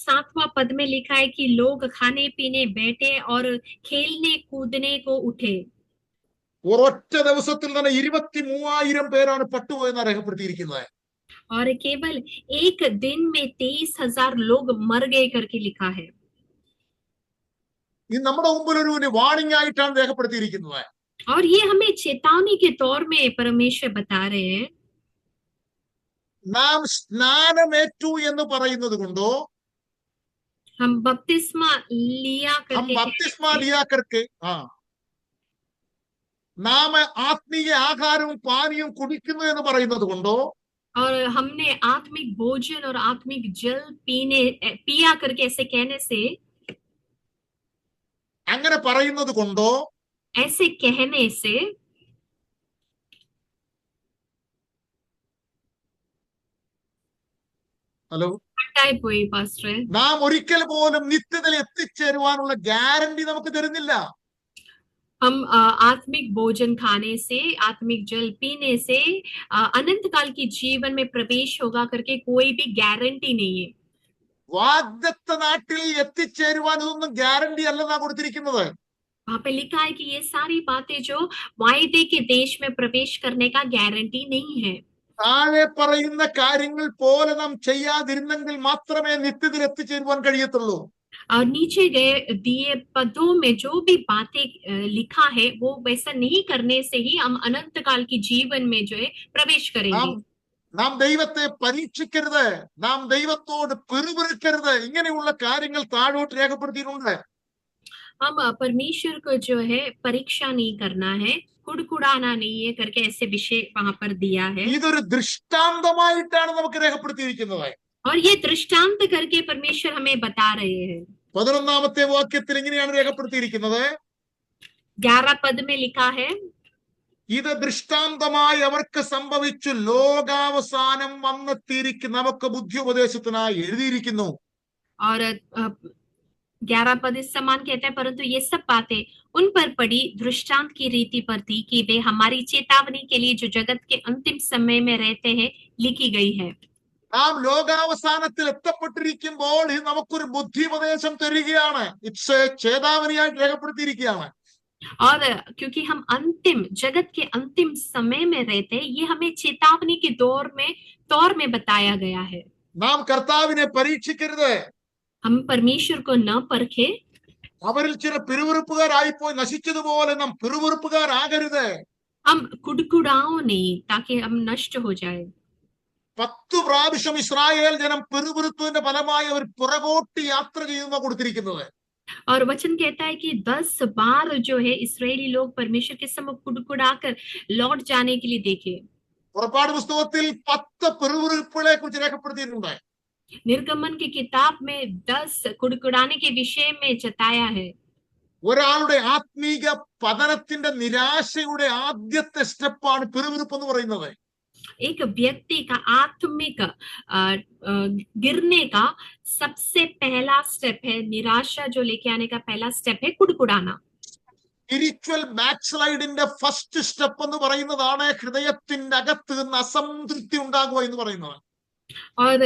7वां पद में लिखा है कि लोग खाने पीने बैठे और खेलने कूदने को उठे। ഒരൊറ്റ ദിവസത്തിൽ തന്നെ 23,000 പേരാണ് പട്ടുപോയെന്നാണ് രേഖപ്പെടുത്തിയിരിക്കുന്നത്. और केवल एक दिन में 23,000 लोग मर गए करके लिखा है। ഇത് നമ്മുടെ മുമ്പിൽ ഒരു വാണിംഗ് ആയിട്ടാണ് രേഖപ്പെടുത്തിയിരിക്കുന്നത്. और ये हमें चेतावनी के तौर में परमेश्वर बता रहे हैं। നാം സ്നാനമേറ്റു എന്ന് പറയുന്നത് കൊണ്ടോ हम बपतिस्मा लिया करके നാം ആത്മീയ ആഹാരവും പാനീയവും കുടിക്കുന്നു എന്ന് പറയുന്നത് കൊണ്ടോ और हमने आत्मिक भोजन और आत्मिक जल पिया करके ऐसे कहने से, അങ്ങനെ പറയുന്നത് കൊണ്ടോ ऐसे कहने से ഹലോ പോയി പാസ്റ്ററെ, നാം ഒരിക്കൽ പോലും നിത്യതയിൽ എത്തിച്ചേരുവാനുള്ള ഗ്യാരണ്ടി നമുക്ക് തരുന്നില്ല. हम आत्मिक भोजन खाने से, आत्मिक जल पीने से अनंत काल की जीवन में प्रवेश होगा करके कोई भी गारंटी नहीं है। വാഗ്ദത്ത നാട്ടിൽ എത്തിച്ചേരുവാൻ ഇതൊന്നും ഗ്യാരണ്ടി അല്ലെന്നാ കൊടുത്തിരിക്കുന്നത്. वहां पे लिखा है कि ये सारी बातें जो वायदे के देश में प्रवेश करने का गारंटी नहीं है। താഴെ പറയുന്ന കാര്യങ്ങൾ പോലെ നാം ചെയ്യാതിരുന്നെങ്കിൽ മാത്രമേ നിത്യതയിൽ എത്തിച്ചേരുവാൻ കഴിയത്തുള്ളൂ. और नीचे गए दिए पदों में जो भी बातें लिखा है वो वैसा नहीं करने से ही हम अनंत काल की जीवन में जो है प्रवेश करेंगे। നാം ദൈവത്തെ പരീക്ഷിക്കരുത്, നാം ദൈവത്തോട് പിറുപിറുക്കരുത്, ഇങ്ങനെയുള്ള കാര്യങ്ങൾ താഴോട്ട് രേഖപ്പെടുത്തിയിട്ടുണ്ട്. हम परमेश्वर को जो है परीक्षा नहीं करना है, कुड़कुड़ाना नहीं है करके ऐसे विषय वहां पर दिया है। ഇതൊരു ദൃഷ്ടാന്തമായിട്ടാണ് നമുക്ക് രേഖപ്പെടുത്തിയിരിക്കുന്നത്. और ये दृष्टांत करके परमेश्वर हमें बता रहे हैं। 11-ാമത്തെ വാക്യത്തിൽ ഇങ്ങനെയാണ് രേഖപ്പെടുത്തിയിരിക്കുന്നത്. 11 पद में लिखा है, ഇത് ദൃഷ്ടാന്തമായി അവർക്ക് സംഭവിച്ചു, ലോകാവസാനം വന്നെത്തിയിരിക്കും, നമുക്ക് ബുദ്ധിയുപദേശത്തിനായി എഴുതിയിരിക്കുന്നു. और 11 पद इस समान कहता है, परंतु ये सब बातें उन पर पड़ी दृष्टांत की रीति पर थी कि वे हमारी चेतावनी के लिए जो जगत के अंतिम समय में रहते हैं लिखी गई है। നാം ലോകാവസാനത്തിൽ എത്തപ്പെട്ടിരിക്കുമ്പോൾ ഇത് നമുക്കൊരു ബുദ്ധിയുപദേശം തരികയാണ്. ഇറ്റ്സ് എ ചേതാവനിയായിട്ട് രേഖപ്പെടുത്തിയിരിക്കുകയാണ്. और क्योंकि हम अंतिम जगत के अंतिम समय में रहते हैं, ये हमें चेतावनी के तौर में बताया गया है। നാം കർത്താവിനെ പരീക്ഷിക്കരുത്. हम परमेश्वर को न परखे। അവരിൽ ചില പിറുവിറുപ്പുകാരായിപ്പോയി നശിച്ചതുപോലെ നാം പിറുവിറുപ്പുകാരാകരുത്. हम कुड़कुड़ाओ नहीं ताकि हम नष्ट हो जाए। 10 പ്രാവശ്യം ഇസ്രായേൽ ജനം പിറുപിറുത്തതിന്റെ ഫലമായി അവർ പുറകോട്ട് യാത്ര ചെയ്യുന്ന കൊടുത്തിരിക്കുന്നത്. और वचन कहता है कि 10 बार जो है इस्राएली लोग परमेश्वर के सम्मुख कुड़कुड़ाकर लौट जाने के लिए देखे। പുറപ്പാട് പുസ്തകത്തിൽ 10 പിറുപിറുപ്പുകളെ കുറിച്ച് രേഖപ്പെടുത്തിയിട്ടുണ്ട്. निर्गमन की किताब में 10 कुड़कुड़ाने के विषय में जताया है। ഒരാളുടെ ആത്മീക പതനത്തിന്റെ നിരാശയുടെ ആദ്യത്തെ സ്റ്റെപ്പാണ് പിറുപിറുപ്പ് എന്ന് പറയുന്നത്. एक व्यक्ति का आत्मिक गिरने का सबसे पहला स्टेप है, निराशा जो लेके आने का पहला स्टेप है कुड़कुड़ाना। സ്പിരിച്വൽ ബാക്ക്സ്ലൈഡിന്റെ ഫസ്റ്റ് സ്റ്റെപ്പ് എന്ന് പറയുന്നതാണ് ഹൃദയത്തിന്റെ അകത്ത് നിന്ന് അസംതൃപ്തി ഉണ്ടാകുക എന്ന് പറയുന്നത്. और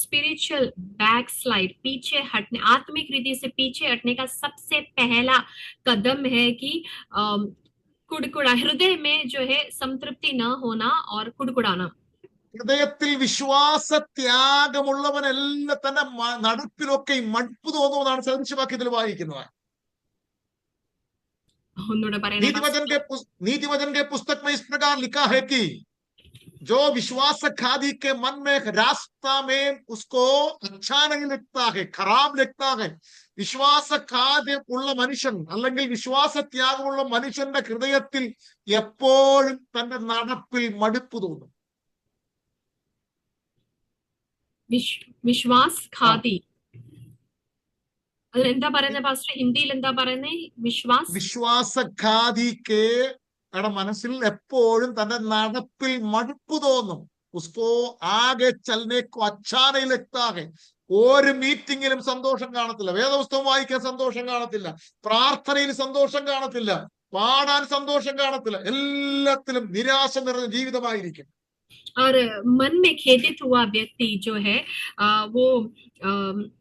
स्पिरिचुअल बैकस्लाइड, पीछे हटने, आत्मिक रीति से पीछे हटने का सबसे पहला कदम है कि कुड़कुड़ा, हृदय में जो है संतृप्ति न होना और कुड़कुड़ाना। ഹൃദയത്തിൽ വിശ്വാസ ത്യാഗമുള്ളവനെല്ലാം തന്നെ നടുപ്പിലൊക്കെ മടുപ്പ് തോന്നുന്നതാണ് സദൃശവാക്യത്തിൽ വായിക്കുന്നത്. नीतिवचन के पुस्तक में इस प्रकार लिखा है कि जो विश्वास खादी के मन में रास्ता में उसको अच्छा नहीं लगता है, खराब लगता है. വിശ്വാസ ഖാദ്യമുള്ള മനുഷ്യൻ അല്ലെങ്കിൽ വിശ്വാസ ത്യാഗമുള്ള മനുഷ്യന്റെ ഹൃദയത്തിൽ എപ്പോഴും തന്റെ നടപ്പിൽ മടുപ്പ് തോന്നും. വിശ്വാസ് ഖാദി എന്താ പറയുന്നത് പാസ്റ്റർ? ഹിന്ദിയിൽ എന്താ പറയുന്നത്? വിശ്വാസഘാതിക്ക് മനസ്സിൽ എപ്പോഴും തന്റെ നടപ്പിൽ മടുപ്പ് തോന്നും. ഉസ്കോ ആകെ ചലനേക്കോ അച്ഛാ നഹീ ലഗ്താ ഹൈ. ഒരു മീറ്റിംഗിലും സന്തോഷം കാണത്തില്ല, വേദപുസ്തകം വായിക്കാൻ സന്തോഷം കാണത്തില്ല, പ്രാർത്ഥനയിൽ സന്തോഷം കാണത്തില്ല, പാടാൻ സന്തോഷം കാണത്തില്ല, എല്ലാത്തിലും നിരാശ നിറഞ്ഞ ജീവിതമായിരിക്കും. और मन में खेदित हुआ व्यक्ति जो है वो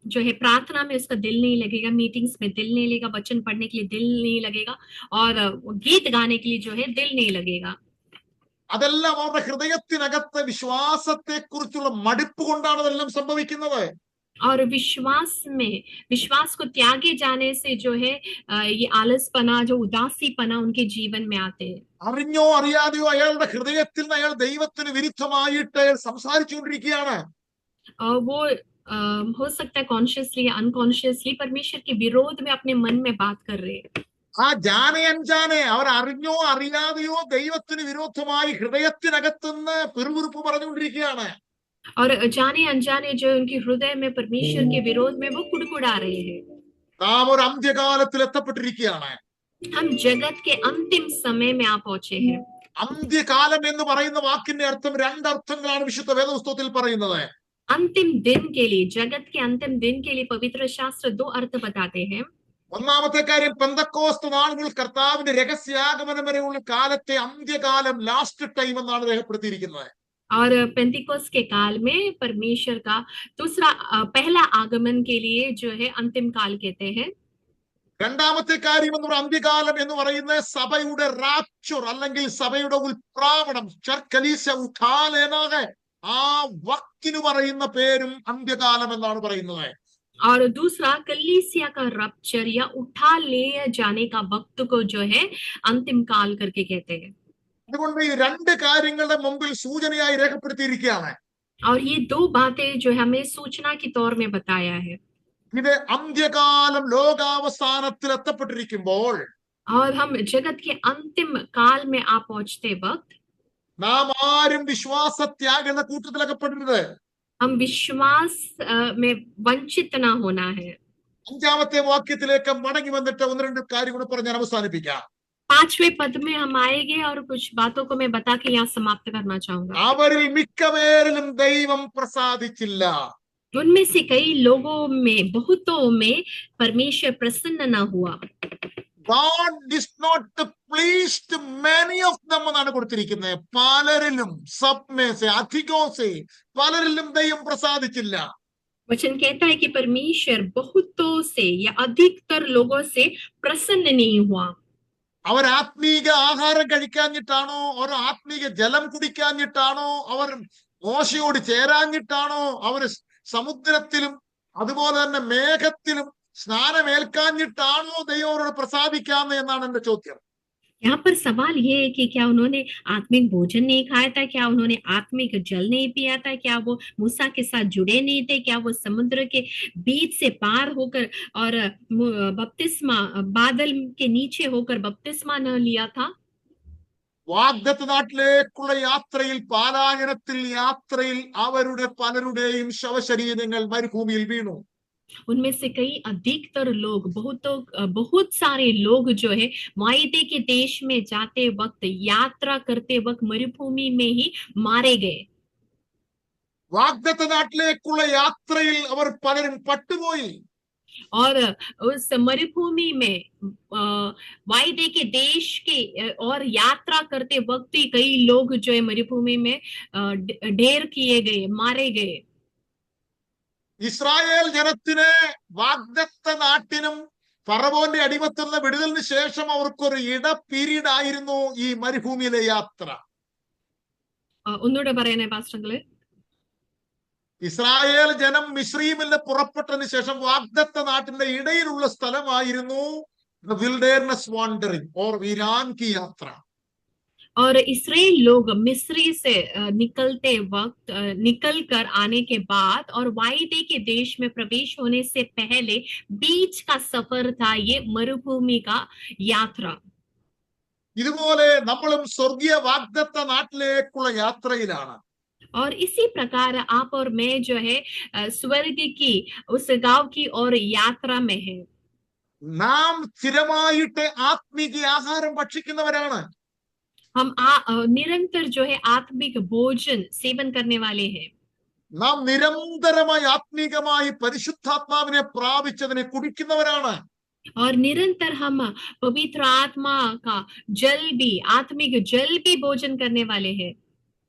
जो है प्रार्थना में उसका दिल नहीं लगेगा, मीटिंग्स में दिल नहीं लगेगा, वचन पढ़ने के लिए दिल नहीं लगेगा, और गीत गाने के लिए जो है दिल नहीं लगेगा। അതെല്ലാം അവരുടെ ഹൃദയത്തിനകത്ത് വിശ്വാസത്തെ കുറിച്ചുള്ള മടുപ്പ് കൊണ്ടാണ് അതെല്ലാം സംഭവിക്കുന്നത്. और विश्वास को त्यागे जाने से जो है ये आलसपना, जो उदासीपना उनके जीवन में आते हैं। അറിഞ്ഞോ അറിയാതെയോ അയാളുടെ ഹൃദയത്തിൽ നിന്ന് അയാൾ ദൈവത്തിന് വിരുദ്ധമായിട്ട് അയാൾ സംസാരിച്ചുകൊണ്ടിരിക്കുകയാണ്. वो हो सकता है कॉन्शियसली या अनकॉन्शियसली परमेश्वर के विरोध में अपने मन में बात कर रहे हैं। ആ ജാനെ അഞ്ചാനെ അവർ അറിഞ്ഞോ അറിയാതെയോ ദൈവത്തിന് വിരോധമായി ഹൃദയത്തിനകത്തുനിന്ന് പിറുപിറുപ്പ് പറഞ്ഞുകൊണ്ടിരിക്കുകയാണ്. और जाने अनजाने जो उनके हृदय में परमेश्वर के विरोध में वो कुड़कुड़ा रहे हैं। നാം ഒരു അന്ത്യകാലത്തിൽ എത്തപ്പെട്ടിരിക്കുകയാണ്. हम जगत के अंतिम समय में आ पहुंचे हैं। അന്ത്യകാലം എന്ന് പറയുന്ന വാക്കിന്റെ അർത്ഥം രണ്ടർത്ഥങ്ങളാണ് വിശുദ്ധ വേദപുസ്തകത്തിൽ പറയുന്നത്. अंतिम दिन के लिए, जगत के अंतिम दिन के लिए पवित्र शास्त्र दो अर्थ बताते हैं। ഒന്നാമത്തെ കാര്യം, പെന്തക്കോസ്ത് നാൾ മുതൽ കർത്താവിന്റെ രഹസ്യാഗമനം വരെയുള്ള കാലത്തെ അന്ത്യകാലം, ലാസ്റ്റ് ടൈം എന്നാണ് രേഖപ്പെടുത്തിയിരിക്കുന്നത്. और पेंतिकोस के काल में परमेश्वर का दूसरा पहला आगमन के लिए जो है अंतिम काल कहते हैं। രണ്ടാമത്തെ കാര്യം എന്ന് പറയുന്നത് അന്ത്യകാലം എന്ന് പറയുന്നത് സഭയുടെ റാപ്ചർ അല്ലെങ്കിൽ സഭയുടെ ഉൽപ്രാവണം, ചർക്കലീസ ഉത്ഥാനേനാക, ആ വക്തിന് പറയുന്ന പേരും അന്ത്യകാലം എന്നാണ് പറയുന്നത്. और दूसरा कलीसिया का रप्चर या उठा ले जाने का वक्त को जो है अंतिम काल करके कहते हैं। അതുകൊണ്ട് ഈ രണ്ട് കാര്യങ്ങളുടെ മുമ്പിൽ സൂചനയായി രേഖപ്പെടുത്തിയിരിക്കുകയാണ്. और ये दो बातें जो हमें सूचना के तौर में बताया है। ഇത് അന്ത്യകാലം ലോകാവസാനത്തിൽ എത്തപ്പെട്ടിരിക്കുമ്പോൾ और हम जगत के अंतिम काल में आ पहुंचते वक्त നാം ആരും വിശ്വാസത്യാഗ എന്ന കൂട്ടത്തിലകപ്പെടരുത്. हम विश्वास में वंचित ना होना है। അഞ്ചാമത്തെ വാക്യത്തിലേക്ക് മടങ്ങി വന്നിട്ട് ഒന്ന് രണ്ട് കാര്യം കൂടെ പറഞ്ഞ് ഞാൻ അവസാനിപ്പിക്കാം. 5वें पद में हम आएंगे और कुछ बातों को मैं बता के यहाँ समाप्त करना चाहूंगा। അവരിൽ മിക്കവേരിലും ദൈവം പ്രസാദിച്ചില്ല. उनमें से कई लोगों में, बहुतों में परमेश्वर प्रसन्न न हुआ। God is not pleased many of them എന്നാണ് കൊടുത്തിരിക്കുന്നത്. പലരിലും, സബ്മേസെ അധികോസെ, പലരിലും ദൈവം പ്രസാദിച്ചില്ല. वचन कहता है कि परमेश्वर बहुतों से या अधिकतर लोगों से प्रसन्न नहीं हुआ। അവർ ആത്മീക ആഹാരം കഴിക്കാഞ്ഞിട്ടാണോ, അവർ ആത്മീക ജലം കുടിക്കാഞ്ഞിട്ടാണോ, അവർ മോശയോട് ചേരാഞ്ഞിട്ടാണോ, അവർ സമുദ്രത്തിലും അതുപോലെ തന്നെ മേഘത്തിലും സ്നാനമേൽക്കാഞ്ഞിട്ടാണോ ദൈവം അവരോട് പ്രസാദിക്കാന്ന് എന്നാണ് എന്റെ ചോദ്യം. यहाँ पर सवाल ये है कि क्या उन्होंने आत्मिक भोजन नहीं खाया था, क्या उन्होंने आत्मिक जल नहीं पिया था, क्या वो मूसा के साथ जुड़े नहीं थे, क्या वो समुद्र के बीच से पार होकर और बपतिस्मा बादल के नीचे होकर बपतिस्मा न लिया था। വാഗ്ദത്ത നാട്ടിലേക്കുള്ള യാത്രയിൽ, പാലായനത്തിൽ യാത്രയിൽ അവരുടെ പലരുടെയും ശവശരീരങ്ങൾ മരുഭൂമിയിൽ വീണു. उनमें से कई अधिकतर लोग, बहुत सारे लोग जो है वायदे के देश में जाते वक्त, यात्रा करते वक्त मरुभूमि में ही मारे गए। വാഗ്ദത്ത നാട്ടിലേക്കുള്ള യാത്രയിൽ അവർ പലരും പട്ടുപോയി. और उस मरुभूमि में वायदे के देश के और यात्रा करते वक्त ही कई लोग जो है मरुभूमि में ढेर किए गए, मारे गए। ഇസ്രായേൽ ജനത്തിന് വാഗ്ദത്ത നാട്ടിനും ഫറവോന്റെ അടിമത്തിൽ നിന്ന് വിടുതലിന് ശേഷം അവർക്കൊരു പീരീഡ് ആയിരുന്നു ഈ മരുഭൂമിയിലെ യാത്ര. ഒന്നുകൂടെ പറയണേ പാസ്റ്റങ്ങള്. ഇസ്രായേൽ ജനം മിസ്രയീമിൽ നിന്ന് പുറപ്പെട്ടതിന് ശേഷം വാഗ്ദത്ത നാട്ടിന്റെ ഇടയിലുള്ള സ്ഥലമായിരുന്നു വിൽഡേർനെസ് വാണ്ടറിംഗ് ഓർ വീരാൻ की യാത്ര. और इस्राएल लोग मिस्री से निकल कर आने के बाद और वायदे के देश में प्रवेश होने से पहले बीच का सफर था ये मरुभूमि का यात्रा. ഇതുപോലെ നമ്മളും സ്വർഗീയ വാഗ്ദത്ത നാട്ടിലേക്കുള്ള യാത്രയിലാണ്. और इसी प्रकार आप और मैं जो है स्वर्ग की उस गांव की और यात्रा में है. നാം സ്ഥിരമായിട്ട് ആത്മീക ആഹാരം ഭക്ഷിക്കുന്നവരാണ്. हम निरंतर जो है आत्मिक भोजन सेवन करने वाले हैं. നാം നിരന്തരമായി ആത്മീകമായി പരിശുദ്ധാത്മാവിനെ പ്രാപിച്ചതിനെ കുടിക്കുന്നവരാണ്. और निरंतर हम पवित्र आत्मा का जल भी, आत्मिक जल भी भोजन करने वाले हैं.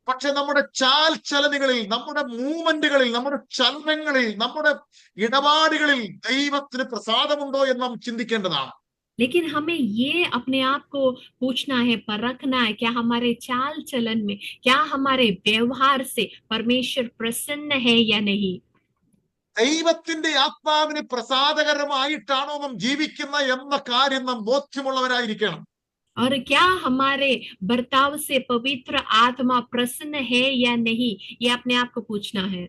പക്ഷെ നമ്മുടെ ചലനങ്ങളിൽ, നമ്മുടെ മൂവ്മെന്റുകളിൽ, നമ്മുടെ ചലനങ്ങളിൽ, നമ്മുടെ ഇടപാടുകളിൽ ദൈവത്തിന് പ്രസാദമുണ്ടോ എന്ന് നാം ചിന്തിക്കേണ്ടതാണ്. लेकिन हमें ये अपने आप को पूछना है, परखना है, क्या हमारे चाल चलन में, क्या हमारे व्यवहार से परमेश्वर प्रसन्न है या नहीं. ദൈവത്തിന്റെ ആത്മാവിന് പ്രസാദകരമായിട്ടാണോ നാം ജീവിക്കുന്ന എന്ന കാര്യം നാം ബോധ്യമുള്ളവരായിരിക്കണം. और क्या हमारे बर्ताव से पवित्र आत्मा प्रसन्न है या नहीं, ये अपने आप को पूछना है.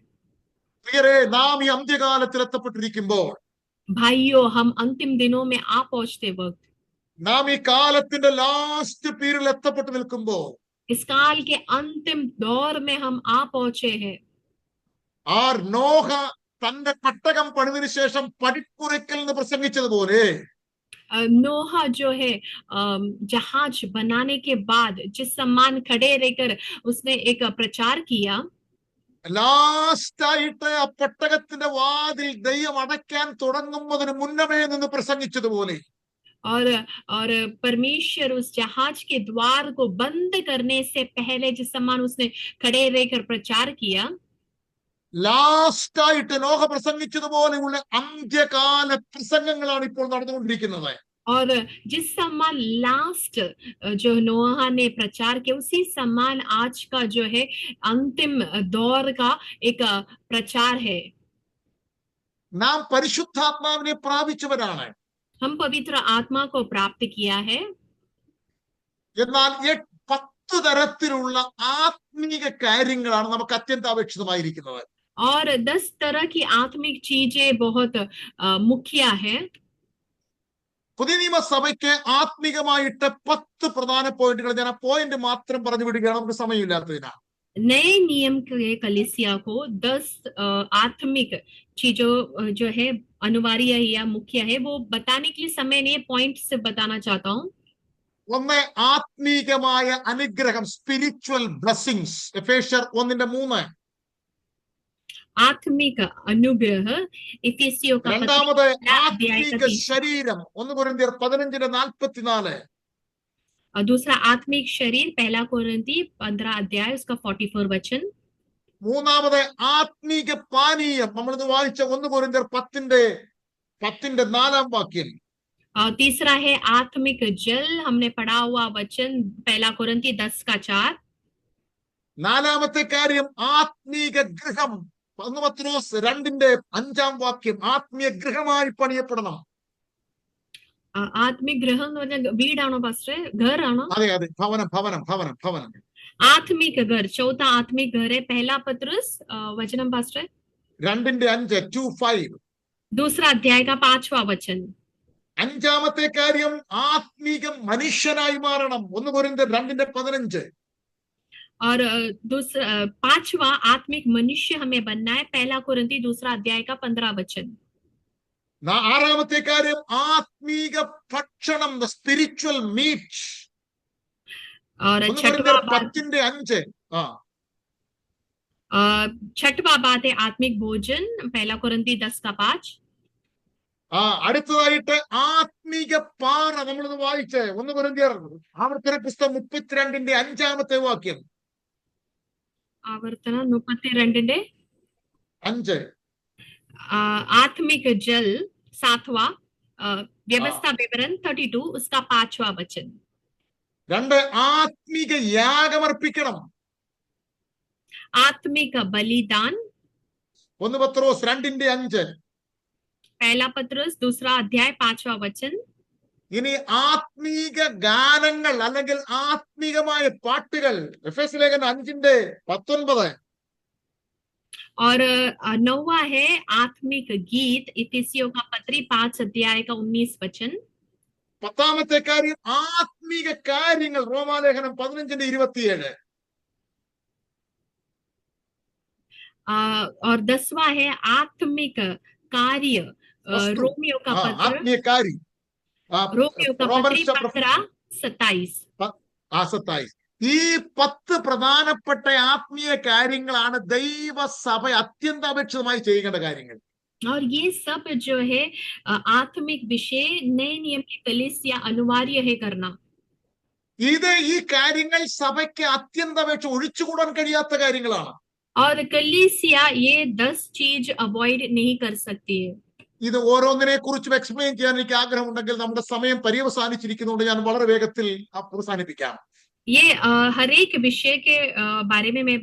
പ്രിയരേ, നാം ഈ അന്ത്യകാലത്തിൽ എത്തപ്പെട്ടിരിക്കുമ്പോൾ, भाइयों, हम अंतिम दिनों में आ पहुंचते वक्त, നാം ഈ കാലത്തിന്റെ ലാസ്റ്റ് പീരിയഡിൽ എത്തപ്പെട്ട് നിൽക്കുമ്പോൾ, इस काल के अंतिम दौर में हम आ पहुंचे हैं. നോഹ തന്റെ പെട്ടകം പണിതിനു ശേഷം പടിപ്പുരയ്ക്കൽ നിന്ന് പ്രസംഗിച്ചതുപോലെ, नोहा जो है जहाज बनाने के बाद जिस सम्मान खड़े रहकर उसने एक प्रचार किया, ലാസ്റ്റായിട്ട് ആ പെട്ടകത്തിന്റെ വാതിൽ ദൈവം അടയ്ക്കാൻ തുടങ്ങുന്നതിന് മുന്നമേ നിന്ന് പ്രസംഗിച്ചതുപോലെ, और परमेश्वर उस जहाज के द्वार को बंद करने से पहले जिस सम्मान उसने खड़े रहकर प्रचार किया, ലാസ്റ്റായിട്ട് നോഹ പ്രസംഗിച്ചതുപോലെയുള്ള അന്ത്യകാല പ്രസംഗങ്ങളാണ് ഇപ്പോൾ നടന്നുകൊണ്ടിരിക്കുന്നത്. और जिस सम्मान लास्ट जो नोहा ने प्रचार किया, उसी सम्मान आज का जो है अंतिम दौर का एक प्रचार है. നാം പരിശുദ്ധാത്മാവിനെ പ്രാപിച്ചവരാണ്. हम पवित्र आत्मा को प्राप्त किया है. എന്നാൽ 10 തരത്തിലുള്ള ആത്മീക കാര്യങ്ങളാണ് നമുക്ക് അത്യന്താപേക്ഷിതമായിരിക്കുന്നത്. और 10 तरह की आत्मिक चीजें बहुत मुख्य है. പുതിയ നിയമസഭയ്ക്ക് ആത്മീകമായിട്ട് 10 പ്രധാന പോയിന്റുകൾ, ഞാൻ ആ പോയിന്റ് മാത്രം പറഞ്ഞു വിടുകയാണ്, നമുക്ക് സമയമില്ലാത്തതിനാണ്. नए नियम के कलीसिया को 10 आत्मिक चीजों जो है अनिवार्य या मुख्य है, वो बताने के लिए समय नहीं, पॉइंट से बताना चाहता हूँ. ഒന്ന്, ആത്മീകമായ അനുഗ്രഹം, സ്പിരിച്വൽ ബ്ലെസ്സിങ്സ്, എഫേസ്യർ 1:3. आत्मिक अनुग्रह, इफिसियों का രണ്ടാമത് अध्याय ആത്മീക का 3. ശരീരം, 1 കൊരിന്ത്യർ 15:44. और दूसरा आत्मिक शरीर, 1 कोरिन्थी 15 अध्याय उसका 44 वचन. മൂന്നാമത് ആത്മീക പാനീയം, നമ്മളിന്ന് വായിച്ച 1 കൊരിന്ത്യർ 10:4. और तीसरा है आत्मिक जल, हमने पढ़ा हुआ वचन 1 कोरिन्थी 10:4. നാലാമത്തെ കാര്യം ആത്മീക ഗൃഹം, 1 പത്രോസ് 2:5. ആത്മീയ ഗൃഹമായി പണിയപ്പെടണം. ആത്മിക ഗൃഹം എന്ന് പറഞ്ഞാൽ വീടാണോ പാസ്റ്ററെ, घर ആണോ? അതെ അതെ, ഭവനം ഭവനം ഭവനം ഭവനം. आत्मिक घर, चौथा आत्मिक घर है 1 पत्रुस वचनम पास्टर 2:5. दूसरा अध्याय का 5वां वचन. അഞ്ചാമത്തെ കാര്യം ആത്മീക മനുഷ്യനായി മാറണം, 1 കൊരിന്ത്യർ 2:15. और दूसरा 5वां आत्मिक मनुष्य हमें बनना है, 1 कोरिन्थी 2 अध्याय का 15 वचन. ആറാമത്തെ കാര്യം ആത്മീക ഭക്ഷണം, ദ സ്പിരിച്വൽ മീറ്റ്, और 1 കൊരിന്ത്യർ 10:5. छठवां बात है आत्मिक भोजन, 1 कोरिन्थी 10:5. അടുത്തതായിട്ട് ആത്മീക പാറ, നമ്മളിന്ന് വായിച്ച് 1 കൊരിന്ത്യർ ആവർത്തന പുസ്തകം 32:5 വാക്യം. आवर्तन 32:5. आत्मिक जल 7वां, व्यवस्था विवरण 32 उसका 5वां वचन. 2, ആത്മീക യാഗമർപ്പിക്കണം. आत्मिक बलिदान, 1 പത്രോസ് 2:5. 1 पत्रुस 2 अध्याय 5वां वचन. ഇനി ആത്മീക ഗാനങ്ങൾ അല്ലെങ്കിൽ ആത്മീകമായ പാട്ടുകൾ, എഫേസ്യ ലേഖനം 5:19. और 9वां है आत्मिक गीत, इफिसियों का पत्री 5 अध्याय का 19 वचन. 10ാമത്തെ കാര്യം ആത്മീക കാര്യങ്ങൾ, റോമാലേഖനം 15:27. और 10वां है आत्मिक कार्य, रोमियो का पत्र, ആത്മീയ കാര്യം, रोमियो का पत्री 15:27. 27. ഈ 10 പ്രധാനപ്പെട്ട ആത്മീയ കാര്യങ്ങളാണ് ദൈവസഭ അത്യന്താപേക്ഷിതമായി ചെയ്യേണ്ട കാര്യങ്ങൾ. और ये सब जो है आत्मिक विषय नए नियम की कलीसिया अनिवार्य है करना. ഇത് ഈ കാര്യങ്ങൾ സഭയ്ക്ക് അത്യന്തപേക്ഷ ഒഴിച്ചുകൂടാൻ കഴിയാത്ത കാര്യങ്ങളാണ്. और कलीसिया ये 10 चीज अवॉइड नहीं कर सकती है. ഇത് ഓരോന്നിനെ കുറിച്ചും എക്സ്പ്ലെയിൻ ചെയ്യാൻ എനിക്ക് ആഗ്രഹമുണ്ടെങ്കിൽ നമ്മുടെ സമയം പര്യവസാനിച്ചിരിക്കുന്നതുകൊണ്ട് ഞാൻ വളരെ വേഗത്തിൽ അവസാനിപ്പിക്കാം. ये हर एक विषय के बारे में मैं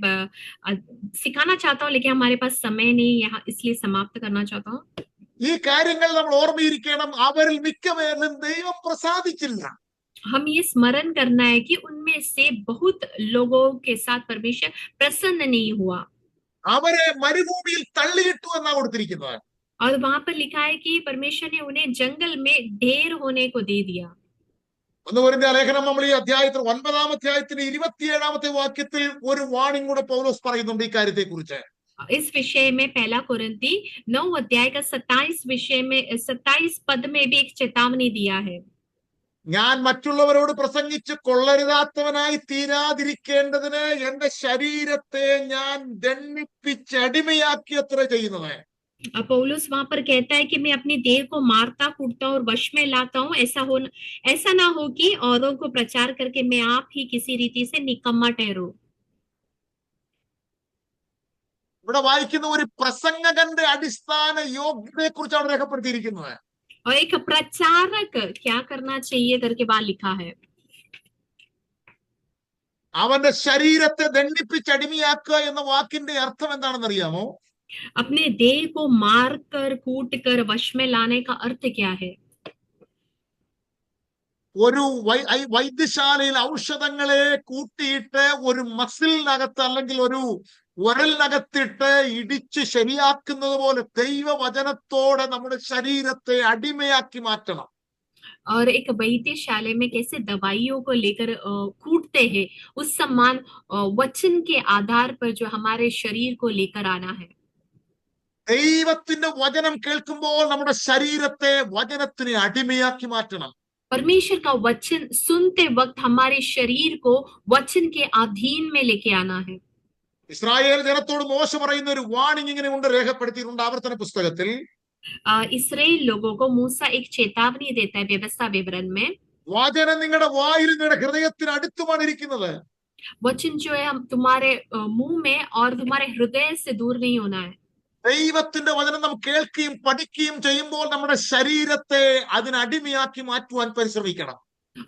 सिखाना चाहता हूँ, लेकिन हमारे पास समय नहीं यहाँ, इसलिए समाप्त करना चाहता हूँ. ഈ കാര്യങ്ങൾ നമ്മൾ ഓർമ്മയിരിക്കണം. അവരിൽ മിക്കവരിലും ദൈവം പ്രസാദിച്ചില്ല. हम ये स्मरण करना है कि उनमें से बहुत लोगों के साथ परमेश्वर प्रसन्न नहीं हुआ. അവരെ മരുഭൂമിയിൽ തള്ളിയിട്ടു എന്നാണ് കൊടുത്തിരിക്കുന്നത്. और वहां पर लिखा है कि परमेश्वर ने उन्हें जंगल में ढेर होने को दे दिया. 1 കൊരിന്ത്യർ ലേഖനം നമ്മൾ ഈ അധ്യായത്തിൽ 9-ാം അധ്യായത്തിന് 27-ാമത്തെ വാക്യത്തിൽ ഒരു വാണിംഗ് കൂടെ പൗലോസ് പറയുന്നുണ്ട് ഈ കാര്യത്തെ കുറിച്ച്. इस विषय में 1 कोरिन्थी 9 अध्याय का 27 पद में भी एक चेतावनी दिया है. ഞാൻ മറ്റുള്ളവരോട് പ്രസംഗിച്ച് കൊള്ളരുതാത്തവനായി തീരാതിരിക്കേണ്ടതിന് എന്റെ ശരീരത്തെ ഞാൻ ദണ്ഡിപ്പിച്ച് അടിമയാക്കിയത്ര ചെയ്യുന്നത്. पौलुस वहां पर कहता है कि मैं अपनी देह को मारता कूटता हूँ और वश में लाता हूँ. ऐसा ना हो कि औरों को प्रचार करके मैं आप ही किसी रीति से निकम्मा ठहरूं. ഇവിടെ വായിക്കുന്ന ഒരു പ്രസംഗകന്റെ അടിസ്ഥാന യോഗ്യതയെ കുറിച്ചാണ് രേഖപ്പെടുത്തിയിരിക്കുന്നത്. और एक प्रचारक क्या करना चाहिए करके वहां लिखा है. അവന്റെ ശരീരത്തെ ദണ്ഡിപ്പിച്ച് അടിമയാക്കുക എന്ന വാക്കിന്റെ അർത്ഥം എന്താണെന്ന് അറിയാമോ? अपने देह को मार कर कूट कर वश में लाने का अर्थ क्या है? ഒരു വൈദ്യശാലയിൽ ഔഷധങ്ങളെ കൂട്ടിയിട്ട് ഒരു മസിലിനകത്ത് അല്ലെങ്കിൽ ഒരു ഉരലിനകത്തിട്ട് ഇടിച്ച് ശരിയാക്കുന്നത് പോലെ ദൈവവചനത്തോടെ നമ്മുടെ ശരീരത്തെ അടിമയാക്കി മാറ്റണം. और एक वैद्यशाला में कैसे दवाइयों को लेकर कूटते हैं, उस समान वचन के आधार पर जो हमारे शरीर को लेकर आना है. ദൈവത്തിന്റെ വചനം കേൾക്കുമ്പോൾ നമ്മുടെ ശരീരത്തെ വചനത്തിന് അടിമയാക്കി മാറ്റണം. परमेश्वर का वचन सुनते वक्त हमारे शरीर को वचन के अधीन में लेके आना है. ഇസ്രായേൽ ജനത്തോട് മോശ പറയുന്ന ഒരു വാണിംഗ് ഇങ്ങനെ ഉണ്ട്, രേഖപ്പെടുത്തിയിട്ടുണ്ട് ആവർത്തന പുസ്തകത്തിൽ. इसराइल लोगों को मूसा एक चेतावनी देता है व्यवस्था विवरण में. വചനം നിങ്ങളുടെ വായിൽ നിങ്ങളുടെ ഹൃദയത്തിന് അടുത്തുമാണ് ഇരിക്കുന്നത്. वचन जो है हम तुम्हारे मुंह में और तुम्हारे हृदय से दूर नहीं होना है. ദൈവത്തിന്റെ വചനം നാം കേൾക്കുകയും പഠിക്കുകയും ചെയ്യുമ്പോൾ നമ്മുടെ ശരീരത്തെ അതിന് അടിമയാക്കി മാറ്റുവാൻ പരിശ്രമിക്കണം.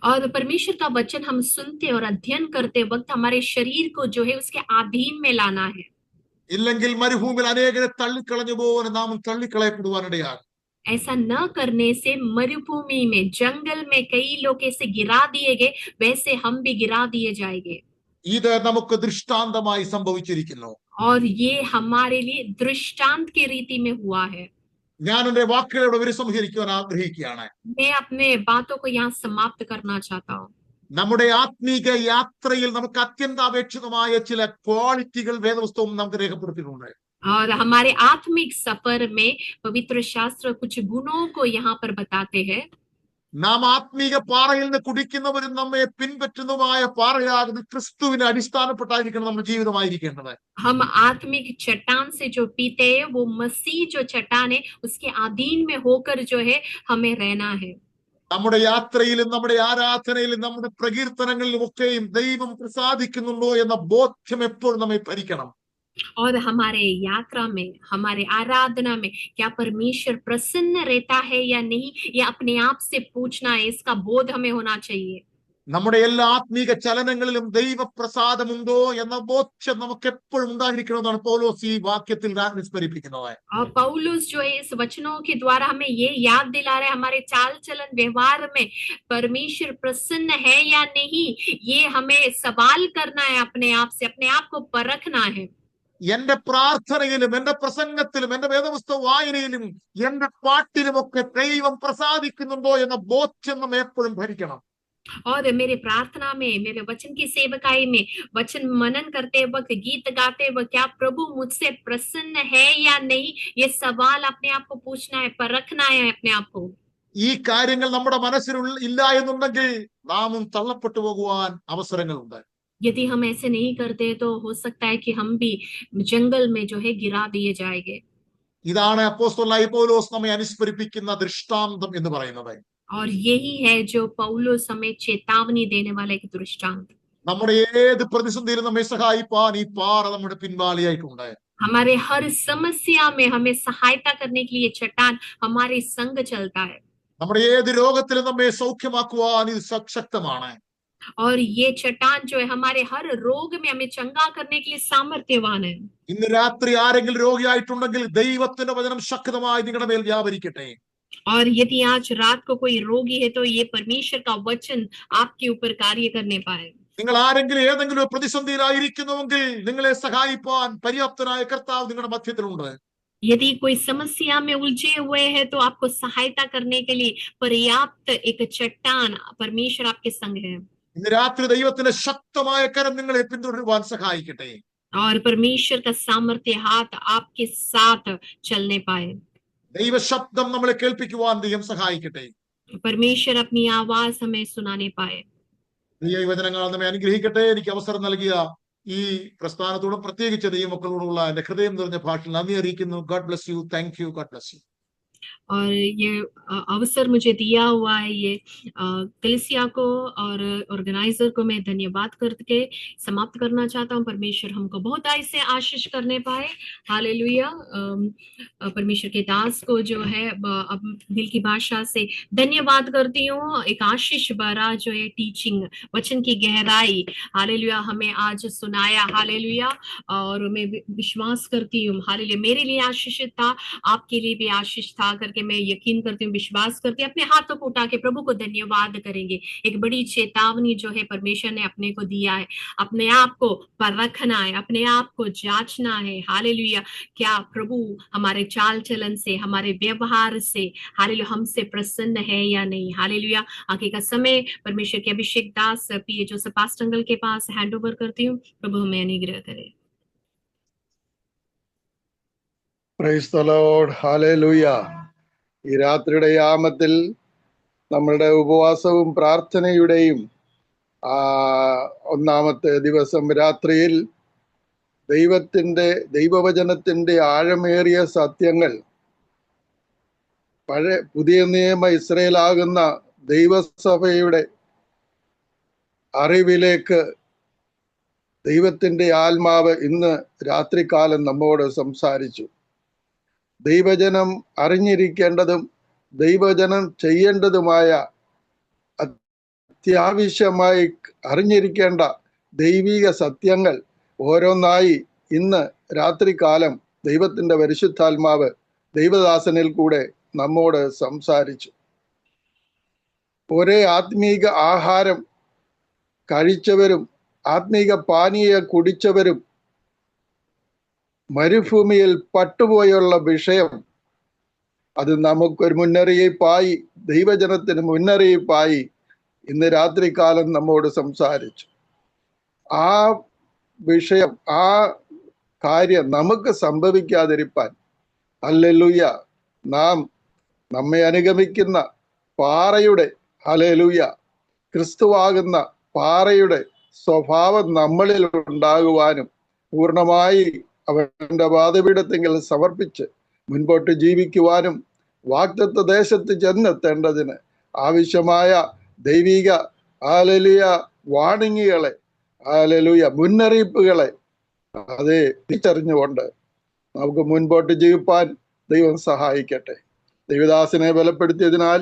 और परमेश्वर का वचन हम सुनते और अध्ययन करते वक्त हमारे शरीर को जो है उसके अधीन में लाना है. ഇല്ലെങ്കിൽ മരുഭൂമിയിൽ അനേകരെ തള്ളിക്കളഞ്ഞു പോലെ നാം തള്ളിക്കളയപ്പെടുവാനിടയാണ്. ऐसा न करने से मरुभूमि में जंगल में कई लोग ऐसे गिरा दिए गए, वैसे हम भी गिरा दिए जाएंगे. ഇത് നമുക്ക് ദൃഷ്ടാന്തമായി സംഭവിച്ചിരിക്കുന്നു. और ये हमारे लिए दृष्टांत की रीति में हुआ है. ഞാൻ എന്റെ വാക്കുകളോട് ഉപസംഹരിക്കുവാൻ ആഗ്രഹിക്കുകയാണ്. मैं अपने बातों को यहाँ समाप्त करना चाहता हूँ. നമ്മുടെ ആത്മീക യാത്രയിൽ നമുക്ക് അത്യന്താപേക്ഷിതമായ ചില ക്വാളിറ്റികൾ വേദപുസ്തകം നമുക്ക് രേഖപ്പെടുത്തിയിട്ടുണ്ട്. और हमारे आत्मिक सफर में पवित्र शास्त्र कुछ गुणों को यहाँ पर बताते हैं. നാം ആത്മീക പാറയിൽ നിന്ന് കുടിക്കുന്നവരും നമ്മെ പിൻപറ്റുന്നതുമായ പാറയാകുന്ന ക്രിസ്തുവിനെ അടിസ്ഥാനപ്പെട്ടായിരിക്കണം നമ്മുടെ ജീവിതമായിരിക്കേണ്ടത്. हम आत्मिक चट्टान से जो पीते हैं वो मसीह जो चट्टान है उसके अधीन में होकर जो है हमें रहना है. നമ്മുടെ യാത്രയിലും നമ്മുടെ ആരാധനയിലും നമ്മുടെ പ്രകീർത്തനങ്ങളിലും ഒക്കെയും ദൈവം പ്രസാദിക്കുന്നുണ്ടോ എന്ന ബോധ്യം എപ്പോഴും നമ്മെ ഭരിക്കണം. और हमारे यात्रा में हमारे आराधना में क्या परमेश्वर प्रसन्न रहता है या नहीं, ये अपने आप से पूछना है. इसका बोध हमें होना चाहिए. നമ്മുടെ എല്ലാ ആത്മീക ചലനങ്ങളിലും ദൈവപ്രസാദമുണ്ടോ എന്ന ബോധ്യം നമുക്ക് എപ്പോഴും ഉണ്ടായിരിക്കണമെന്നാണ് പൗലോസ് ഈ വാക്യത്തിൽ അനുസ്മരിപ്പിക്കുന്നത്. और पौलुस जो है इस वचनों के द्वारा हमें ये याद दिला रहे हमारे चाल चलन व्यवहार में परमेश्वर प्रसन्न है या नहीं, ये हमें सवाल करना है. अपने आप से अपने आप को परखना है. എന്റെ പ്രാർത്ഥനയിലും എന്റെ പ്രസംഗത്തിലും എന്റെ വേദപുസ്തക വായനയിലും എന്റെ പാട്ടിലുമൊക്കെ ദൈവം പ്രസാദിക്കുന്നുണ്ടോ എന്ന ബോധ്യം നമ്മെ എപ്പോഴും ഭരിക്കണം. और मेरे प्रार्थना में, मेरे वचन की सेवकाई में, वचन मनन करते वक्त, गीत गाते वक्त क्या प्रभु मुझसे प्रसन्न है या नहीं, ये सवाल अपने आप को पूछना है, परखना है अपने आप को. ഈ കാര്യങ്ങൾ നമ്മുടെ മനസ്സിൽ ഇല്ല എന്നുണ്ടെങ്കിൽ നാമും തള്ളപ്പെട്ടു പോകുവാൻ അവസരങ്ങളുണ്ട്. यदि हम ऐसे नहीं करते तो हो सकता है कि हम भी जंगल में जो है गिरा दिए जाएंगे. ഇതാണ് അപ്പോസ്തലനായ പൗലോസ് നമ്മെ അനുസ്മരിപ്പിക്കുന്ന ദൃഷ്ടാന്തം എന്ന് പറയുന്നത്. और यही है जो पौलुस हमें चेतावनी देने वाला एक दृष्टांत। നമ്മുടെ ഏത് പ്രതിസന്ധിയിലും നമ്മെ സഹായിപ്പാൻ ഈ പാറ നമ്മുടെ പിൻവാളിയായിട്ടുണ്ട്. हमारे हर समस्या में हमें सहायता करने के लिए चट्टान हमारे संग चलता है। നമ്മുടെ ഏത് രോഗത്തിലും നമ്മെ സൗഖ്യമാക്കുവാൻ ഇത് ശക്തമാണ്. और ये चट्टान जो है हमारे हर रोग में हमें चंगा करने के लिए सामर्थ्यवान है। ഇന്ന് രാത്രി ആരെങ്കിലും രോഗിയായിട്ടുണ്ടെങ്കിൽ ദൈവത്തിന്റെ വചനം ശക്തമായി നിങ്ങളുടെ മേൽ വ്യാപരിക്കട്ടെ. और यदि आज रात को कोई रोगी है तो ये परमेश्वर का वचन आपके ऊपर कार्य करने पाए। നിങ്ങൾ ആരെങ്കിലും ഏതെങ്കിലും പ്രതിസന്ധിയിലായിരിക്കുന്നുവെങ്കിൽ നിങ്ങളെ സഹായിപ്പാൻ പര്യാപ്തനായ കർത്താവ് നിങ്ങളുടെ മധ്യത്തിലുണ്ട്. यदि कोई समस्या में उलझे हुए हैं तो आपको सहायता करने के लिए पर्याप्त एक चट्टान परमेश्वर आपके संग है। ഇന്ന് രാത്രി ദൈവത്തിന്റെ ശക്തമായ കരം നിങ്ങളെ പിന്തുടരുവാൻ സഹായിക്കട്ടെ. और परमेश्वर का सामर्थ्य हाथ आपके साथ चलने पाए। ദൈവ ശബ്ദം നമ്മളെ കേൾപ്പിക്കുവാൻ ദൈവം സഹായിക്കട്ടെ. परमेश्वर अपनी आवाज हमें सुनाने पाए। ദൈവവചനങ്ങൾ നമ്മെ അനുഗ്രഹിക്കട്ടെ. എനിക്ക് അവസരം നൽകിയ ഈ പ്രസ്ഥാനത്തോടും പ്രത്യേകിച്ച് ദൈവമക്കളോടുള്ള എന്റെ ഹൃദയം നിറഞ്ഞ ഭാഷയിൽ നന്ദി അറിയിക്കുന്നു. God bless you. Thank you. God bless you. और ये अवसर मुझे दिया हुआ है, ये कलीसिया को और ऑर्गेनाइजर को मैं धन्यवाद करके समाप्त करना चाहता हूँ। परमेश्वर हमको बहुत ऐसे आशीष करने पाए। हालेलुया। परमेश्वर के दास को जो है अब दिल की भाषा से धन्यवाद करती हूँ। एक आशीष भरा जो है टीचिंग, वचन की गहराई, हालेलुया, हमें आज सुनाया। हालेलुया। और मैं विश्वास करती हूँ, हालेलुया, मेरे लिए आशीष था, आपके लिए भी आशीष था करके मैं यकीन करती हूँ, विश्वास करती हूँ। अपने हाथों को उठा के प्रभु को धन्यवाद करेंगे। एक बड़ी चेतावनी जो है परमेश्वर ने अपने को दिया है, अपने आप को परखना है, अपने आप को जांचना है। हालेलुया, क्या प्रभु हमारे चाल चलन से, हमारे व्यवहार से, हालेलुया, हमसे प्रसन्न है या नहीं। हालेलुया। आगे का समय परमेश्वर के अभिषेक दास पीए जोसेफ पास्टर अंकल के पास हैंड ओवर करती हूँ। प्रभु हमें अनुग्रह करे। Praise the Lord. ഹല്ലേലൂയ. ഈ രാത്രിയുടെ യാമത്തിൽ നമ്മളുടെ ഉപവാസവും പ്രാർത്ഥനയുടെയും ഒന്നാമത്തെ ദിവസം രാത്രിയിൽ ദൈവവചനത്തിന്റെ ആഴമേറിയ സത്യങ്ങൾ പുതിയ നിയമ ഇസ്രായേലാകുന്ന ദൈവസഭയുടെ അറിവിലേക്ക് ദൈവത്തിന്റെ ആത്മാവ് ഇന്ന് രാത്രികാലം നമ്മോട് സംസാരിച്ചു. ദൈവജനം അറിഞ്ഞിരിക്കേണ്ടതും ദൈവജനം ചെയ്യേണ്ടതുമായ അത്യാവശ്യമായി അറിഞ്ഞിരിക്കേണ്ട ദൈവിക സത്യങ്ങൾ ഓരോന്നായി ഇന്ന് രാത്രികാലം ദൈവത്തിന്റെ പരിശുദ്ധാത്മാവ് ദൈവദാസനിൽ കൂടെ നമ്മോട് സംസാരിച്ചു. ഒരേ ആത്മീക ആഹാരം കഴിച്ചവരും ആത്മീക പാനീയ കുടിച്ചവരും മരുഭൂമിയിൽ പട്ടുപോയുള്ള വിഷയം, അത് നമുക്കൊരു മുന്നറിയിപ്പായി, ദൈവജനത്തിന് മുന്നറിയിപ്പായി ഇന്ന് രാത്രികാലം നമ്മോട് സംസാരിച്ചു. ആ വിഷയം, ആ കാര്യം നമുക്ക് സംഭവിക്കാതിരിപ്പാൻ, ഹല്ലേലൂയ, നാം നമ്മെ അനുഗമിക്കുന്ന പാറയുടെ, ഹല്ലേലൂയ, ക്രിസ്തുവാകുന്ന പാറയുടെ സ്വഭാവം നമ്മളിൽ ഉണ്ടാകുവാനും പൂർണ്ണമായി അവന്റെ പാദപീഠത്തെങ്കിൽ സമർപ്പിച്ച് മുൻപോട്ട് ജീവിക്കുവാനും വാഗ്ദത്ത ദേശത്ത് ചെന്നെത്തേണ്ടതിന് ആവശ്യമായ ദൈവിക ഹല്ലേലൂയ വാണിങ്ങുകളെ, ഹല്ലേലൂയ മുന്നറിയിപ്പുകളെ അത് തിരിച്ചറിഞ്ഞുകൊണ്ട് നമുക്ക് മുൻപോട്ട് ജീവിപ്പാൻ ദൈവം സഹായിക്കട്ടെ. ദൈവദാസനെ ബലപ്പെടുത്തിയതിനാൽ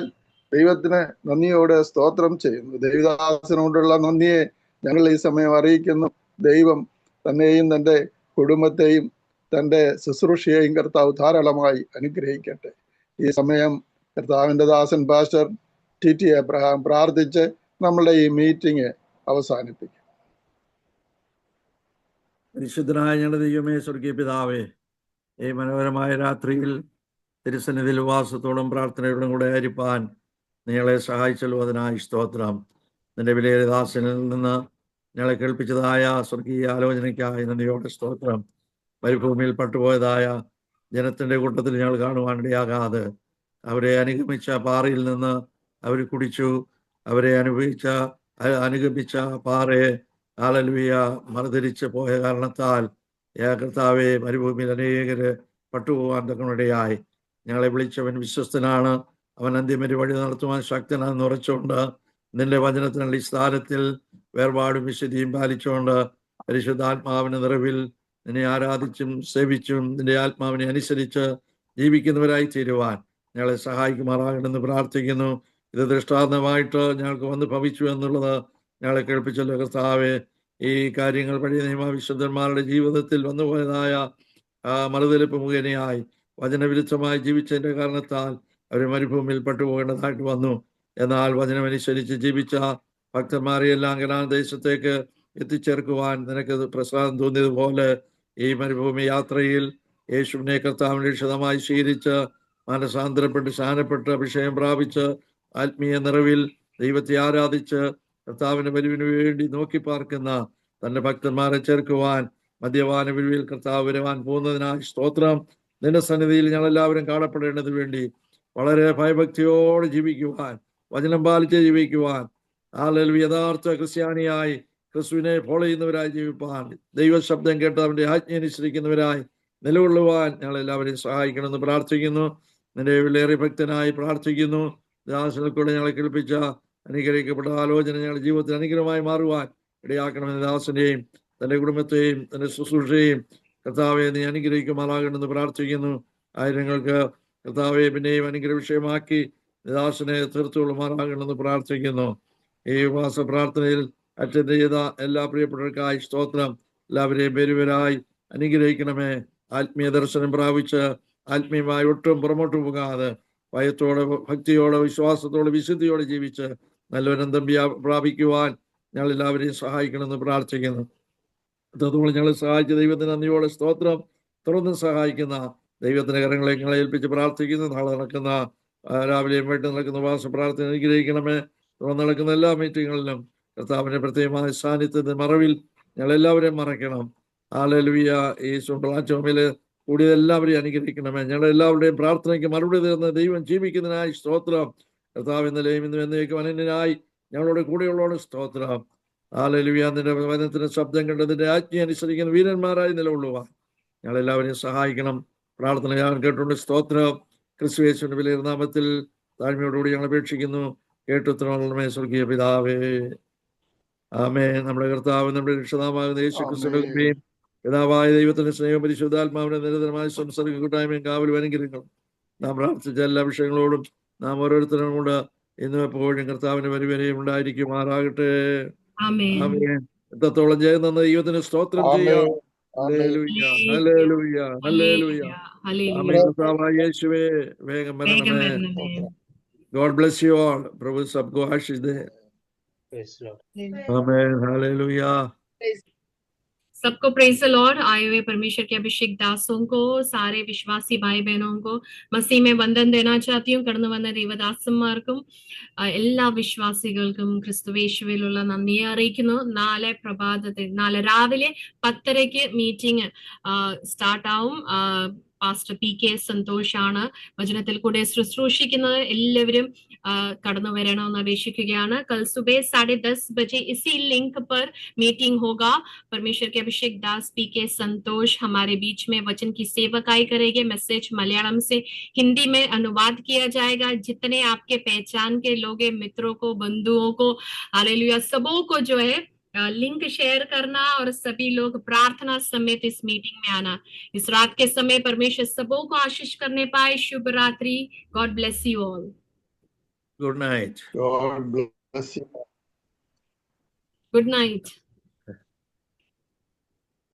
ദൈവത്തിന് നന്ദിയോടെ സ്തോത്രം ചെയ്യുന്നു. ദൈവദാസനോടുള്ള നന്ദിയെ ഞങ്ങൾ ഈ സമയം അറിയിക്കുന്നു. ദൈവം തന്നെയും തൻ്റെ കുടുംബത്തെയും തൻ്റെ ശുശ്രൂഷയെയും കർത്താവ് ധാരാളമായി അനുഗ്രഹിക്കട്ടെ. ഈ സമയം കർത്താവിൻ്റെ ദാസൻ പാസ്റ്റർ ടി എബ്രഹാം പ്രാർത്ഥിച്ച് നമ്മളുടെ ഈ മീറ്റിംഗ് അവസാനിപ്പിക്കും. പരിശുദ്ധനായ ഞങ്ങളുടെ ദൈവമേ, സ്വർഗീയ പിതാവേ, ഈ മനോഹരമായ രാത്രിയിൽ തിരുസന്നിധിയിൽ വാസത്തോടും പ്രാർത്ഥനയോടും കൂടെ ആയിരിക്കാൻ നിങ്ങളെ സഹായിച്ചല്ലോ, അതിനായി സ്തോത്രം. നിന്റെ വിലയേറിയ ദാസനിൽ നിന്ന് ഞങ്ങളെ കേൾപ്പിച്ചതായ സ്വർഗീയ ആലോചനയ്ക്കായി നന്ദിയോടെ സ്തോത്രം. മരുഭൂമിയിൽ പട്ടുപോയതായ ജനത്തിൻ്റെ കൂട്ടത്തിൽ ഞങ്ങൾ കാണുവാനിടയാകാതെ അവരെ അനുഗമിച്ച പാറയിൽ നിന്ന് അവർ കുടിച്ചു. അവരെ അനുഗമിച്ച പാറയെ ഹല്ലേലൂയ മറുതിരിച്ച് പോയ കാരണത്താൽ കർത്താവെ മരുഭൂമിയിൽ അനേകര് പട്ടുപോകാൻ തക്കനിടയായി. ഞങ്ങളെ വിളിച്ചവൻ വിശ്വസ്തനാണ്, അവൻ അന്ത്യമരി വഴി നടത്തുവാൻ ശക്തനാണെന്ന് ഉറച്ചുകൊണ്ട് നിന്റെ വചനത്തിനുള്ള ഈ സ്ഥാനത്തിൽ വേർപാടും വിശുദ്ധിയും പാലിച്ചുകൊണ്ട് പരിശുദ്ധാത്മാവിന്റെ നിറവിൽ നിന്നെ ആരാധിച്ചും സേവിച്ചും നിന്റെ ആത്മാവിനെ അനുസരിച്ച് ജീവിക്കുന്നവരായി തീരുവാൻ ഞങ്ങളെ സഹായിക്കുമാറാകണമെന്ന് പ്രാർത്ഥിക്കുന്നു. ഇത് ദൃഷ്ടാന്തമായിട്ട് ഞങ്ങൾക്ക് വന്ന് ഭവിച്ചു എന്നുള്ളത് ഞങ്ങളെ കേൾപ്പിച്ചല്ലോ കർത്താവെ. ഈ കാര്യങ്ങൾ പഴയ നിയമവിശുദ്ധന്മാരുടെ ജീവിതത്തിൽ വന്നുപോയതായ മറുതലിപ്പ് മുഖേനയായി വചനവിരുദ്ധമായി ജീവിച്ചതിന്റെ കാരണത്താൽ അവർ മരുഭൂമിയിൽ പെട്ടുപോകേണ്ടതായിട്ട് വന്നു. എന്നാൽ വചനമനുസരിച്ച് ജീവിച്ച ഭക്തന്മാരെയെല്ലാം കനാൻ ദേശത്തേക്ക് എത്തിച്ചേർക്കുവാൻ നിനക്ക് പ്രസാദം തോന്നിയതുപോലെ ഈ മരുഭൂമി യാത്രയിൽ യേശുവിനെ കർത്താവിനെ രക്ഷിതമായി സ്വീകരിച്ച് മനസാന്തരപ്പെട്ട് സ്നാനപ്പെട്ട് അഭിഷേകം പ്രാപിച്ച് ആത്മീയ നിറവിൽ ദൈവത്തെ ആരാധിച്ച് കർത്താവിന്റെ വരവിന് വേണ്ടി നോക്കി പാർക്കുന്ന തന്റെ ഭക്തന്മാരെ ചേർക്കുവാൻ മദ്യപാന വിരുവിൽ കർത്താവ് വരുവാൻ പോകുന്നതിനായി സ്തോത്രം. നിന്റെ സന്നിധിയിൽ ഞങ്ങളെല്ലാവരും കാണപ്പെടേണ്ടതിന് വേണ്ടി വളരെ ഭയഭക്തിയോടെ ജീവിക്കുവാൻ, വചനം പാലിച്ച് ജീവിക്കുവാൻ, യഥാർത്ഥ ക്രിസ്ത്യാനിയായി ക്രിസ്തുവിനെ ഫോളോ ചെയ്യുന്നവരായി ജീവിപ്പാൻ, ദൈവശബ്ദം കേട്ട് അവന്റെ ആജ്ഞ അനുസരിക്കുന്നവരായി നിലകൊള്ളുവാൻ ഞങ്ങളെല്ലാവരെയും സഹായിക്കണമെന്ന് പ്രാർത്ഥിക്കുന്നു. നിന്റെ വിലയേറെ ഭക്തനായി പ്രാർത്ഥിക്കുന്നു. ദാസനക്കൂടെ ഞങ്ങളെ കേൾപ്പിച്ച അനുഗ്രഹിക്കപ്പെട്ട ആലോചന ഞങ്ങളുടെ ജീവിതത്തിൽ അനുഗ്രഹമായി മാറുവാൻ ഇടയാക്കണമെന്ന് ദാസനെയും തന്റെ കുടുംബത്തെയും തന്റെ ശുശ്രൂഷയെയും കർത്താവെ നീ അനുഗ്രഹിക്കുമാറാകണമെന്ന് പ്രാർത്ഥിക്കുന്നു. ആയിരങ്ങൾക്ക് കർത്താവെ പിന്നെയും അനുഗ്രഹ വിഷയമാക്കി ദാസനെ തീർത്തുകൊള്ളുമാറാകണമെന്ന് പ്രാർത്ഥിക്കുന്നു. ഈ ഉപവാസ പ്രാർത്ഥനയിൽ അറ്റൻഡ് ചെയ്ത എല്ലാ പ്രിയപ്പെട്ടവർക്കായി സ്തോത്രം. എല്ലാവരെയും പേരുപേരായി അനുഗ്രഹിക്കണമേ. ആത്മീയ ദർശനം പ്രാപിച്ച് ആത്മീയമായി ഒട്ടും പുറമോട്ട് പോകാതെ ഭയത്തോടെ, ഭക്തിയോടെ, വിശ്വാസത്തോടെ, വിശുദ്ധിയോടെ ജീവിച്ച് നല്ലൊരന്തം പ്രാപിക്കുവാൻ ഞങ്ങൾ എല്ലാവരെയും സഹായിക്കണമെന്ന് പ്രാർത്ഥിക്കുന്നു. അതുപോലെ ഞങ്ങൾ സഹായിച്ച ദൈവത്തിന് നന്ദിയോടെ സ്തോത്രം. തുറന്ന് സഹായിക്കുന്ന ദൈവത്തിന്റെ കരങ്ങളെ ഞങ്ങളെ ഏൽപ്പിച്ച് പ്രാർത്ഥിക്കുന്നു. നാളെ നടക്കുന്ന രാവിലെയും വൈകിട്ട് നടക്കുന്ന ഉപവാസ പ്രാർത്ഥന അനുഗ്രഹിക്കണമേ. തുടർന്ന് നടക്കുന്ന എല്ലാ മീറ്റിങ്ങുകളിലും കർത്താവിന്റെ പ്രത്യേകമായ സാന്നിധ്യത്തിന്റെ മറവിൽ ഞങ്ങളെല്ലാവരെയും മറയ്ക്കണം. ഹല്ലേലൂയ. ഈ പ്ലാറ്റ്ഫോമില് കൂടിയതെല്ലാവരെയും അനുഗ്രഹിക്കണമേ. ഞങ്ങളെല്ലാവരുടെയും പ്രാർത്ഥനയ്ക്ക് മറുപടി തരുന്ന ദൈവം ജീവിക്കുന്നതിനായി സ്തോത്രം. കർത്താവ് ഇന്നലെയും ഇന്നും എന്നേക്കും അനന്യനായി ഞങ്ങളുടെ കൂടെയുള്ളവരുടെ സ്തോത്രം. ഹല്ലേലൂയ. നിന്റെ വചനത്തിന്റെ ശബ്ദം കണ്ടതിന്റെ ആജ്ഞ അനുസരിക്കുന്ന വീരന്മാരായി നിലകൊള്ളുവാൻ ഞങ്ങളെല്ലാവരെയും സഹായിക്കണം. പ്രാർത്ഥന ഞാൻ കേട്ടുകൊണ്ട് സ്തോത്രം. ക്രിസ്തുയേശുവിന്റെ വിലയേറിയ നാമത്തിൽ താഴ്മയോടുകൂടി ഞങ്ങൾ അപേക്ഷിക്കുന്നു. കേട്ടുത്തരമേ സ്വർഗീയ പിതാവേ. ആമേൻ. നമ്മുടെ കർത്താവ് നമ്മുടെ രക്ഷിതാവാകുന്ന യേശു ക്രിസ്തുവിന്റെ കൃപയും പിതാവായ ദൈവത്തിന്റെ സ്നേഹം പരിശുദ്ധാത്മാവിന്റെ നിരന്തരമായ സംസർഗ കൂട്ടായ്മയും കാവലും അനുഗ്രഹങ്ങളും നാം പ്രാർത്ഥിച്ച എല്ലാ വിഷയങ്ങളോടും നാം ഓരോരുത്തരും കൂടെ ഇന്നും എപ്പോഴും കർത്താവിന്റെ വരിവരെയും ഉണ്ടായിരിക്കുമാറാകട്ടെ. ആമേൻ. എത്രത്തോളം ജയം തന്ന ദൈവത്തിന് സ്തോത്രം ചെയ്യാം. ഹല്ലേലൂയ, ഹല്ലേലൂയ, ഹല്ലേലൂയ. ആമേൻ. കർത്താവായ യേശുവേ വേഗം വരണമേ. God bless you all. Prabhu sabko ashish de. Amen. Hallelujah. सबको प्रेज द लॉर्ड. आए हुए परमेश्वर के अभिषेक दासों को, सारे विश्वासी भाई बहनों को मसीह में वंदन देना चाहती हूँ. കടന്നു വന്ന ദൈവദാസന്മാർക്കും എല്ലാ വിശ്വാസികൾക്കും ക്രിസ്തുവേശുവിലുള്ള നന്ദിയെ അറിയിക്കുന്നു. നാളെ രാവിലെ 10:30 മീറ്റിംഗ് സ്റ്റാർട്ട് ആവും. പാസ്റ്റർ പി കെ സന്തോഷ് ആണ് വചനത്തിൽ കൂടെ ശുശ്രൂഷിക്കുന്നത്. എല്ലാവരും കടന്നു വരണമെന്ന് അപേക്ഷിക്കുകയാണ്. कल सुबह 10:30 बजे इसी लिंक पर मीटिंग होगा. परमेश्वर के अभिषेक दास पी के संतोष हमारे बीच में वचन की सेवकाई करेंगे. मैसेज मलयालम से हिंदी में अनुवाद किया जाएगा. जितने आपके पहचान के लोग हैं, मित्रों को, बंधुओं को, हालेलुया, सबों को जो है लिंक शेयर करना और सभी लोग प्रार्थना समेत इस मीटिंग में आना. इस रात के समय परमेश्वर सबों को आशीष करने पाए. शुभ रात्रि. God bless you all. Good night. God bless you. Good night.